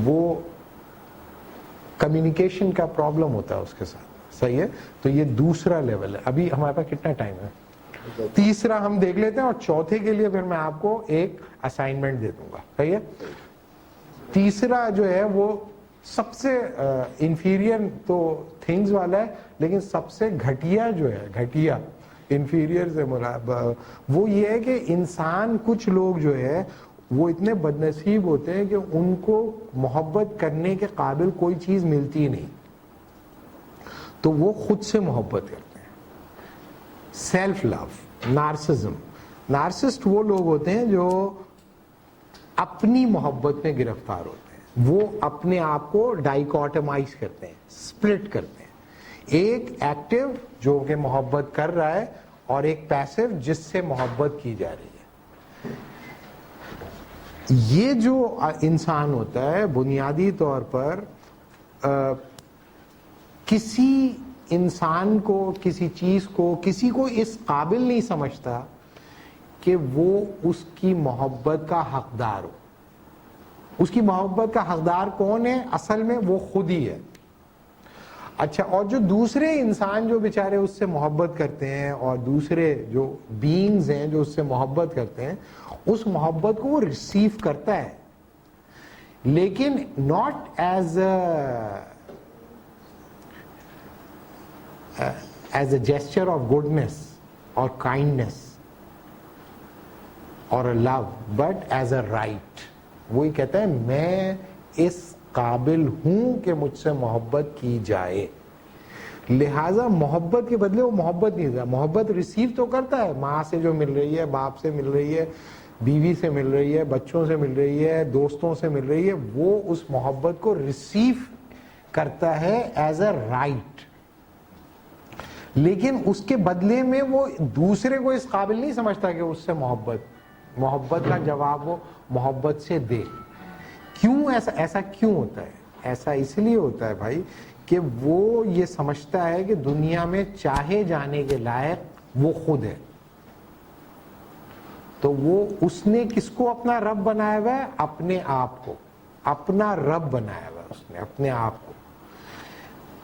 وہ کمیونیکیشن کا پرابلم ہوتا ہے اس کے ساتھ. صحیح ہے, تو یہ دوسرا لیول ہے. ابھی ہمارے پاس کتنا ٹائم ہے؟ تیسرا ہم دیکھ لیتے ہیں, اور چوتھے کے لیے پھر میں آپ کو ایک اسائنمنٹ دے دوں گا. صحیح ہے. تیسرا جو ہے وہ سب سے انفیریئر تو تھنگز والا ہے, لیکن سب سے گھٹیا جو ہے, گھٹیا انفیریئر سے مراد وہ یہ ہے کہ انسان, کچھ لوگ جو ہے وہ اتنے بد نصیب ہوتے ہیں کہ ان کو محبت کرنے کے قابل کوئی چیز ملتی نہیں, تو وہ خود سے محبت کرتے ہیں. Self love, narcissism. نارسسٹ وہ لوگ ہوتے ہیں جو اپنی محبت میں گرفتار ہوتے ہیں, وہ اپنے آپ کو ڈائیکوٹمائز کرتے ہیں, سپلٹ کرتے ہیں. ایک ایکٹیو جو کہ محبت کر رہا ہے, اور ایک پیسو جس سے محبت کی جا رہی ہے. یہ جو انسان ہوتا ہے بنیادی طور پر کسی انسان کو, کسی چیز کو, کسی کو اس قابل نہیں سمجھتا کہ وہ اس کی محبت کا حقدار ہو. اس کی محبت کا حقدار کون ہے؟ اصل میں وہ خود ہی ہے. اچھا, اور جو دوسرے انسان جو بیچارے اس سے محبت کرتے ہیں, اور دوسرے جو بینگز ہیں جو اس سے محبت کرتے ہیں, اس محبت کو وہ ریسیو کرتا ہے, لیکن not as a gesture of goodness اور کائنڈنس اور لو, بٹ ایز اے رائٹ. وہی کہتا ہے میں اس قابل ہوں کہ مجھ سے محبت کی جائے, لہذا محبت کے بدلے وہ محبت نہیں دیتا. محبت ریسیو تو کرتا ہے, ماں سے جو مل رہی ہے, باپ سے مل رہی ہے, بیوی سے مل رہی ہے, بچوں سے مل رہی ہے, دوستوں سے مل رہی ہے, وہ اس محبت کو ریسیو کرتا ہے ایز اے رائٹ, لیکن اس کے بدلے میں وہ دوسرے کو اس قابل نہیں سمجھتا کہ اس سے محبت کا جواب وہ محبت سے دے. کیوں ایسا کیوں ہوتا ہے؟ ایسا اس لیے ہوتا ہے بھائی کہ وہ یہ سمجھتا ہے کہ دنیا میں چاہے جانے کے لائق وہ خود ہے. تو وہ اس نے کس کو اپنا رب بنایا ہوا ہے؟ اپنے آپ کو اپنا رب بنایا ہوا ہے اس نے, اپنے آپ کو.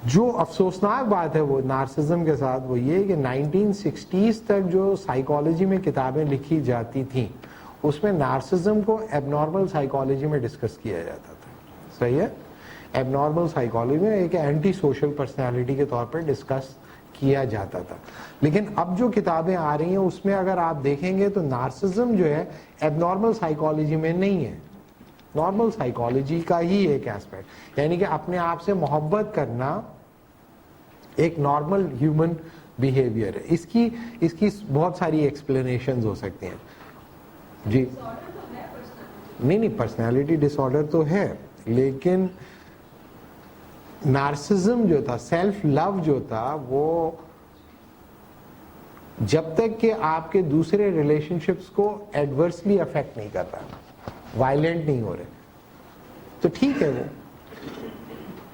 جو افسوسناک بات ہے وہ نارسزم کے ساتھ وہ یہ کہ 1960s تک جو سائیکالوجی میں کتابیں لکھی جاتی تھیں اس میں نارسزم کو ایب نارمل سائیکالوجی میں ڈسکس کیا جاتا تھا. صحیح ہے. ایب نارمل سائیکالوجی میں ایک اینٹی سوشل پرسنالٹی کے طور پر ڈسکس کیا جاتا تھا, لیکن اب جو کتابیں آ رہی ہیں اس میں اگر آپ دیکھیں گے تو نارسزم جو ہے ایب نارمل سائیکالوجی میں نہیں ہے, نارمل سائیکالوجی کا ہی ایک ایسپیکٹ, یعنی کہ اپنے آپ سے محبت کرنا ایک نارمل ہیومن بیہیویئر ہے. اس کی بہت ساری ایکسپلینیشنز ہو سکتی ہیں. جی نہیں, پرسنالٹی ڈس آرڈر تو ہے, لیکن نارسزم جو تھا, سیلف لو جو تھا, وہ جب تک کہ آپ کے دوسرے ریلیشن شپس کو ایڈورسلی افیکٹ نہیں کر رہا, وائلنٹ نہیں ہو رہے, تو ٹھیک ہے وہ.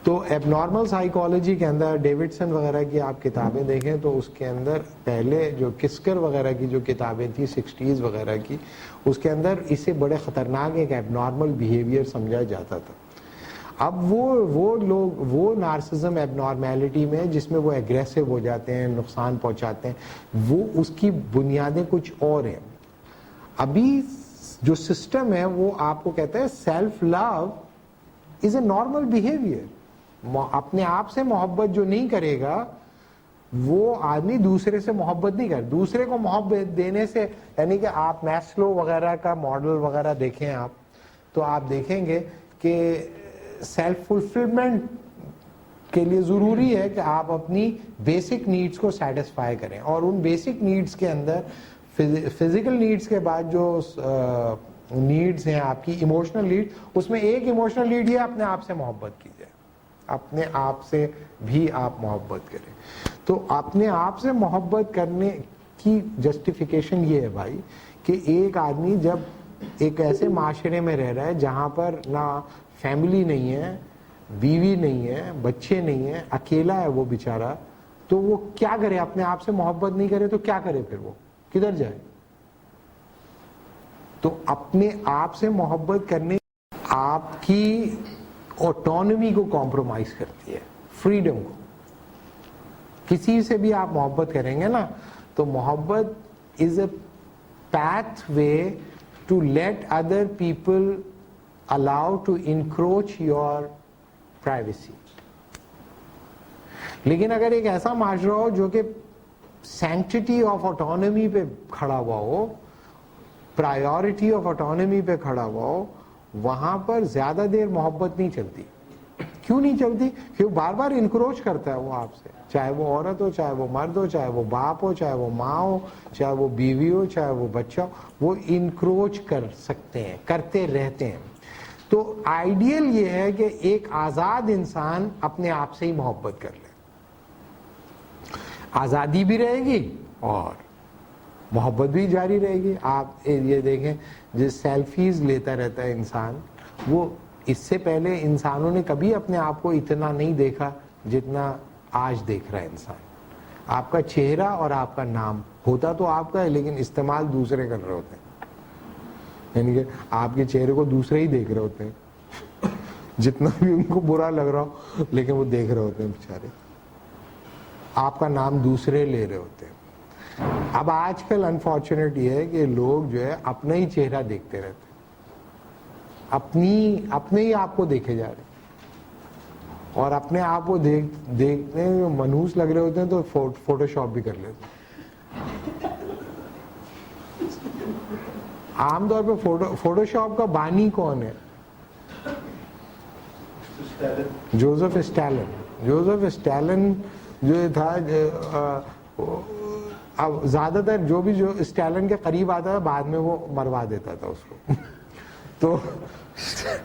تو ایب نارمل سائیکالوجی کے اندر ڈیوڈسن وغیرہ کی آپ کتابیں دیکھیں تو اس کے اندر پہلے جو کسکر وغیرہ کی جو کتابیں تھیں 60s وغیرہ کی, اس کے اندر اسے بڑے خطرناک ایک ایب نارمل بیہیویئر سمجھا جاتا تھا. اب وہ لوگ وہ نارسزم ایب نارمیلٹی میں جس میں وہ ایگریسو ہو جاتے ہیں, نقصان پہنچاتے ہیں, وہ اس کی بنیادیں کچھ اور ہیں. ابھی جو سسٹم ہے وہ آپ کو کہتا ہے self love is a normal behaviour. اپنے آپ سے محبت جو نہیں کرے گا وہ آدمی دوسرے سے محبت نہیں کر. دوسرے کو محبت دینے سے, یعنی کہ آپ میسلو وغیرہ کا ماڈل وغیرہ دیکھیں آپ, تو آپ دیکھیں گے کہ سیلف فلفلمنٹ کے لیے ضروری ہے کہ آپ اپنی بیسک نیڈس کو سیٹسفائی کریں, اور ان بیسک نیڈس کے اندر فزیکل نیڈس کے بعد جو نیڈس ہیں آپ کی ایموشنل نیڈ, اس میں ایک ایموشنل نیڈ یہ اپنے آپ سے محبت کی جائے, اپنے آپ سے بھی آپ محبت کریں. تو اپنے آپ سے محبت کرنے کی جسٹیفیکیشن یہ ہے بھائی کہ ایک آدمی جب ایک ایسے معاشرے میں رہ رہا ہے جہاں پر نہ فیملی نہیں ہے, بیوی نہیں ہے, بچے نہیں ہیں, اکیلا ہے وہ بیچارہ, تو وہ کیا کرے؟ اپنے آپ سے محبت نہیں کرے تو کیا کرے؟ پھر وہ کدھر جائے؟ تو اپنے آپ سے محبت کرنے آپ کی آٹونومی کو کمپرومائز کرتی ہے, فریڈم کو. کسی سے بھی آپ محبت کریں گے نا تو محبت is a pathway to let other people allow to encroach your privacy. لیکن اگر ایک ایسا معاشرہ ہو جو کہ sanctity of autonomy پہ کھڑا ہوا ہو, priority of autonomy پہ کھڑا ہوا ہو, وہاں پر زیادہ دیر محبت نہیں چلتی. کیوں نہیں چلتی؟ کیوں بار بار انکروچ کرتا ہے وہ آپ سے, چاہے وہ عورت ہو, چاہے وہ مرد ہو, چاہے وہ باپ ہو, چاہے وہ ماں ہو, چاہے وہ بیوی ہو, چاہے وہ بچہ ہو, وہ انکروچ کر سکتے ہیں, کرتے رہتے ہیں. تو آئیڈیل یہ ہے کہ ایک آزاد انسان اپنے آپ سے ہی محبت کر لے, آزادی بھی رہے گی اور محبت بھی جاری رہے گی. آپ یہ دیکھیں جو سیلفیز لیتا رہتا ہے انسان, وہ اس سے پہلے انسانوں نے کبھی اپنے آپ کو اتنا نہیں دیکھا جتنا آج دیکھ رہا ہے انسان. آپ کا چہرہ اور آپ کا نام ہوتا تو آپ کا ہے, لیکن استعمال دوسرے کر رہے ہوتے ہیں. یعنی کہ آپ کے چہرے کو دوسرے ہی دیکھ رہے ہوتے ہیں, جتنا بھی ان کو برا لگ رہا ہو, لیکن وہ دیکھ رہے ہوتے ہیں بیچارے. آپ کا نام دوسرے لے رہے ہوتے ہیں. اب آج کل انفارچونیٹ یہ ہے کہ لوگ جو ہے اپنا ہی چہرہ دیکھتے رہتے ہیں, اپنے ہی آپ کو دیکھے جا رہے ہیں, اور اپنے آپ کو دیکھنے منحوس لگ رہے ہوتے ہیں تو فوٹو شاپ بھی کر لیتے ہیں. عام طور پہ فوٹو شاپ کا بانی کون ہے؟ Joseph Stalin. جوزف اسٹالن جو تھا, اب زیادہ تر جو بھی جو اسٹالن کے قریب آتا تھا بعد میں وہ مروا دیتا تھا اس کو. تو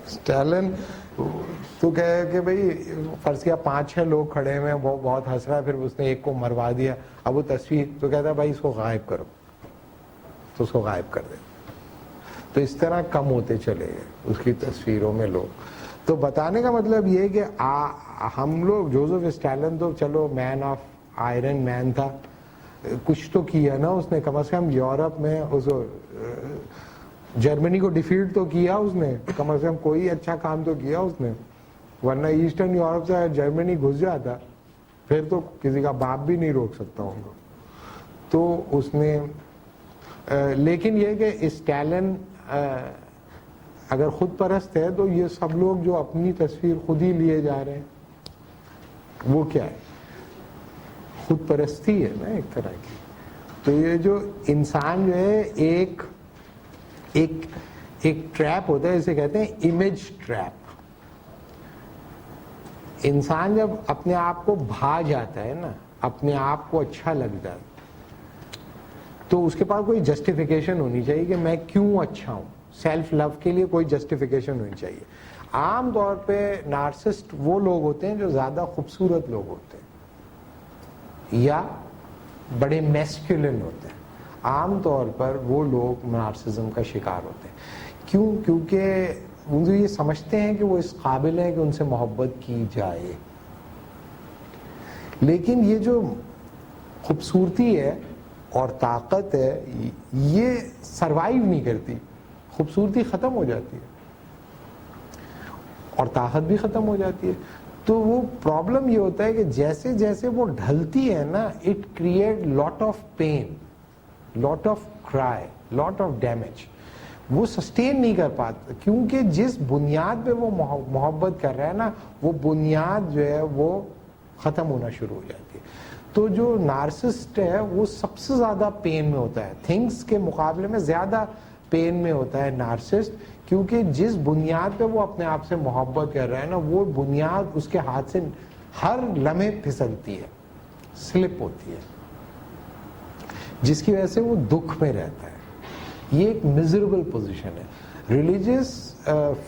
اسٹالن تو کہے کہ بھئی فرض کیا 5-6 لوگ کھڑے ہوئے ہیں, وہ بہت ہنس رہا ہے, پھر اس نے ایک کو مروا دیا. اب وہ تصویر تو کہتا ہے بھائی اس کو غائب کرو, تو اس کو غائب کر دے. تو اس طرح کم ہوتے چلے گئے اس کی تصویروں میں لوگ. تو بتانے کا مطلب یہ کہ ہم لوگ, جوزف اسٹالن تو چلو مین آف آئرن مین تھا, کچھ تو کیا نا اس نے, کم از کم یورپ میں اس جرمنی کو ڈیفیٹ تو کیا اس نے, کم از کم کوئی اچھا کام تو کیا اس نے. ورنہ ایسٹرن یورپ سے جرمنی گھس جاتا پھر تو کسی کا باپ بھی نہیں روک سکتا ان کو. تو اس نے لیکن یہ کہ اسٹالن اگر خود پرست ہے تو یہ سب لوگ جو اپنی تصویر خود ہی لیے جا رہے ہیں وہ کیا ہے؟ خود پرستی ہے نا ایک طرح کی. تو یہ جو انسان جو ہے ایک ٹریپ ہوتا ہے, اسے کہتے ہیں امیج ٹریپ. انسان جب اپنے آپ کو بھا جاتا ہے نا, اپنے آپ کو اچھا لگتا ہے, تو اس کے پاس کوئی جسٹیفیکیشن ہونی چاہیے کہ میں کیوں اچھا ہوں. سیلف لو کے لیے کوئی جسٹیفیکیشن ہونی چاہیے. عام طور پہ نارسسٹ وہ لوگ ہوتے ہیں جو زیادہ خوبصورت لوگ ہوتے ہیں یا بڑے میسکولن ہوتے ہیں. عام طور پر وہ لوگ نارسزم کا شکار ہوتے ہیں. کیوں؟ کیونکہ وہ یہ سمجھتے ہیں کہ وہ اس قابل ہیں کہ ان سے محبت کی جائے. لیکن یہ جو خوبصورتی ہے اور طاقت ہے یہ سروائیو نہیں کرتی, خوبصورتی ختم ہو جاتی ہے. اور طاقت بھی ختم ہو جاتی ہے. تو وہ پرابلم یہ ہوتا ہے کہ جیسے جیسے وہ ڈھلتی ہے نا, it create lot of pain, lot of cry, lot of damage. وہ سسٹین نہیں کر پاتا, کیونکہ جس بنیاد پہ وہ محبت کر رہا ہے نا, وہ بنیاد جو ہے وہ ختم ہونا شروع ہو جاتی ہے. تو جو نارسسٹ ہے وہ سب سے زیادہ پین میں ہوتا ہے, تھنگس کے مقابلے میں زیادہ پین میں ہوتا ہے نارسسٹ, کیونکہ جس بنیاد پہ وہ اپنے آپ سے محبت کر رہا ہے نا, وہ بنیاد اس کے ہاتھ سے ہر لمحے پھسلتی ہے, سلپ ہوتی ہے, جس کی وجہ سے وہ دکھ میں رہتا ہے. یہ ایک میزریبل پوزیشن ہے. ریلیجیس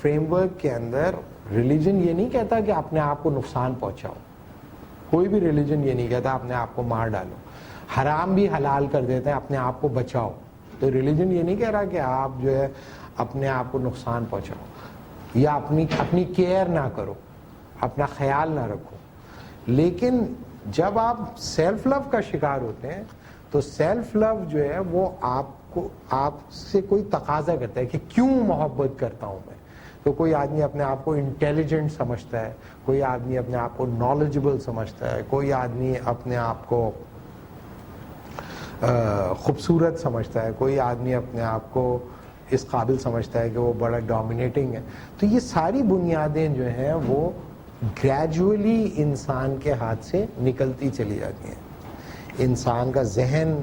فریم ورک کے اندر ریلیجن یہ نہیں کہتا کہ اپنے آپ کو نقصان پہنچاؤ, کوئی بھی ریلیجن یہ نہیں کہتا اپنے آپ کو مار ڈالو. حرام بھی حلال کر دیتے ہیں, اپنے آپ کو بچاؤ. تو ریلیجن یہ نہیں کہہ رہا کہ آپ جو ہے اپنے آپ کو نقصان پہنچاؤ یا اپنی کیئر نہ کرو, اپنا خیال نہ رکھو. لیکن جب آپ سیلف لو کا شکار ہوتے ہیں تو سیلف لو جو ہے وہ آپ سے کوئی تقاضا کرتا ہے کہ کیوں محبت کرتا ہوں میں. تو کوئی آدمی اپنے آپ کو انٹیلیجنٹ سمجھتا ہے, کوئی آدمی اپنے آپ کو نالجبل سمجھتا ہے, کوئی آدمی اپنے آپ کو خوبصورت سمجھتا ہے, کوئی آدمی اپنے آپ کو اس قابل سمجھتا ہے کہ وہ بڑا ڈومینیٹنگ ہے. تو یہ ساری بنیادیں جو ہیں وہ گریجولی انسان کے ہاتھ سے نکلتی چلی جاتی ہیں. انسان کا ذہن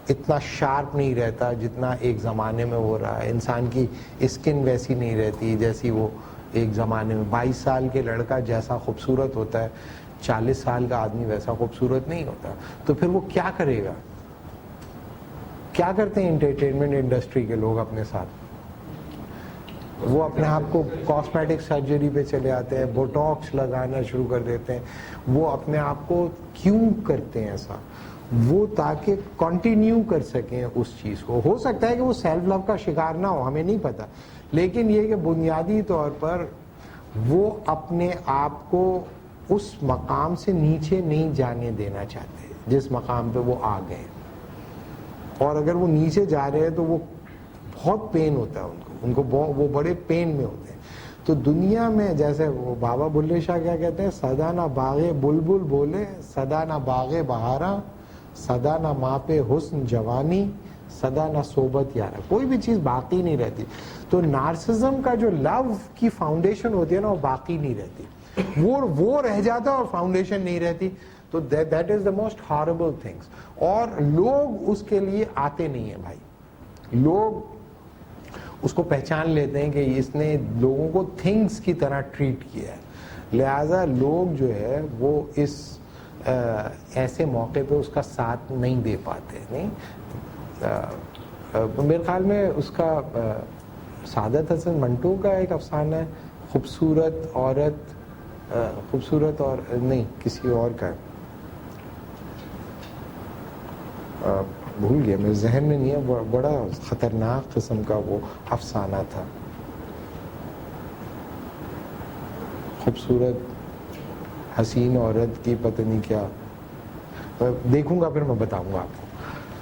اتنا شارپ نہیں رہتا جتنا ایک زمانے میں ہو رہا ہے. انسان کی اسکن ویسی نہیں رہتی جیسی وہ ایک زمانے میں. 22 سال کے لڑکا جیسا خوبصورت ہوتا ہے, 40 سال کا آدمی ویسا خوبصورت نہیں ہوتا. تو پھر وہ کیا کرے گا؟ کیا کرتے ہیں انٹرٹینمنٹ انڈسٹری کے لوگ اپنے ساتھ؟ وہ اپنے آپ کو کاسمیٹک سرجری پہ چلے آتے ہیں, بوٹاکس لگانا شروع کر دیتے ہیں. وہ اپنے آپ کو کیوں کرتے ہیں ایسا؟ وہ تاکہ کنٹینیو کر سکیں اس چیز کو. ہو سکتا ہے کہ وہ سیلف لو کا شکار نہ ہو, ہمیں نہیں پتا, لیکن یہ کہ بنیادی طور پر وہ اپنے آپ کو اس مقام سے نیچے نہیں جانے دینا چاہتے جس مقام پہ وہ آ گئے. اور اگر وہ نیچے جا رہے ہیں تو وہ بہت پین ہوتا ہے ان کو وہ بڑے پین میں ہوتے ہیں. تو دنیا میں جیسے وہ بابا بلے شاہ کیا کہتے ہیں, سدا نہ باغے بلبل بولے, سدا نہ باغے بہارا, سدا نہ ماں پہ حسن جوانی, سدا نہ صحبت یارا. کوئی بھی چیز باقی نہیں رہتی. تو نارسزم کا جو لو کی فاؤنڈیشن ہوتی ہے نا, وہ باقی نہیں رہتی, وہ رہ جاتا اور فاؤنڈیشن نہیں رہتی. تو that is the most herbal things. اور لوگ اس کے لیے آتے نہیں ہیں بھائی. لوگ اس کو پہچان لیتے ہیں کہ اس نے لوگوں کو تھنگس کی طرح ٹریٹ کیا ہے, لہذا لوگ جو ہے وہ اس ایسے موقع پہ اس کا ساتھ نہیں دے پاتے. نہیں, میرے خیال میں اس کا سعادت حسن منٹو کا ایک افسانہ ہے, خوبصورت اور نہیں کسی اور کا ہے, بھول گیا, میرے ذہن میں نہیں ہے. بڑا خطرناک قسم کا وہ افسانہ تھا. خوبصورت حسین عورت کی پتہ نہیں کیا, دیکھوں گا پھر میں بتاؤں گا آپ کو.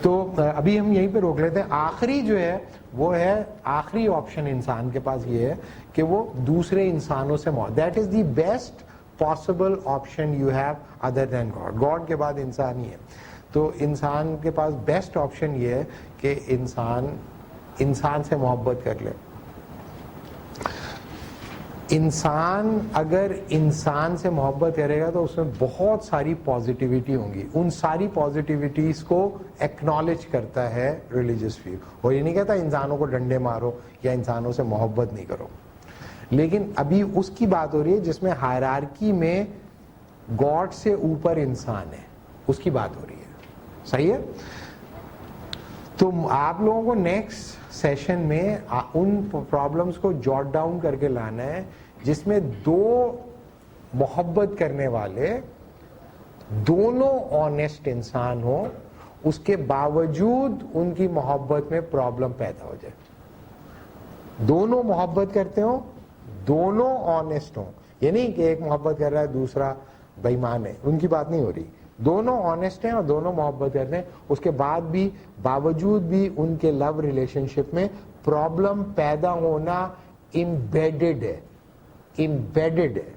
تو ابھی ہم یہیں پہ روک لیتے ہیں. آخری جو ہے وہ ہے, آخری آپشن انسان کے پاس یہ ہے کہ وہ دوسرے انسانوں سے that is the best possible option you have other than God. God کے بعد انسان ہی ہے. تو انسان کے پاس بیسٹ آپشن یہ ہے کہ انسان سے محبت کر لے. انسان اگر انسان سے محبت کرے گا تو اس میں بہت ساری پازیٹیوٹی ہوں گی. ان ساری پازیٹیوٹیز کو ایکنالج کرتا ہے ریلیجس ویو. اور یہ نہیں کہتا انسانوں کو ڈنڈے مارو یا انسانوں سے محبت نہیں کرو, لیکن ابھی اس کی بات ہو رہی ہے جس میں ہائرارکی میں گاڈ سے اوپر انسان ہے, اس کی بات ہو رہی ہے. صحیح ہے. تو آپ لوگوں کو نیکسٹ سیشن میں ان پرابلمس کو جاٹ ڈاؤن کر کے لانا ہے جس میں دو محبت کرنے والے دونوں آنیسٹ انسان ہوں, اس کے باوجود ان کی محبت میں پرابلم پیدا ہو جائے. دونوں محبت کرتے ہوں, دونوں آنیسٹ ہوں. یہ نہیں کہ ایک محبت کر رہا ہے دوسرا بے ایمان ہے, ان کی بات نہیں ہو رہی. دونوں آنیسٹ ہیں اور دونوں محبت کرتے ہیں, اس کے بعد بھی باوجود بھی ان کے لو ریلیشن شپ میں پرابلم پیدا ہونا امبیڈڈ ہے. embedded ہے.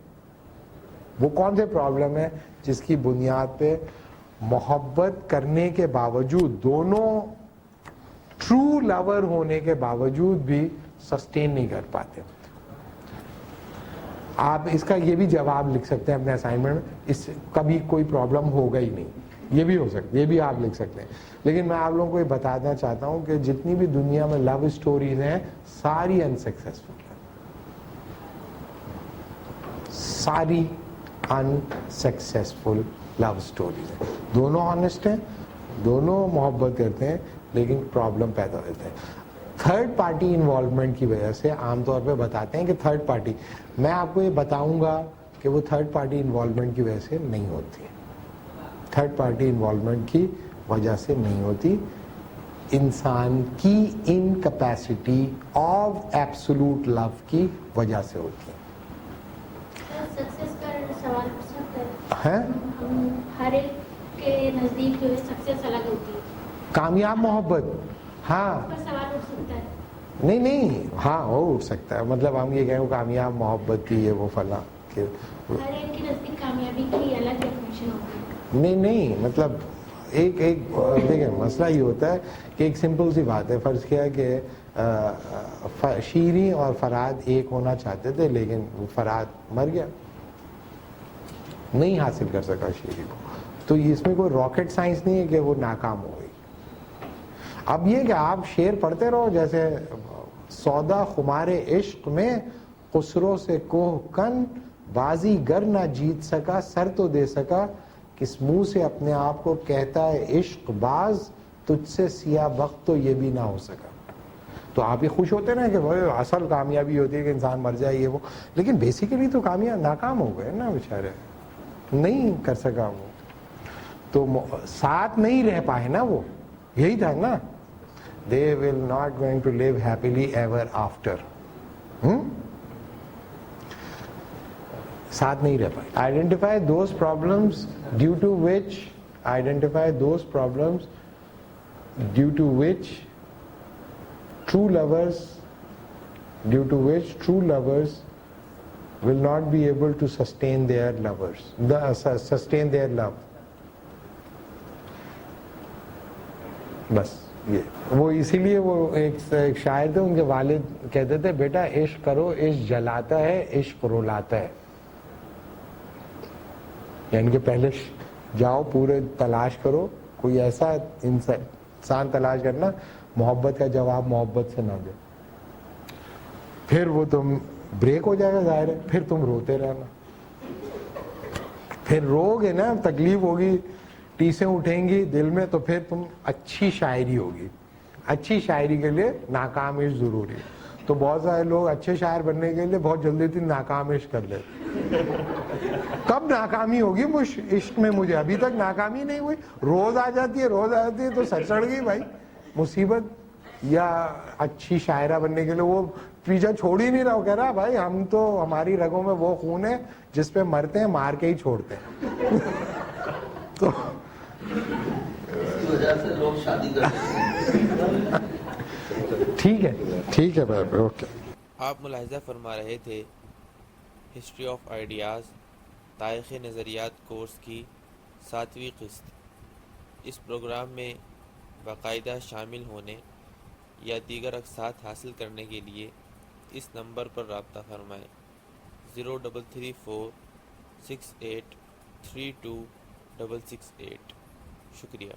وہ کون سے پرابلم ہے جس کی بنیاد پہ محبت کرنے کے باوجود, دونوں ٹرو لور ہونے کے باوجود بھی سسٹین نہیں کر پاتے. آپ اس کا یہ بھی جواب لکھ سکتے ہیں اپنے اسائنمنٹ میں, اس کبھی کوئی پرابلم ہوگا ہی نہیں, یہ بھی ہو سکتا ہے, یہ بھی آپ لکھ سکتے ہیں. لیکن میں آپ لوگوں کو یہ بتانا چاہتا ہوں کہ جتنی بھی دنیا میں لو اسٹوریز ہیں ساری انسکسیسفل ہیں, ساری انسکسیسفل لو اسٹوریز ہیں. دونوں آنےسٹ ہیں, دونوں محبت کرتے ہیں, لیکن پرابلم پیدا ہوتے ہیں تھرڈ پارٹی انوالومنٹ کی وجہ سے. عام طور پہ بتاتے ہیں کہ تھرڈ پارٹی, میں آپ کو یہ بتاؤں گا کہ وہ تھرڈ پارٹی انوالومنٹ کی وجہ سے نہیں ہوتی, تھرڈ پارٹی انوالومنٹ کی وجہ سے نہیں ہوتی, انسان کی انکیپیسٹی آف ایبسولوٹ لو کی وجہ سے ہوتی ہے. سکسیس کا سوال پوچھ سکتے ہیں ہر ایک کے نزدیک جو ہے سکسیس الگ ہوتی ہے, کامیاب محبت, ہاں پر سوال اٹھ سکتا ہے. نہیں, ہاں وہ اٹھ سکتا ہے. مطلب ہم یہ کہیں کامیاب محبت کی ہے وہ فلاں, کہ ہر ایک کے نزدیک کامیابی کی الگ ڈیفینیشن ہوتی ہے. نہیں مطلب ایک دیکھیں مسئلہ یہ ہوتا ہے کہ ایک سمپل سی بات ہے. فرض کیا کہ شیریں اور فراد ایک ہونا چاہتے تھے, لیکن فراد مر گیا, نہیں حاصل کر سکا شیریں کو, تو اس میں کوئی راکٹ سائنس نہیں ہے کہ وہ ناکام ہو گئی. اب یہ کہ آپ شعر پڑھتے رہو, جیسے سودا خمار عشق میں خسرو سے کوہ کن, بازی گر نہ جیت سکا سر تو دے سکا, کس منہ سے اپنے آپ کو کہتا ہے عشق باز, تجھ سے سیاہ بخت تو یہ بھی نہ ہو سکا. تو آپ یہ خوش ہوتے نا کہ وہ اصل کامیابی ہوتی ہے کہ انسان مر جائے یہ وہ, لیکن بیسیکلی تو کامیاب ناکام ہو گئے نا بیچارے, نہیں کر سکا وہ, تو ساتھ نہیں رہ پائے نا, وہ یہی تھا نا, they will not going to live happily ever after. ساتھ نہیں رہ پائے. Identify those problems due to which true lovers will not be able to sustain their love. بس یہ وہ اسی لیے وہ ایک شاعر تھے, ان کے والد کہتے تھے بیٹا عشق کرو, عشق جلاتا ہے, عشق رلاتا ہے. یعنی کہ پہلے جاؤ پورے تلاش کرو, کوئی ایسا انسان تلاش کرنا محبت کا جواب محبت سے نہ دے, پھر وہ تم بریک ہو جائے گا ظاہر ہے, پھر تم روتے رہنا, پھر رو گے نا, تکلیف ہوگی, ٹیسیں اٹھیں گی دل میں, تو پھر تم اچھی شاعری ہوگی. اچھی شاعری کے لیے ناکام عشق ضروری ہے. تو بہت سارے لوگ اچھے شاعر بننے کے لیے بہت جلدی تھی ناکام عشق کر لیتے. کب ناکامی ہوگی عشق میں؟ مجھے ابھی تک ناکامی نہیں ہوئی. روز آ جاتی ہے تو سر چڑھ گئی بھائی مصیبت. یا اچھی شاعرہ بننے کے لیے وہ پیچھا چھوڑ ہی نہیں رہا, وہ کہہ رہا بھائی ہم تو, ہماری رگوں میں وہ خون ہے جس پہ مرتے ہیں مار کے ہی چھوڑتے ہیں. تو اس وجہ سے لوگ شادی کرتے ہیں. ٹھیک ہے بھائی, اوکے. آپ ملاحظہ فرما رہے تھے ہسٹری آف آئیڈیاز تاریخ نظریات کورس کی 7ویں قسط. اس پروگرام میں باقاعدہ شامل ہونے یا دیگر اقساط حاصل کرنے کے لیے اس نمبر پر رابطہ فرمائیں 0334 68 32 668. شکریہ.